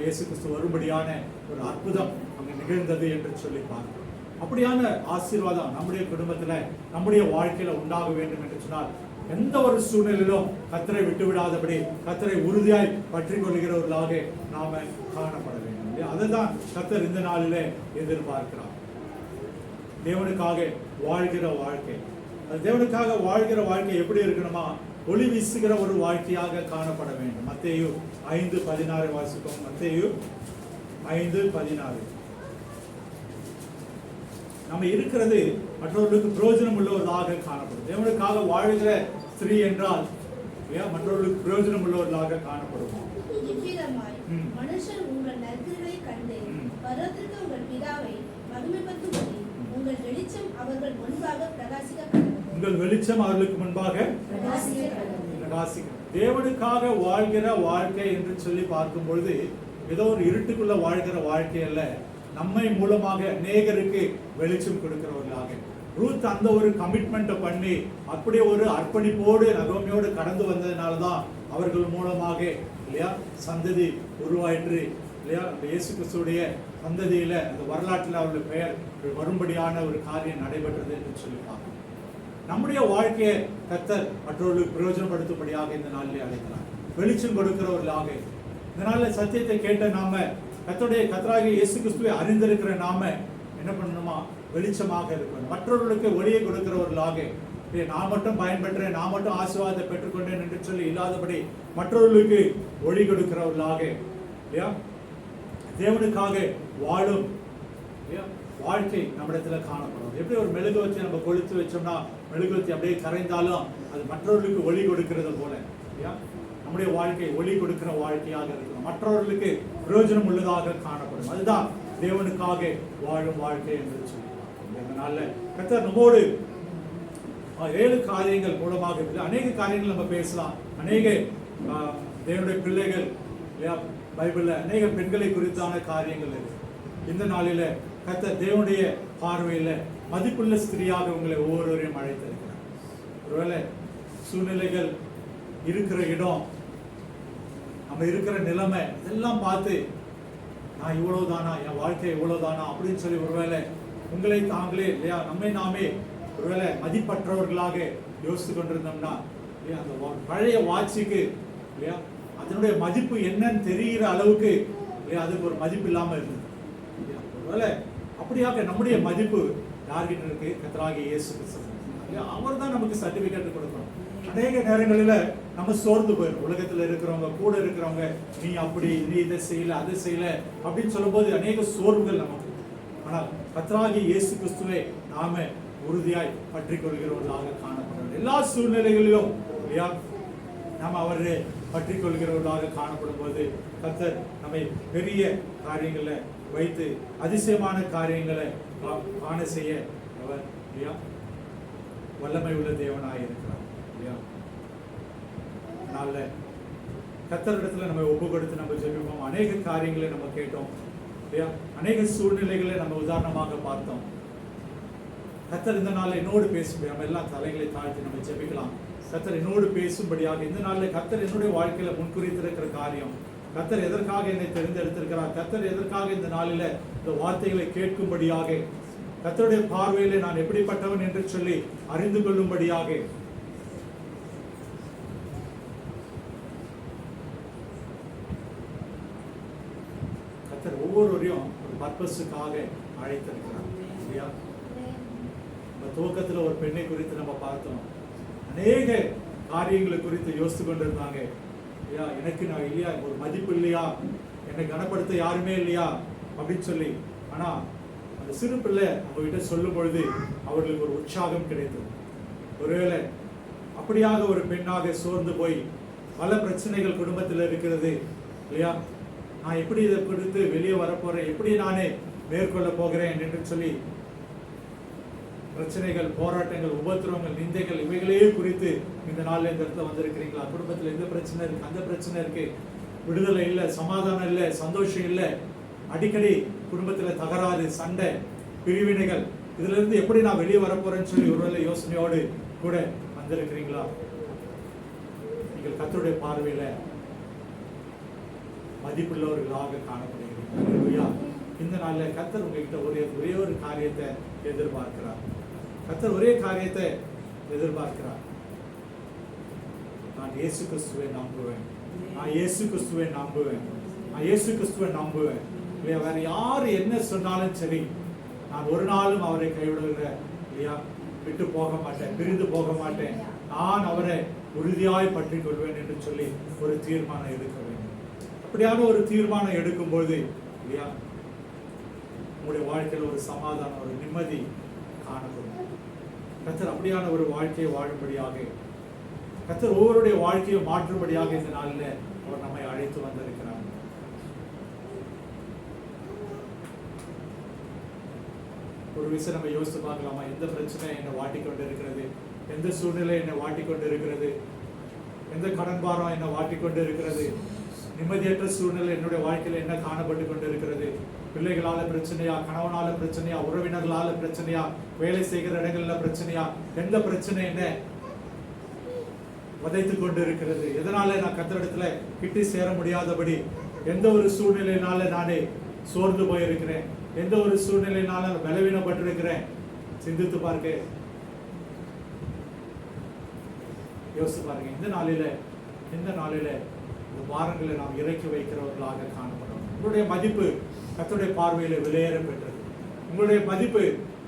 இயேசு கிறிஸ்து வரும்படியான ஒரு அற்புதம் அங்க நிகழ்ந்தது என்று சொல்லி பார்க்கிறோம். அப்படியான ஆசீர்வாதம் நம்முடைய குடும்பத்துல, நம்முடைய வாழ்க்கையில உண்டாக வேண்டும் என்று சொன்னால் எந்த ஒரு சூழ்நிலையிலும் கர்த்தரை விட்டு விடாதபடி கர்த்தரை உறுதியாய் பற்றி கொள்கிறவர்களாக நாம காணப்பட வேண்டும். அதுதான் கர்த்தர் இந்த நாளிலே எதிர்பார்க்கிறார். தேவனுக்காக வாழ்கிற வாழ்க்கை, அது தேவனுக்காக வாழ்கிற வாழ்க்கை எப்படி இருக்கணுமா, ஒளி வீசுகிற ஒரு வாழ்க்கையாக காணப்பட வேண்டும். மத்தேயு 5:16 வாசிப்போம். மத்தேயு 5:16. நம்ம இருக்கிறது மற்றவர்களுக்கு பிரயோஜனம் உள்ளவர்களாக காணப்படும். தேவனுக்காக வாழ்கிற ஸ்திரீ என்றால் மற்றவர்களுக்கு பிரயோஜனம் உள்ளவர்களாக காணப்படுவோம். மனுஷர் உங்கள் நற்கிரிகளை கண்டு பரத்திற்கு உங்கள் பிதாவை மகிமைப்படுத்தும்படி உங்கள் வெளிச்சம் அவர்கள் முன்பாக பிரகாசிக்க. உங்கள் வெளிச்சம் அவர்களுக்கு முன்பாக பிரகாசிக்க. தேவனுக்காக வாழ்கிற வாழ்க்கை என்று சொல்லி பார்க்கும் பொழுது ஏதோ ஒரு இருட்டுக்குள்ள வாழ்கிற வாழ்க்கை அல்ல, நம்மை மூலமாக அநேகருக்கு வெளிச்சம் கொடுக்கிறவர்களாக, ரூத் அந்த ஒரு கமிட்மெண்ட்டை பண்ணி அப்படியே ஒரு அர்ப்பணிப்போடு நகோமியோடு கடந்து வந்ததுனால தான் அவர்கள் மூலமாக இல்லையா சந்ததி உருவாயிற்று இல்லையா. அந்த இயேசு கிறிஸ்துடைய சந்ததியில அந்த வரலாற்றில் அவருடைய பெயர் வரும்படியான ஒரு காரியம் நடைபெற்றது என்று சொல்லி பார்க்கணும். நம்முடைய வாழ்க்கையை கர்த்தர் மற்றவர்களுக்கு பிரயோஜனப்படுத்தும்படியாக இந்த நாளிலே அழைக்கிறார். வெளிச்சம் கொடுக்கிறவர்களாக இந்த நாளில் சத்தியத்தை கேட்ட நாம கர்த்தராகிய இயேசு கிறிஸ்துவை அறிந்திருக்கிற நாம என்ன பண்ணணுமா, வெளிச்சமாக இருக்கணும். மற்றவர்களுக்கு ஒளியை கொடுக்கிறவர்களாக, நான் மட்டும் பயன்பெற்றேன், நான் மட்டும் ஆசீர்வாதத்தை பெற்றுக்கொண்டேன் என்று சொல்லி இல்லாதபடி மற்றவர்களுக்கு ஒளி கொடுக்கிறவர்களாக இல்லையா, தேவனுக்காக வாழும் வாழ்க்கை நம்மிடத்துல காணப்படும். எப்படி ஒரு மெழுகுவத்தி நம்ம கொளுத்து வச்சோம்னா மெழுகுவத்தி அப்படியே கரைந்தாலும் அது மற்றவர்களுக்கு ஒளி கொடுக்கிறது போல இல்லையா, நம்முடைய வாழ்க்கை ஒளி கொடுக்கிற வாழ்க்கையாக இருக்கணும், மற்றவர்களுக்கு பிரயோஜனம் உள்ளதாக காணப்படும். அதுதான் தேவனுக்காக வாழும் வாழ்க்கை என்று சொல்லி அதனால கர்த்தர் நம்மோடு 7 காரியங்கள் மூலமாக அநேக காரியங்கள் நம்ம பேசலாம். அநேக தேவனுடைய பிள்ளைகள் இல்லையா, பைபிள்ல அநேக பெண்களை குறித்தான காரியங்கள் இருக்கு. இந்த நாளில கர்த்தர் தேவனுடைய பார்வையில மதிப்புள்ள ஸ்திரியாக உங்களை ஒவ்வொருவரையும் அழைத்திருக்கிறார். ஒருவேளை சூழ்நிலைகள் இருக்கிற இடம், நம்ம இருக்கிற நிலைமை இதெல்லாம் பார்த்து நான் இவ்வளவுதானா, என் வாழ்க்கை இவ்வளவுதானா அப்படின்னு சொல்லி ஒருவேளை உங்களை தாங்களே இல்லையா நம்மை நாமே ஒருவேளை மதிப்பற்றவர்களாக யோசித்து கொண்டிருந்தோம்னா இல்லையா, அந்த பழைய வாட்சிக்கு இல்லையா அதனுடைய மதிப்பு என்னன்னு தெரிகிற அளவுக்கு இல்லையா அதுக்கு ஒரு மதிப்பு இல்லாம இருந்தது. ஒருவேளை அப்படியாக நம்முடைய மதிப்பு யார்கிட்ட இருக்கு, கர்த்தராகிய இயேசு கிறிஸ்து. அவர் தான் நமக்கு சர்டிபிகேட் கொடுக்கணும். அநேக நேரங்களில் நம்ம சோர்ந்து போயிடும். உலகத்தில் இருக்கிறவங்க கூட இருக்கிறவங்க நீ அப்படி, நீ இதை செய்யல அதை செய்யல அப்படின்னு சொல்லும்போது அநேக சோர்வுகள் நமக்கு. ஆனால் கர்த்தராகிய இயேசு கிறிஸ்துவை நாம உறுதியாய் பற்றி கொள்கிறவர்களாக காணப்படும். எல்லா சூழ்நிலைகளிலும் இல்லையா நாம் அவரை பற்றி கொள்கிறவர்களாக காணப்படும் போது கர்த்தர் நம்மை பெரிய காரியங்களை வைத்து அதிசயமான காரியங்களை காண செய்ய அவர் இல்லையா வல்லமை உள்ள தேவனாய் இருக்கிறார் இல்லையா. அதனால கர்த்தரிடத்துல நம்ம ஒப்பு கொடுத்து நம்ம ஜெபிப்போம். அநேக காரியங்களை நம்ம கேட்டோம் இல்லையா, அநேக சூழ்நிலைகளை நம்ம உதாரணமாக பார்த்தோம். கர்த்தர் இந்த நாளில் என்னோடு பேசும்படி நம்ம எல்லாம் தலைகளை தாழ்த்தி நம்ம ஜெபிக்கலாம். கர்த்தர் என்னோடு பேசும்படியாக இந்த நாளில் கர்த்தர் என்னுடைய வாழ்க்கையில முன்குறித்திருக்கிற காரியம், கர்த்தர் எதற்காக என்னை தெரிந்தெடுத்திருக்கிறார், கர்த்தர் எதற்காக இந்த நாளில இந்த வார்த்தைகளை கேட்கும்படியாக, கர்த்தருடைய பார்வையிலே நான் எப்படிப்பட்டவன் என்று சொல்லி அறிந்து கொள்ளும்படியாக கர்த்தர் ஒவ்வொருவரையும் ஒரு பர்பஸுக்காக அழைத்திருக்கிறார் இல்லையா. துவக்கத்துல ஒரு பெண்ணை குறித்து நம்ம பார்த்தோம். அநேக காரியங்களை குறித்து யோசித்து கொண்டிருந்தாங்க இல்லையா. எனக்கு நான் இல்லையா, ஒரு மதிப்பு இல்லையா, என்னை கனப்படுத்த யாருமே இல்லையா அப்படின்னு சொல்லி. ஆனா அந்த சிறு பிள்ளை அவங்க கிட்ட சொல்லும் பொழுது அவர்களுக்கு ஒரு உற்சாகம் கிடைத்தது. ஒருவேளை அப்படியாக ஒரு பெண்ணாக சோர்ந்து போய் பல பிரச்சனைகள் குடும்பத்தில் இருக்கிறது இல்லையா, நான் எப்படி இதை கொடுத்து வெளியே வரப்போறேன், எப்படி நானே மேற்கொள்ள போகிறேன் என்று சொல்லி பிரச்சனைகள், போராட்டங்கள், உபத்திரவங்கள், நிந்தைகள் இவைகளையே குறித்து இந்த நாளில் இந்த இடத்துல வந்திருக்கிறீங்களா? குடும்பத்தில் எந்த பிரச்சனை இருக்கு, அந்த பிரச்சனை இருக்கு, விடுதலை இல்லை, சமாதானம் இல்லை, சந்தோஷம் இல்லை, அடிக்கடி குடும்பத்தில் தகராறு, சண்டை, பிரிவினைகள், இதுல இருந்து எப்படி நான் வெளியே வரப்போறேன்னு சொல்லி ஒருவேளை யோசனையோடு கூட வந்திருக்கிறீங்களா? நீங்கள் கர்த்தருடைய பார்வையில மதிப்புள்ளவர்களாக காணப்படுகிறீர்களா? இந்த நாள்ல கர்த்தர் உங்ககிட்ட ஒரே ஒரு காரியத்தை எதிர்பார்க்கிறார். கர்த்தர் ஒரே காரியத்தை எதிர்பார்க்கிறார். நான் இயேசு கிறிஸ்துவை நம்புவேன், நான் இயேசு கிறிஸ்துவை நம்புவேன், நான் இயேசு கிறிஸ்துவை நம்புவேன் இல்லையா. வேற யாரு என்ன சொன்னாலும் சரி, நான் ஒரு நாளும் அவரை கைவிடுகிற இல்லையா, விட்டு போக மாட்டேன், பிரிந்து போக மாட்டேன், நான் அவரை உறுதியாய் பற்றி கொள்வேன் என்று சொல்லி ஒரு தீர்மானம் எடுக்க வேண்டும். அப்படியான ஒரு தீர்மானம் எடுக்கும்போது இல்லையா உங்களுடைய வாழ்க்கையில் ஒரு சமாதானம், ஒரு நிம்மதி காணப்படும். கர்த்தர் அப்படியான ஒரு வாழ்க்கையை வாழும்படியாக, கர்த்தர் ஒவ்வொருடைய வாழ்க்கையை மாற்றும்படியாக இந்த நாளில் அவர் நம்மை அழைத்து வந்திருக்கிறார். ஒரு விஷயம் நம்ம யோசித்து பார்க்கலாமா? எந்த பிரச்சனை என்னை வாட்டிக்கொண்டு இருக்கிறது, எந்த சூழ்நிலை என்னை வாட்டிக்கொண்டு இருக்கிறது, எந்த கடன் பாரம் என்னை வாட்டிக்கொண்டு இருக்கிறது, நிம்மதியற்ற சூழ்நிலை என்னுடைய வாழ்க்கையில் என்ன காணப்பட்டு கொண்டு இருக்கிறது, பிள்ளைகளால பிரச்சனையா, கணவனால பிரச்சனையா, உறவினர்களால பிரச்சனையா, வேலை செய்கிற இடங்கள்ல பிரச்சனையா, எந்த பிரச்சனை என்ன வதைத்து கொண்டு இருக்கிறது? எதனால நான் கர்த்தரிடத்துல கிட்டி சேர முடியாதபடி, எந்த ஒரு சூழ்நிலையினால நானே சோர்ந்து போயிருக்கிறேன், எந்த ஒரு சூழ்நிலையினால பலவீனப்பட்டிருக்கிறேன்? சிந்தித்து பார்க்க, யோசித்து பாருங்க. இந்த நாளில இந்த பாரங்களை நாம் இறக்கி வைக்கிறவர்களாக காணப்படும். உங்களுடைய மதிப்பு கர்த்தருடைய பார்வையில விலையேற பெற்றது. உங்களுடைய மதிப்பு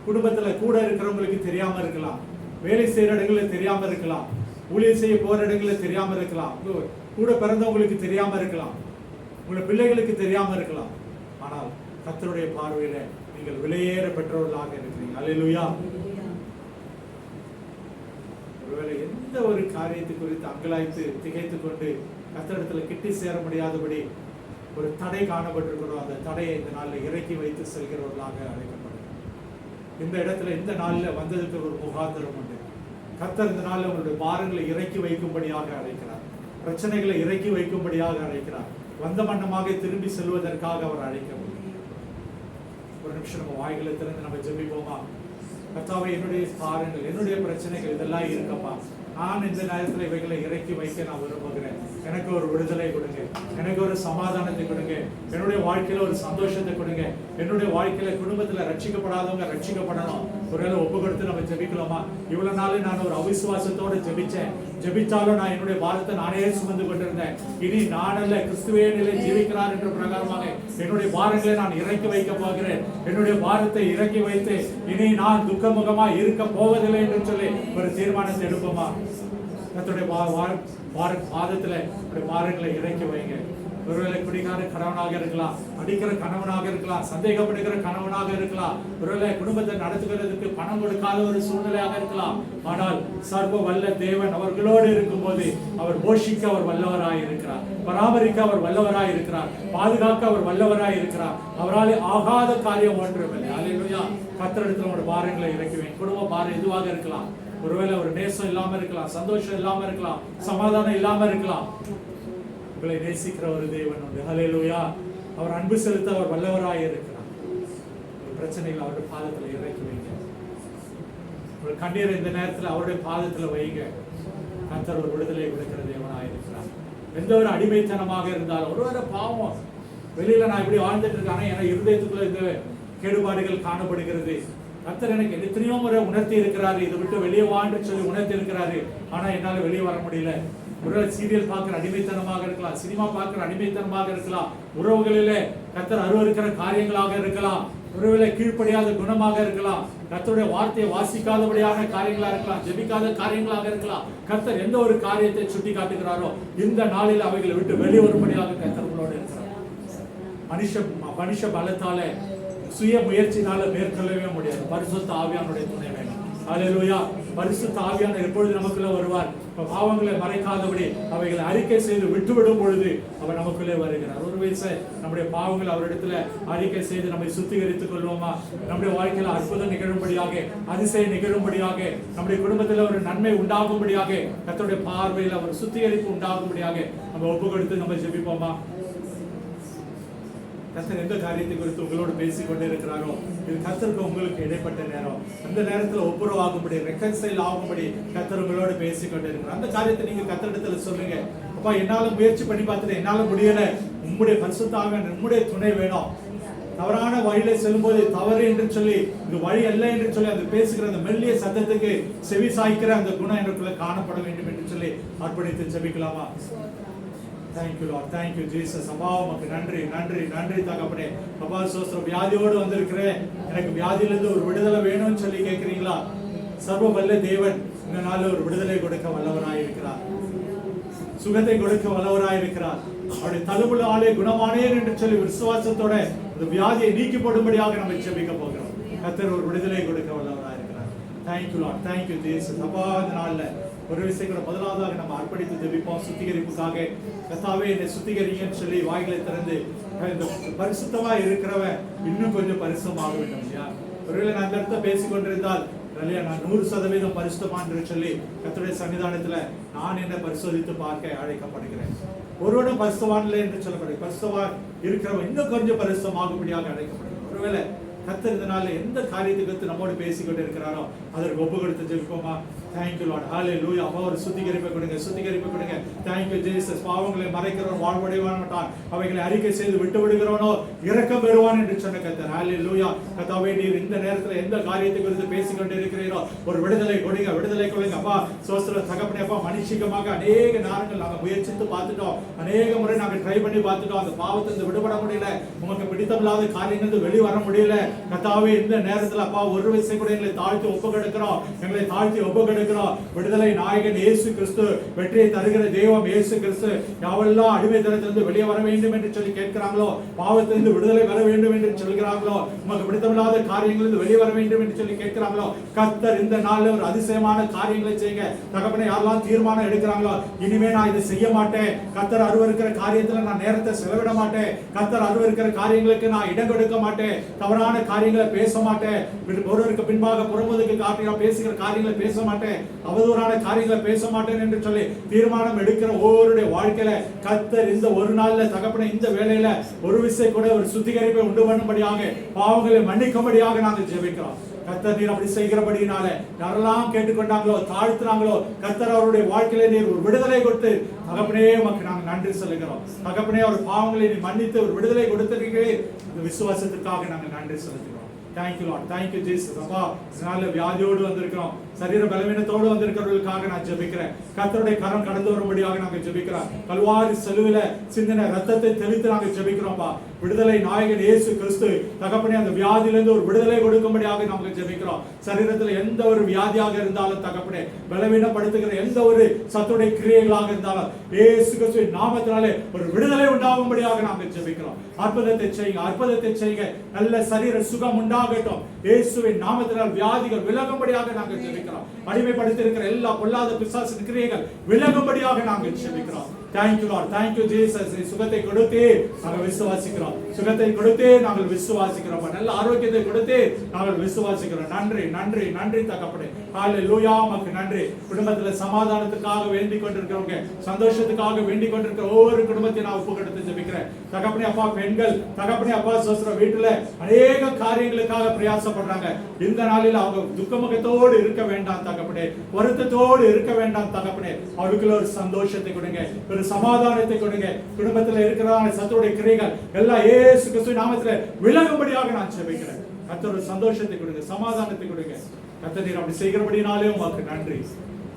குடும்பத்துல கூட இருக்கிறவங்களுக்கு தெரியாம இருக்கலாம், வேலை செய்யற இடங்களில் தெரியாம இருக்கலாம், ஊழியர் செய்ய போற இடங்களில் தெரியாம இருக்கலாம், கூட பிறந்தவங்களுக்கு தெரியாம இருக்கலாம், உங்களுடைய பிள்ளைகளுக்கு தெரியாம இருக்கலாம். ஆனால் கர்த்தருடைய பார்வையில நீங்கள் விலையேற பெற்றவர்களாக இருக்கிறீங்க. அல்லேலூயா. ஒருவேளை எந்த ஒரு காரியத்தை குறித்து அங்கலாய்த்து திகைத்து கொண்டு கர்த்தரிடத்துல கிட்டி சேர முடியாதபடி ஒரு தடை காணப்பட்டிருக்கிறோம், அந்த தடையை இந்த நாளில் இறக்கி வைத்து செல்கிறவர்களாக அழைக்கப்படும். இந்த இடத்துல இந்த நாளில் வந்ததுக்கு ஒரு முகாந்திரம் உண்டு. கர்த்தர் இந்த நாளில் உங்களுடைய பாரங்களை இறக்கி வைக்கும்படியாக அழைக்கிறார், பிரச்சனைகளை இறக்கி வைக்கும்படியாக அழைக்கிறார், வந்த வண்ணமாக திரும்பி செல்வதற்காக அவர் அழைக்க முடியும். ஒரு நிமிஷம் நம்ம வாய்களை திறந்து நம்ம ஜெபிப்போமா? கர்த்தாவே, என்னுடைய பாரங்கள், என்னுடைய பிரச்சனைகள் இதெல்லாம் இருக்கப்பா, நான் இந்த நேரத்தில் இவைகளை இறக்கி வைக்க நான் விரும்புகிறேன். எனக்கு ஒரு விடுதலை கொடுங்க, எனக்கு ஒரு சமாதானத்தை கொடுங்க, என்னுடைய வாழ்க்கையில ஒரு சந்தோஷத்தை கொடுங்க, என்னுடைய வாழ்க்கையில குடும்பத்துல ரட்சிக்கப்படாதவங்க ரட்சிக்கப்படணும். ஒருவேளை ஒப்பு கொடுத்து நம்ம ஜெபிக்கலாமா? இவ்வளவு நாள் நான் ஒரு அவிசுவாசத்தோடு ஜெபிச்சாலும் நான் என்னுடைய பாரத்தை நானே சுமந்து கொண்டிருந்தேன். இனி நான் அல்ல, கிறிஸ்துவே நிலை ஜீவிக்கிறார் என்ற பிரகாரமாக என்னுடைய பாரங்களை நான் இறக்கி வைக்க போகிறேன். என்னுடைய பாரத்தை இறக்கி வைத்து இனி நான் துக்கமுகமா இருக்க போவதில்லை என்று சொல்லி ஒரு தீர்மானத்தை எடுப்போமா? கர்த்தருடைய பாதத்துல பாரங்களை இறக்கி வைங்க. ஒருவேளை குடிகார கணவனாக இருக்கலாம், அடிக்கிற கணவனாக இருக்கலாம், சந்தேகப்படுகிற கணவனாக இருக்கலாம், ஒருவேளை குடும்பத்தை நடத்துகிறதுக்கு பணம் கொடுக்காத ஒரு சூழ்நிலையாக இருக்கலாம். ஆனால் சர்வ வல்ல தேவன் அவர்களோடு இருக்கும் போது அவர் போஷிக்க அவர் வல்லவராய் இருக்கிறார், பராமரிக்க அவர் வல்லவராய் இருக்கிறார், பாதுகாக்க அவர் வல்லவராய் இருக்கிறார். அவரால் ஆகாத காரியம் ஒன்றுமில்லை. அல்லேலூயா. கர்த்தரிடத்தில் உங்களுடைய பாரங்களை இறக்குவேன். குடும்ப பாரம் எதுவாக இருக்கலாம், ஒருவேளை ஒரு நேசம் இல்லாம இருக்கலாம், சந்தோஷம் இல்லாம இருக்கலாம், சமாதானம் இல்லாம இருக்கலாம். உங்களை நேசிக்கிற ஒரு தேவன் உண்டு. ஹல்லேலூயா. அவர் அன்பு செலுத்த அவர் வல்லவராய் இருக்கிறார். ஒரு பிரச்சனைகளை அவருடைய பாதத்துல இறக்கி வைங்க. ஒரு கண்ணீரை இந்த நேரத்துல அவருடைய பாதத்துல வைங்க. கர்த்தர் ஒரு விடுதலை கொடுக்கிற தேவனாய் இருக்கிறார். எந்த ஒரு அடிமைத்தனமாக இருந்தாலும், ஒருவேளை பாவம் வெளியில நான் இப்படி வாழ்ந்துட்டு இருக்கேன், ஆனா என இருதயத்துக்குள்ள இந்த கேடுபாடுகள் காணப்படுகிறது. கர்த்தர் எனக்கு எத்தனையோ முறை உணர்த்தி இருக்கிறாரு, இதை விட்டு வெளியே வான்னு சொல்லி உணர்த்தி இருக்கிறாரு, ஆனா என்னால வெளியே வர முடியல. ஒருவேளை சீரியல் பார்க்கிற அடிமைத்தனமாக இருக்கலாம், சினிமா பார்க்கிற அடிமைத்தனமாக இருக்கலாம், உறவுகளிலே கர்த்தர் அருவருக்கிற காரியங்களாக இருக்கலாம், ஒருவேளை கீழ்ப்படியாத குணமாக இருக்கலாம், கர்த்தருடைய வார்த்தையை வாசிக்காதபடியான காரியங்களா இருக்கலாம், ஜெபிக்காத காரியங்களாக இருக்கலாம். கர்த்தர் எந்த ஒரு காரியத்தை சுட்டி காட்டுகிறாரோ இந்த நாளில் அவைகளை விட்டு வெளிவரும்படியாக கர்த்தர் உங்களோடு இருக்கிறார். மனுஷ பலத்தால சுய முயற்சினால மேற்கொள்ளவே முடியாது. பரிசுத்த ஆவியானுடைய துணை வேணும். அல்லேலூயா. பரிசுத்த ஆவியானவர் எப்பொழுது நமக்குள்ள வருவார்? பாவங்களை மறைக்காதபடி அவைகளை அறிக்கை செய்து விட்டுவிடும் பொழுது அவர் நமக்குள்ளே வருகிறார். ஒரு வயசு நம்முடைய பாவங்களை அவரிடத்துல அறிக்கை செய்து நம்மை சுத்திகரித்துக் கொள்வோமா? நம்முடைய வாழ்க்கையில அற்புதம் நிகழும்படியாக, அதிசயம் நிகழும்படியாக, நம்முடைய குடும்பத்தில் ஒரு நன்மை உண்டாகும்படியாக, கர்த்தருடைய பார்வையில் ஒரு சுத்திகரிப்பு உண்டாகும்படியாக நம்ம ஒப்பு கொடுத்து நம்ம ஜெபிப்போமா? கர்த்தர் எந்த காரியத்தை குறித்து உங்களோடு பேசிக் கொண்டே இருக்கிறாரோ, இது கர்த்தருக்கு உங்களுக்கு இடைப்பட்ட நேரம். அந்த நேரத்துல ஒப்புரவாகும்படி, ரெக்கன்சைல் ஆகும்படி கர்த்தர் உங்களோடு பேசிக் கொண்டே இருக்கிறார். அந்த காரியத்தை நீங்க கர்த்தரிடத்துல சொல்லுங்க. அப்பா, என்னால முயற்சி பண்ணி பார்த்துட்டு என்னால முடியல, உங்களுடைய பரிசுத்த ஆவியானவர் நம்முடைய துணை வேணும். தவறான வழியில செல்லும்போது தவறு என்று சொல்லி, இது வழி அல்ல என்று சொல்லி அந்த பேசுகிற அந்த மெல்லிய சத்தத்துக்கு செவி சாய்க்கிற அந்த குணம் எனக்குள்ள காணப்பட வேண்டும் என்று சொல்லி அர்ப்பணித்து ஜெபிக்கலாமா? Thank you Lord, thank you Jesus. அப்பா, உமக்கு நன்றி நன்றி நன்றி தகப்பனே. அப்பா, சோஸ்திரம். வியாதியோடு வந்திருக்கிறேன், எனக்கு வியாதியிலிருந்து ஒரு விடுதலை வேணும்னு சொல்லி கேட்கிறீங்களா? சர்வ வல்ல தேவன் இந்த நாளில் ஒரு விடுதலை கொடுக்க வல்லவராயிருக்கிறார், சுகத்தை கொடுக்க வல்லவராயிருக்கிறார். அவருடைய தழும்புலாலே குணமானேன் என்று சொல்லி விசுவாசத்தோட இந்த வியாதியை நீக்கி போடும்படியாக நம்ம ஜெபிக்க போகிறோம். கர்த்தர் ஒரு விடுதலை கொடுக்க வல்லவராயிருக்கிறார். Thank you Lord, thank you Jesus. அப்பா, இந்த நாளில் ஒரு விஷயங்களை முதலாவதாக நம்ம அர்ப்பணித்து ஜெபிப்போம். சுத்திகரிப்புக்காக கர்த்தாவே என்னை சுத்திகரிங்கன்னு சொல்லி வாய்களை திறந்து, இந்த பரிசுத்தமா இருக்கிறவன் இன்னும் கொஞ்சம் பரிசுத்தமாக வேண்டும் இல்லையா? ஒருவேளை நான் அந்த இடத்த பேசிக்கொண்டிருந்தால் இல்லையா, நான் 100% பரிசுத்தமான் என்று சொல்லி கர்த்தருடைய சன்னிதானத்துல நான் என்னை பரிசோதித்து பார்க்க அழைக்கப்படுகிறேன். ஒருவனும் பரிசுத்தவான் இல்லை என்று சொல்லப்படுது. பரிசுத்தவான் இருக்கிறவன் இன்னும் கொஞ்சம் பரிசுத்தமாகும்படியாக அழைக்கப்படுது. ஒருவேளை கர்த்தர் இதனால எந்த காரியத்தை குறித்து நம்மோடு பேசிக்கொண்டு இருக்கிறாரோ அதற்கு ஒப்பு கொடுத்து ஜெபிப்போமா? தேங்க்யூ லார்ட், ஹalleluya. அப்பா ஒரு சுத்திகரிப்பை கொடுங்க, சுத்திகரிப்பை கொடுங்க. Thank you Jesus. பாவங்களை மறைக்கிறவன் வாழ்வடைவான் மாட்டான், அவைகளை அறிக்கை செய்து விட்டு விடுகிறவனோ இரக்கம் பெறுவான் என்று சொன்ன கர்த்தர். ஹalleluya. கர்த்தாவே, நீர் இந்த நேரத்தில் எந்த காரியத்தை குறித்து பேசிக்கொண்டு இருக்கிறீரோ ஒரு விடுதலை கொடுங்க, விடுதலை கொடுங்க அப்பா. சோஸ்திர தகப்பனே அப்பா, மனுஷிகமாக அநேக நேரங்கள் நாங்கள் முயற்சித்து பார்த்துட்டோம், அநேக முறை நாங்கள் ட்ரை பண்ணி பார்த்துட்டோம். அந்த பாவத்திலிருந்து விடுபட முடியல, உமக்கு பிடித்தமில்லாத காரியங்கள் வெளி வர முடியல. கர்த்தாவே, இந்த நேரத்தில் அப்பா ஒரு விஷயம் கூட எங்களை தாழ்த்தி ஒப்பு கொடுக்கிறோம், எங்களை தாழ்த்தி ஒப்பு கொடுக்கிறோம். விடுதலை நாயகன் இயேசு கிறிஸ்து, வெற்றியை தருகிற தெய்வம் இயேசு கிறிஸ்து, யாவெல்லாம் அடிமைத்தனத்திலிருந்து வெளியே வர வேண்டும் என்று சொல்லி கேட்கிறாங்களோ, பாவத்திலிருந்து விடுதலை வர வேண்டும் என்று சொல்கிறாங்களோ, உமக்கு பிடித்தமில்லாத காரியங்களிலிருந்து வெளியே வர வேண்டும் என்று சொல்லி கேட்கிறாங்களோ, கர்த்தர் இந்த நாளில் ஒரு அதிசயமான காரியங்களை செய்யுங்க தகப்பனே. யாரெல்லாம் தீர்மானம் எடுக்கிறாங்களோ, இனிமே நான் இதை செய்ய மாட்டேன், கர்த்தர் அருவருக்கிற காரியத்தில் நான் நேரத்தை செலவிட மாட்டேன், கர்த்தர் அருவருக்கிற காரியங்களுக்கு நான் இடம் கொடுக்க மாட்டேன், தவறான காரியங்களை பேச மாட்டேன், ஒருவருக்கு பின்பாக புறமுதுக்கு காட்டி பேசுகிற காரியங்களை பேச மாட்டேன், அவதூறான காரியங்களை பேச மாட்டேன் என்று சொல்லி தீர்மானம் எடுக்கிற ஒவ்வொருடைய வாழ்க்கையில கர்த்தர் இந்த ஒரு நாள்ல தகப்பனே, இந்த வேளையில ஒரு விஷயம் கூட ஒரு சுத்திகரிப்பை உண்டு பண்ணும்படியாக, பாவங்களை மன்னிக்கும்படியாக நாங்கள் ஜெபிக்கிறோம். கர்த்தர் நீர் அப்படி செய்கிறபடினால யாரெல்லாம் கேட்டுக்கொண்டாங்களோ, தாழ்த்துனாங்களோ, கர்த்தர் அவருடைய வாழ்க்கையில நீர் ஒரு விடுதலை கொடுத்து தகப்பனே உமக்கு நாங்கள் நன்றி சொல்லுகிறோம். தகப்பனே, அவர் பாவங்களை நீ மன்னித்து ஒரு விடுதலை கொடுத்திருக்கிறீர்கள், அந்த விசுவாசத்துக்காக நாங்கள் நன்றி செலுத்துகிறோம். Thank you Lord, thank you Jesus. அப்பா, இதனால வியாதியோடு வந்திருக்கிறோம், சரீர பலவீனத்தோடு வந்திருக்கிறவர்களுக்காக நான் ஜெபிக்கிறேன். கர்த்தருடைய கரம் கடந்து வரும்படியாக நாங்கள் ஜெபிக்கிறோம். கல்வாரி சிலுவையில சிந்தின ரத்தத்தை தெளித்து நாங்கள் ஜெபிக்கிறோம்ப்பா. விடுதலை நாயகன் இயேசு கிறிஸ்து தகப்பனே, அந்த வியாதியிலிருந்து ஒரு விடுதலை கொடுக்கும்படியாக நாங்கள் ஜெபிக்கிறோம். சரீரத்தில் எந்த ஒரு வியாதியாக இருந்தாலும் தகப்பனே, பலவீனப்படுத்துகிற எந்த ஒரு சத்துடைய கிரியைகளாக இருந்தாலும் இயேசு கிறிஸ்துவின் நாமத்தினாலே ஒரு விடுதலை உண்டாகும்படியாக நாங்கள் ஜெபிக்கிறோம். அற்புதத்தை செய்யுங்க, அற்புதத்தை செய்யுங்க. நல்ல சரீர சுகம் உண்டாகட்டும். இயேசுவின் நாமத்தினால் வியாதிகள் விலகும்படியாக நாங்கள் ஜெபிக்கிறோம். அடிமைப்படுத்தி இருக்கிற எல்லா பொல்லாத பிசாசின் கிரியைகள் விலகும்படியாக நாங்கள் ஜெபிக்கிறோம். Thank you Lord, thank you Jesus. சுகத்தை கொடுத்து நாங்கள் விசுவாசிக்கிறோம், சுகத்தை கொடுத்து நாங்கள் விசுவாசிக்கிறோம், நல்ல ஆரோக்கியத்தை கொடுத்து நாங்கள் விசுவாசிக்கிறோம். நன்றி, நன்றி, நன்றி தகப்பனே. ஹalleluya, உமக்கு நன்றி. குடும்பத்துல சமாதானத்துக்காக வேண்டிக் கொண்டிருக்கிறவங்க, சந்தோஷத்துக்காக வேண்டிக் கொண்டிருக்கிற ஒவ்வொரு குடும்பத்தையும் நான் ஒப்பு கொடுத்து ஜெபிக்கிறேன். தகப்பனே அப்பா, பெண்கள் தகப்பனே அப்பா சோஸ்திர வீட்டுல அநேக காரியங்களுக்காக பிரயாசப்படுறாங்க. இந்த நாளில் அவங்க துக்கமுகத்தோடு இருக்க வேண்டாம் தகப்பனே, வருத்தத்தோடு இருக்க வேண்டாம் தகப்பனே. அவர்களுக்கு ஒரு சந்தோஷத்தை கொடுங்க, ஒரு சமாதானத்தை கொடுங்க. குடும்பத்தில் இருக்கிற சத்துடைய கிரியைகள் எல்லாம் இயேசு கிறிஸ்துவின் நாமத்தில் விலகும்படியாக நான் ஜெபிக்கிறேன். கர்த்தர் ஒரு சந்தோஷத்தை கொடுங்க, சமாதானத்தை கொடுங்க. கர்த்தர் நீர் அப்படி செய்கிறபடினாலே உமக்கு நன்றி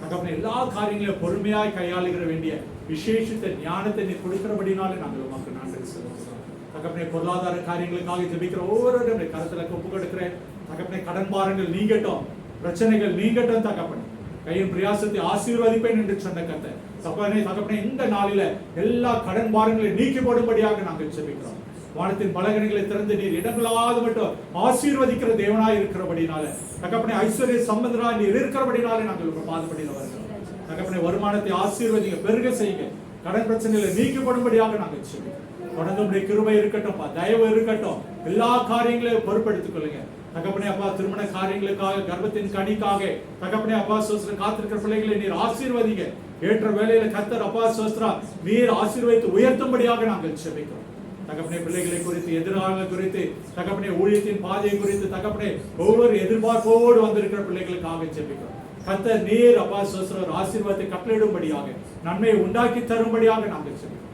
தகப்பனே. எல்லா காரியங்களையும் பொறுமையாய் கையாளுகிற வேண்டிய விசேஷித்த ஞானத்தை நீர் கொடுக்கிறபடினாலே நாங்கள் உமக்கு நன்றி சொல்லுகிறோம். தகப்பனே, பொருளாதார காரியங்களுக்காக ஜெபிக்கிற ஒவ்வொருவருடைய கருத்துல ஒப்பு கொடுக்கிறேன் தகப்பனே. கடன் பாரங்கள் நீங்கட்டும், பிரச்சனைகள் நீங்கட்டும் தகப்பனே. கையின் பிரயாசத்தை ஆசீர்வதிப்பேன் என்று சொன்ன கர்த்தர் தகப்பனே, இந்த நாளில எல்லா கடன் பாரங்களை நீக்கி போடும்படியாக நாங்கள் ஜெபிக்கிறோம். வானத்தின் பலகணிகளை திறந்து நீர் இடங்களாவது மட்டும் ஆசீர்வதிக்கிற தேவனாய் இருக்கிறபடினால தகப்பனே, ஐஸ்வர்ய சம்பந்தராய் நீர் இருக்கிறபடினாலே நாங்கள் உங்க பாதப்படியில் வருகிறோம். தகப்பனே, வருமானத்தை ஆசீர்வதிங்க, பெருக செய்யுங்க, கடன் பிரச்சனைகளை நீக்கப்படும்படியாக நாங்கள் ஜெபிக்கிறோம். தொடர்ந்து உடைய கிருபை இருக்கட்டும், தயவு இருக்கட்டும், எல்லா காரியங்களையும் பொறுப்படுத்திக் கொள்ளுங்க தகப்பனே அப்பா. திருமண காரியங்களுக்காக, கர்ப்பத்தின் கனிக்காக தகப்பனே அப்பா சோஸ்திர காத்திருக்கிற பிள்ளைகளை நீர் ஆசீர்வதிங்க. ஏற்ற வேளையில கர்த்தர் அப்பா சோஸ்திரா நீர் ஆசீர்வதித்து உயர்த்தும்படியாக நாங்கள் ஜெபிக்கிறோம். தகப்பனே, பிள்ளைகளை குறித்து, எதிராளர்கள் குறித்து தகப்பனே, ஊழியத்தின் பாதையை குறித்து தகப்பனே, ஒவ்வொரு எதிர்பார்ப்போடு வந்திருக்கிற பிள்ளைகளுக்காக ஜெபிக்கிறோம். கர்த்தர் நீர் அப்பா சோஸ்திர ஒரு ஆசீர்வாதத்தை கட்டளையிடும்படியாக, நன்மையை உண்டாக்கி தரும்படியாக நாங்கள் ஜெபிக்கிறோம்.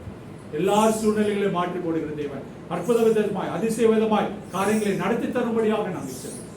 எல்லா சூழ்நிலைகளையும் மாற்றி போடுகிற தேவன் அற்புத விதமாய், அதிசய விதமாய் காரியங்களை நடத்தி தரும்படியாக நாங்கள் ஜெபிக்கிறோம்.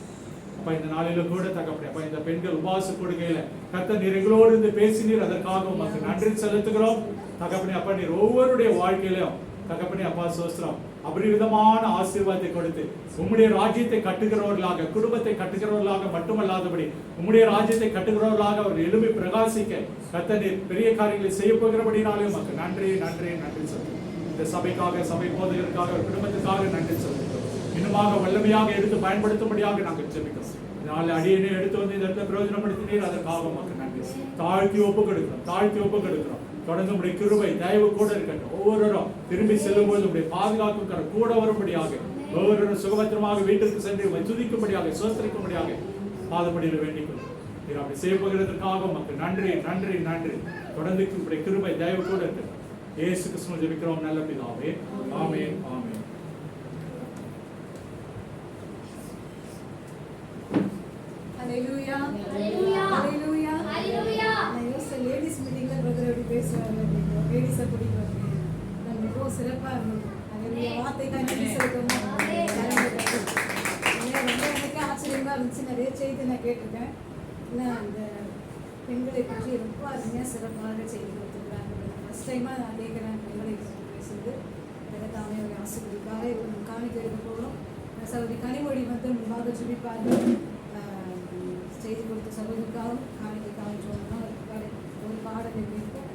அப்ப இந்த நாளில கூட தகப்பனே அப்ப இந்த பெண்கள் உபவாச கொடுக்கையில கர்த்தர் நீர் எங்களோடு இருந்து பேசினீர், அதற்காக உமக்கு நன்றி செலுத்துகிறோம் தகப்பனே. அப்ப நீர் ஒவ்வொருடைய வாழ்க்கையிலும் தகப்பனே அப்பா சோஸ்திரம் அபரிவிதமான ஆசீர்வாதத்தை கொடுத்து உம்முடைய ராஜ்யத்தை கட்டுகிறவர்களாக, குடும்பத்தை கட்டுகிறவர்களாக மட்டுமல்லாதபடி உம்முடைய ராஜ்யத்தை கட்டுகிறவர்களாக அவர் எழுப்பி பிரகாசிக்க கர்த்தர் நீர் பெரிய காரியங்களை செய்ய போகிறபடினாலே உமக்கு நன்றி, நன்றி, நன்றி சொல்லுங்கள். இந்த சபைக்காக, சபை போதகருக்காக, குடும்பத்துக்காக நன்றி சொல்லுங்கள். இன்னுமாக வல்லமையாக எடுத்து பயன்படுத்தும்படியாக நாங்கள் ஜெபிக்கிறோம். இதனால அடியனை எடுத்து வந்து இந்த இடத்துல பிரயோஜனப்படுத்தினீர், அதற்காக உமக்கு நன்றி. தாழ்த்தி ஒப்பு கொடுக்கிறோம், தாழ்த்தி ஒப்பு கொடுக்கிறோம். தொடர்ந்து உடைய கிருபை தயவு கூட இருக்கட்டும். ஒவ்வொருவரும் திரும்பி செல்லும் போது உடைய பாதுகாப்பு கூட வரும்படியாக, ஒவ்வொருவரும் சுகபத்திரமாக வீட்டிற்கு சென்று துதிக்கும்படியாக, சோதரிக்கும்படியாக பாதப்படியில் வேண்டிக் கொள்ளும். அப்படி செய்ய போகிறதற்காக உமக்கு நன்றி, நன்றி, நன்றி. தொடர்ந்து உடைய கிருபை தயவு கூட இருக்கட்டும். இயேசு கிறிஸ்துவின் ஜெபிக்கிறோம் நல்ல பிதாவே. ஆமென். ஆமென். Hallelujah. Hallelujah. Hallelujah. Hallelujah. நான் யோசிச்சேன், லேடிஸ் மீட்டிங்ல பிரதர் எப்படி பேசுவாங்க அப்படின்னு. லேடிஸை பிடிக்கும். நான் மிகவும் சிறப்பா இருந்தது. Hallelujah. வார்த்தைக்காக நன்றி செலுத்தணும். ரொம்ப எனக்கு ஆச்சரியமா இருந்துச்சு. நிறைய செய்தி நான் கேட்டிருக்கேன். ஆனால் அந்த பெண்களை பற்றி ரொம்ப அருமையாக சிறப்பாக செய்தி கொடுத்துருக்குறாங்க. ஃபர்ஸ்ட் டைமாக நான் கேட்குறேன் பெண்களை பற்றி பேசுறது. தாமே ஒரு ஆசிரியருக்காக இப்போ நம்ம காணிக்க எடுக்க போகிறோம். சகோதரி கனிமொழி வந்து முன்பாக ஜெபிப்பார்கள். செய்தி கொடுத்த சகோதரிக்காகவும் காணிக்கைக்காகவும் சொல்லணும். ஒரு பாடலை கேட்போம்.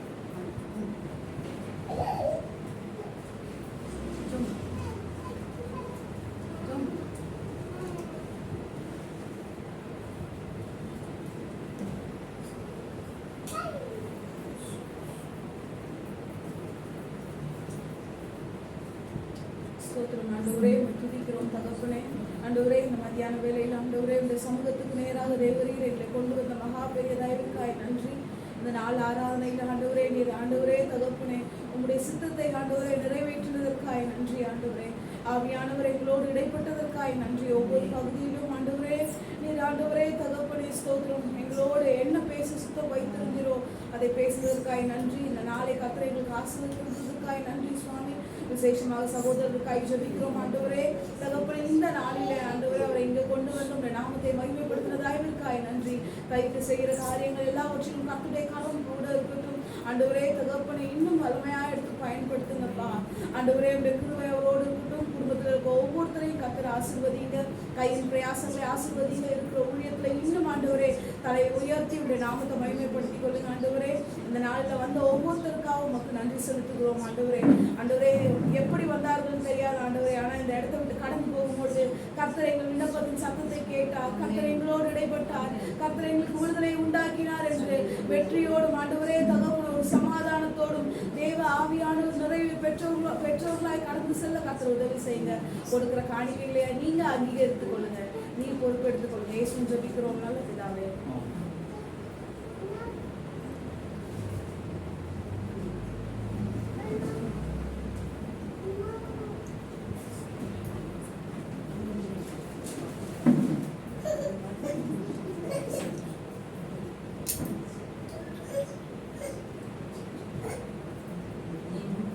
ஸ்தோத்திரம் ஆண்டவரே, உம்மை துதிக்கிறோம் தகப்பனே. ஆண்டவரே, இந்த மத்தியான வேளையில் ஆண்டவரே இந்த சமூகத்துக்கு நேராக தேவரீர் எங்களை கொண்டு வந்த மகா பெரிய தயவுக்காய் நன்றி. இந்த நாள் ஆராதனையில் ஆண்டவரே நீர் ஆண்டவரே தகப்பனே உம்முடைய சித்தத்தை ஆண்டவரை நிறைவேற்றினதற்காய் நன்றி. ஆண்டவரே ஆவியானவர் எங்களோடு இடைப்பட்டதற்காய் நன்றி. ஒவ்வொரு பகுதியிலும் ஆண்டவரே நீர் ஆண்டவரே தகப்பனே ஸ்தோத்திரம் எங்களோடு என்ன பேச சுத்தம் வைத்திருந்தீரோ அதை பேசுவதற்காய் நன்றி. இந்த நாளை கர்த்தர் எங்களுக்கு ஆசீர்வதித்ததற்காய் நன்றி சுவாமி. விசேஷமாக சகோதரருக்காய் ஜெபிக்கிறோம் ஆண்டவரே தகப்பனே. இந்த நாளிலே ஆண்டவரே அவரை இங்கே கொண்டு வந்து உடைய நாமத்தை மகிமைப்படுத்தினதாய்விற்காய் நன்றி. கைக்கு செய்கிற காரியங்கள் எல்லாவற்றிலும் கர்த்தருடைய கரம் கூட இருக்கட்டும் ஆண்டவரே தகப்பனே. இன்னும் வலிமையாக எடுத்து பயன்படுத்துங்கப்பா ஆண்டவரே. உடைய கிருபை அவரோடு இருக்கட்டும். குடும்பத்தில் இருக்க ஒவ்வொருத்தரையும் கர்த்தர் ஆசீர்வதிங்க. கையின் பிரயாசங்களை ஆசீர்வதிங்க. இருக்கிற ஊழியத்துல இன்னும் ஆண்டவரே தலை உயர்த்தி உடைய நாமத்தை மகிமைப்படுத்திக் கொள்ளுங்க ஆண்டவரே. இந்த நாளில் வந்த ஒவ்வொருத்தருக்காகவும் உமக்கு நன்றி செலுத்துகிறோம் ஆண்டவரே. ஆண்டவரே எப்படி வந்தார்கள் தெரியாது ஆண்டவரே. ஆனால் இந்த இடத்த விட்டு கடந்து போகும்போது கர்த்தர் எங்கள் விண்ணப்பத்தின் சத்தத்தை கேட்டார். கர்த்தர் எங்களோடு இடைப்பட்டார். கர்த்தர் எங்களுக்கு விடுதலை உண்டாக்கினார் என்று வெற்றியோடும் ஆண்டவரே தகவல் ஒரு சமாதானத்தோடும் தேவ ஆவியானவர் நிறைவு பெற்றவர்களாய் கடந்து செல்ல கர்த்தர் உதவி செய்யுங்க. கொடுக்கிற காணிக்கைகளை நீங்க அங்கீகரித்துக் கொள்ளுங்க. நீ பொறுப்பெடுத்துக் கொள்ளுங்க. இயேசுவின் ஜெபிக்கிறோம் நல்ல பிதாவே.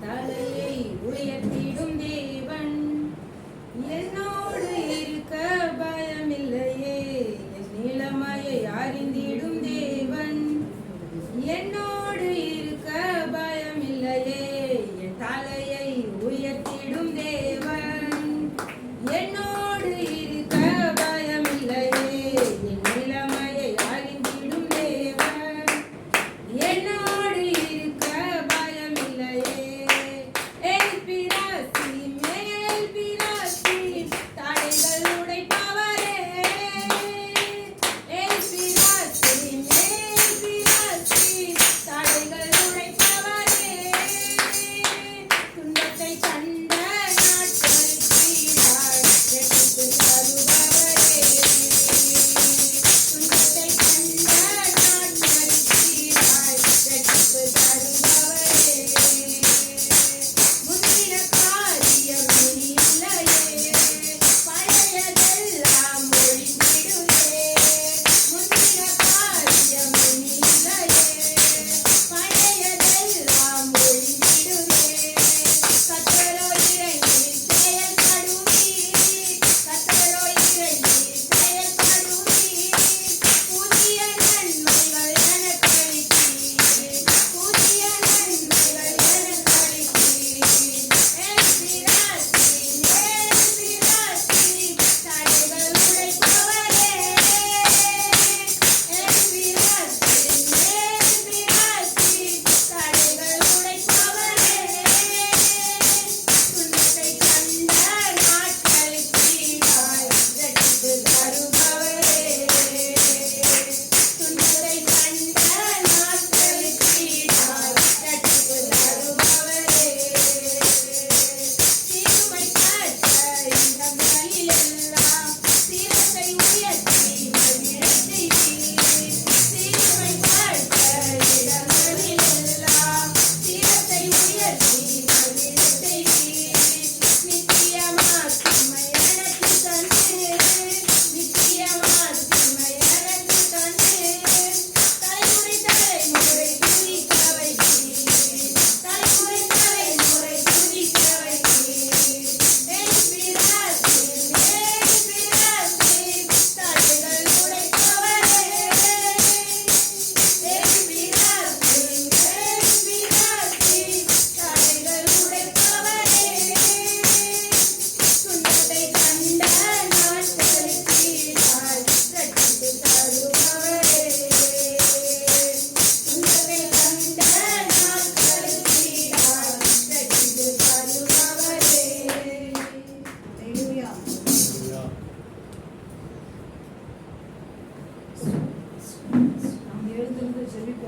தலையை உயர்த்திடும் தேவன் என்னோடு இருக்க பயமில்லையே. என் நிலைமையை அறிந்திடும்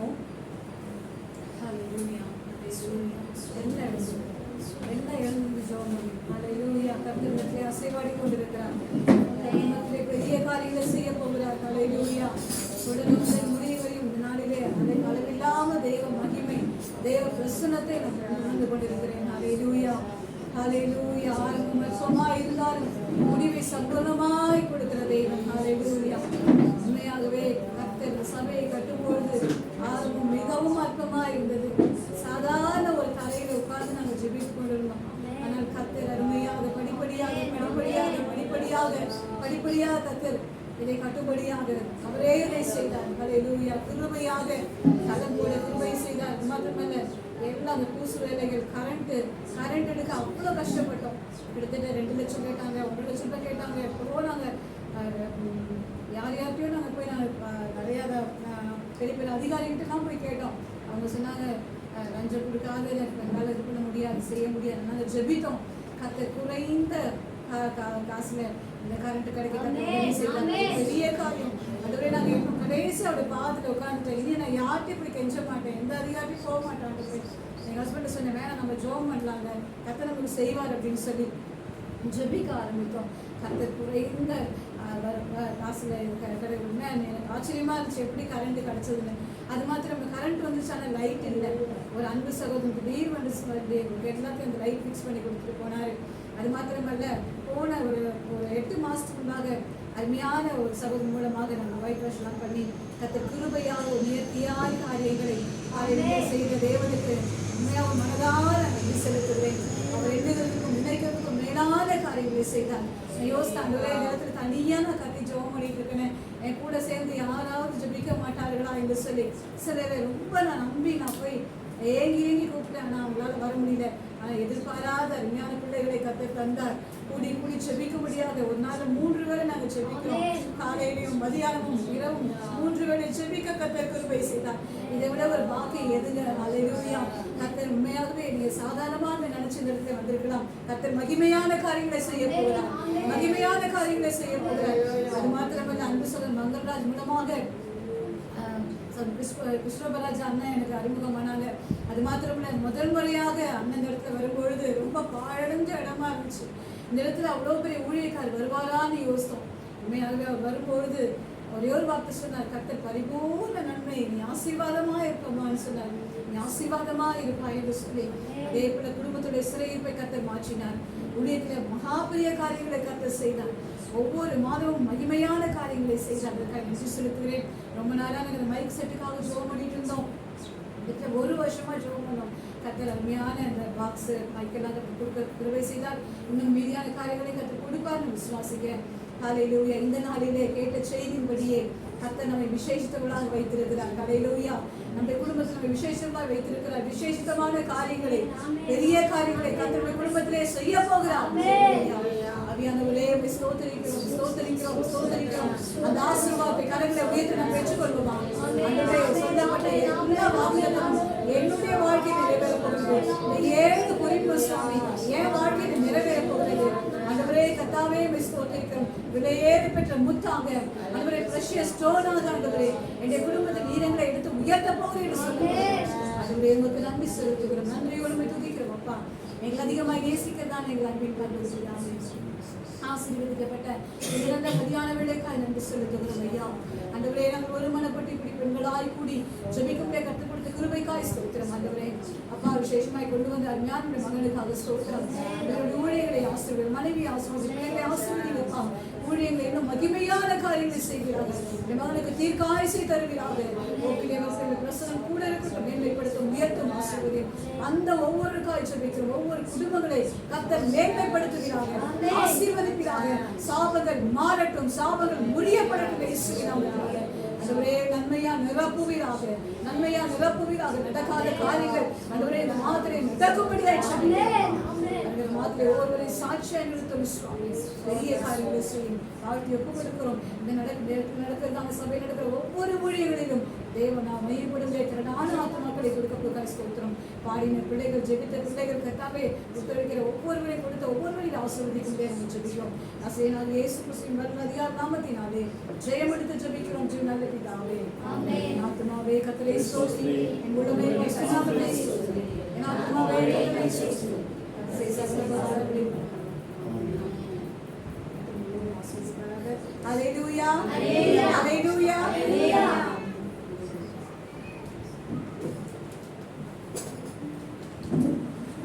ஜெபிப்போம். ஹல்லேலூயா. எல்லாம் எழுந்து ஜெபம் பண்ணி ஹல்லேலூயா. கர்த்தர் அசைவாடி கொண்டிருக்கிறார். கர்த்தர் பெரிய காரியங்களை செய்ய போகிறார். ஹல்லேலூயா. தொடர்ந்து முடிவரையும் இந்த நாளிலே அதை அளவில்லாம தேவ மகிமை தேவ பிரசன்னத்தை நான் உணர்ந்து கொண்டிருக்கிறேன். ஹல்லேலூயா. ஹல்லேலூயா. ஆரம்பம் அற்பமா இருந்தாலும் முடிவை சம்பூர்ணமாய் கொடுக்கிற தேவன். ஹல்லேலூயா. உண்மையாகவே கர்த்தர் சபையை கட்டும்பொழுது ஆரம்பம் மிகவும் அற்பமா இருந்தது. சாதாரண ஒரு தலையில உட்கார்ந்து நாங்கள் ஜெபித்துக் கொண்டிருந்தோம். ஆனால் கர்த்தர் அருமையாக படிப்படியாக கர்த்தர் இதை கட்டுப்படியாக அவரே இதை செய்தார். ஹல்லேலூயா. கிருபையாக கலம் போட கிருபை செய்தார். மாத்திரமல்ல எல்லாம் அந்த பூசு வேலைகள் கரண்ட் எடுக்க அவ்வளோ கஷ்டப்பட்டோம். கிட்டத்தட்ட 2 லட்சம் கேட்டாங்க, 1 லட்சம் ரூபாய் கேட்டாங்க. எப்போ நாங்கள் யார்கிட்டையும் நாங்கள் போய் நிறையா பெரிய அதிகாரிகிட்டலாம் போய் கேட்டோம். அவங்க சொன்னாங்க லஞ்சம் கொடுக்காத எங்களால் இது பண்ண முடியாது, செய்ய முடியாது. நாங்கள் ஜெபித்தோம். கர்த்தர் குறைந்த காசுல இந்த கரண்ட் கிடைக்க பெரிய காரியம். அதுவே நாங்கள் இப்போ கடைசி அவருடைய பாதத்தில் உட்காந்துட்டேன். இனி நான் யார்கிட்டையும் இப்படி கெஞ்ச மாட்டேன், எந்த அதிகாரியும் போக மாட்டான். போய் எங்கள் ஹஸ்பண்ட் சொன்னேன், வேணாம் நம்ம ஜோம் பண்ணலாங்க, கர்த்தர் நமக்கு செய்வார் அப்படின்னு சொல்லி ஜெபிக்க ஆரம்பித்தோம். கர்த்தர் குறைந்த காசுல உண்மை எனக்கு ஆச்சரியமா இருந்துச்சு எப்படி கரண்ட் கிடைச்சதுன்னு. அது மாத்திரம் கரண்ட் வந்துச்சு, ஆனால் லைட் இல்லை. ஒரு அன்பு சகோதரன் திடீர் வந்து எல்லாத்தையும் அந்த லைட் ஃபிக்ஸ் பண்ணி கொடுத்துட்டு போனாரு. அது மாத்திரமல்ல போன ஒரு 8 மாசத்துக்கு முன்பாக அருமையான ஒரு சகோதரன் மூலமாக நாங்கள் ஒயிட் வாஷ்லாம் பண்ணி கர்த்தர் கிருபையாக ஒரு நேர்த்தியான காரியங்களை செய்த தேவனுக்கு உண்மையாக மனதார நன்றி செலுத்துகிறேன். அவர் எண்ணுகிறதுக்கும் நினைக்கிறதுக்கும் மேலான காரியங்களை செய்தார். யோசித்தாங்க நேரத்தில் தனியாக கத்தி ஜெபம் பண்ணிட்டு இருக்கேன், என் கூட சேர்ந்து யாராவது ஜெபிக்க மாட்டார்களா என்று சொல்லி சிலரை ரொம்ப நான் நம்பி நான் போய் ஏங்கி கூப்பிட்டேன். ஆனால் அவங்களால வர முடியல. ஆனால் எதிர்பாராத அருமையான பிள்ளைகளை கர்த்தர் தந்தார். கூடி ஜெபிக்க முடியாத ஒரு நாள் 3 வேளை நாங்கள் ஜெபிக்கிறோம். காலையிலையும் மதியானமும் இரவும் 3 வேளை ஜெபிக்க கர்த்தர் கிருபை செய்தார். இதை விட ஒரு பாக்கியம் எதுங்க? ஹல்லேலூயா. கர்த்தர் உண்மையாகவே நீங்க சாதாரணமாக நினைச்சு இந்த இடத்துல வந்திருக்கலாம். கர்த்தர் மகிமையான காரியங்களை செய்ய போகிறார். மகிமையான காரியங்களை செய்ய போகிறார். அது மாத்திரமல்ல அன்பு சகோதரன் மங்கள்ராஜ் மூலமாக கிருஷ்ணபராஜ் அண்ணன் எனக்கு அறிமுகமானாங்க. அது மாத்திரமில்ல முதல் முறையாக அண்ணன் இடத்துல வரும்பொழுது ரொம்ப பாழடைஞ்ச இடமா இருந்துச்சு. இந்த இடத்துல அவ்வளோ பெரிய ஊழியக்காரர் வருவாரான்னு யோசித்தோம். உண்மையாகவே அவர் வரும்பொழுது ஒரே ஒரு வார்த்தை சொன்னார், கர்த்தர் பரிபூர்ண நன்மை நீ ஆசீர்வாதமா இருப்பமான்னு சொன்னார். நீ ஆசீர்வாதமா இருப்பாய் என்று சொல்லி அதே போல குடும்பத்துடைய சிறையிருப்பை கர்த்தர் மாற்றினார். ஊழியத்தில் மகா பெரிய காரியங்களை கர்த்தர் செய்தார். ஒவ்வொரு மாதமும் மகிமையான காரியங்களை செய்தார். அதற்காக நன்றி செலுத்துகிறேன். ரொம்ப நாளாக நாங்கள் மைக் செட்டுக்காக ஜோம் பண்ணிட்டு இருந்தோம். இதுல 1 வருஷமா ஜோம் பண்ணோம். கர்த்தர் அருமையான அந்த பாக்ஸ் மைக்கெல்லாம் கற்று கொடுக்க கிருபை செய்தார். இன்னும் மீதியான காரியங்களை கற்று கொடுப்பார்னு விசுவாசிக்கிறேன். ஹல்லேலூயா. இந்த நாளிலே கேட்ட செய்தியின்படியே கர்த்தர் நம்மை விசேஷித்தவர்களாக வைத்திருக்கிறார். ஹல்லேலூயா. நம்முடைய குடும்பத்தில் நம்மை விசேஷமாக வைத்திருக்கிறார். விசேஷமான காரியங்களை பெரிய காரியங்களை கர்த்தர் நம்முடைய குடும்பத்திலே செய்ய போகிறார். அவியானவர்களே ஸ்தோத்திரிக்கிறோம். அந்த ஆசீர்வாதத்தை கரங்களை உயர்த்தி நாம் பெற்றுக்கொள்வோமா? சொல்லப்பட்ட எல்லா வாக்குகளும் என்னுடைய வாழ்க்கையில் நிறைவேறப் போகிறது. இந்த 7 குறிப்பு சுவாமி என் வாழ்க்கையில் நிறைவேறப் போகிறது. ஆண்டவரே கர்த்தாவே ஸ்தோத்திரிக்கிறோம். விலையேறி பெற்ற முத்தாங்க ஆண்டவரே பிரஷியஸ் ஸ்டோனாக ஆண்டவரே என்னுடைய குடும்பத்தின் ஈரங்களை எடுத்து உயர்த்த போகிறேன் சொல்லுங்கள். ஆண்டவரே உங்களுக்கு நன்றி செலுத்துகிறோம். நன்றியோடு துதிக்கிறோம். அப்பா எங்களை அதிகமாக நேசிக்கிறதான் எங்கள் அன்பின் பண்பு ஆசீர்வதிக்கப்பட்ட இறந்த மதியான வேலைக்காய் நன்றி செலுத்துகிறோம் ஐயா. ஆண்டவரே நாங்கள் ஒருமனப்பட்டு இப்படி பெண்களாய் கூடி ஜெபிக்கும்படியாக கற்றுக் கொடுத்த கிருபைக்காய் ஸ்தோத்திரம். ஆண்டவரே அப்பா விசேஷமாய் கொண்டு வந்த அருமையான மகனுக்காக ஸ்தோத்திரம். அவருடைய ஊழியர்களை ஆசீர்வதி, மனைவி ஆசீர்வதி, பிள்ளைகளை ஆசீர்வதிப்பா. ஊழியர்களை இன்னும் மகிமையான காரியங்களை செய்கிறார்கள். என் மகனுக்கு தீர்க்காயசை தருகிறார்கள். பிரசனம் கூட இருக்கட்டும், மேன்மைப்படுத்தும், உயர்த்தும், ஆசீர்வதி. அந்த ஒவ்வொரு காய் ஜெபிக்கிறோம். ஒவ்வொரு குடும்பங்களை கர்த்தர் மேன்மைப்படுத்துகிறார்கள், ஆசீர்வதிக்கிறார்கள். சாபங்கள் மாறட்டும், சாபங்கள் முடியப்படட்டும் இயேசுவினாலே. ஆண்டவரே நன்மையா நிரப்புவீராக, நன்மையா நிரப்புவீராக. நடக்காத காரியங்கள் ஆண்டவரே இந்த மாதத்திலே நடக்கும்படியாய் ஜெபிக்கிறோம். மாத்திரை ஒவ்வொருவரையும் சாட்சியாக நிறுத்தும் சுவாமி. பெரிய காரியங்களை செய்யும் வாழ்த்தி ஒப்பு கொடுக்கிறோம். இந்த நடக்கிறதான சபை நடக்கிற ஒவ்வொரு ஊழியர்களிலும் தேவனா மையப்படுகிற திரளான ஆத்மாக்களை கொடுக்க ஸ்தோத்திரம். பாடின பிள்ளைகள், ஜெபித்த பிள்ளைகள், கர்த்தாவே ஒத்துழைக்கிற ஒவ்வொருவரையும் கொடுத்த ஒவ்வொருவரையும் ஆசீர்வதிக்கும்படி நாங்கள் ஜெபிக்கிறோம். நசரேயனாகிய இயேசு கிறிஸ்துவின் வல்லமையான நாமத்தினாலே ஜெயம் எடுத்து ஜெபிக்கிறோம். நல்ல பிதாவே, ஆமென். ஆத்மாவே கர்த்தரை ஸ்தோத்திரி, என் உள்ளமே பரிசுத்த நாமத்தை ஸ்தோத்திரி. என் ஆத்மாவே கர்த்தரை ஸ்தோத்திரி. ஹalleluya.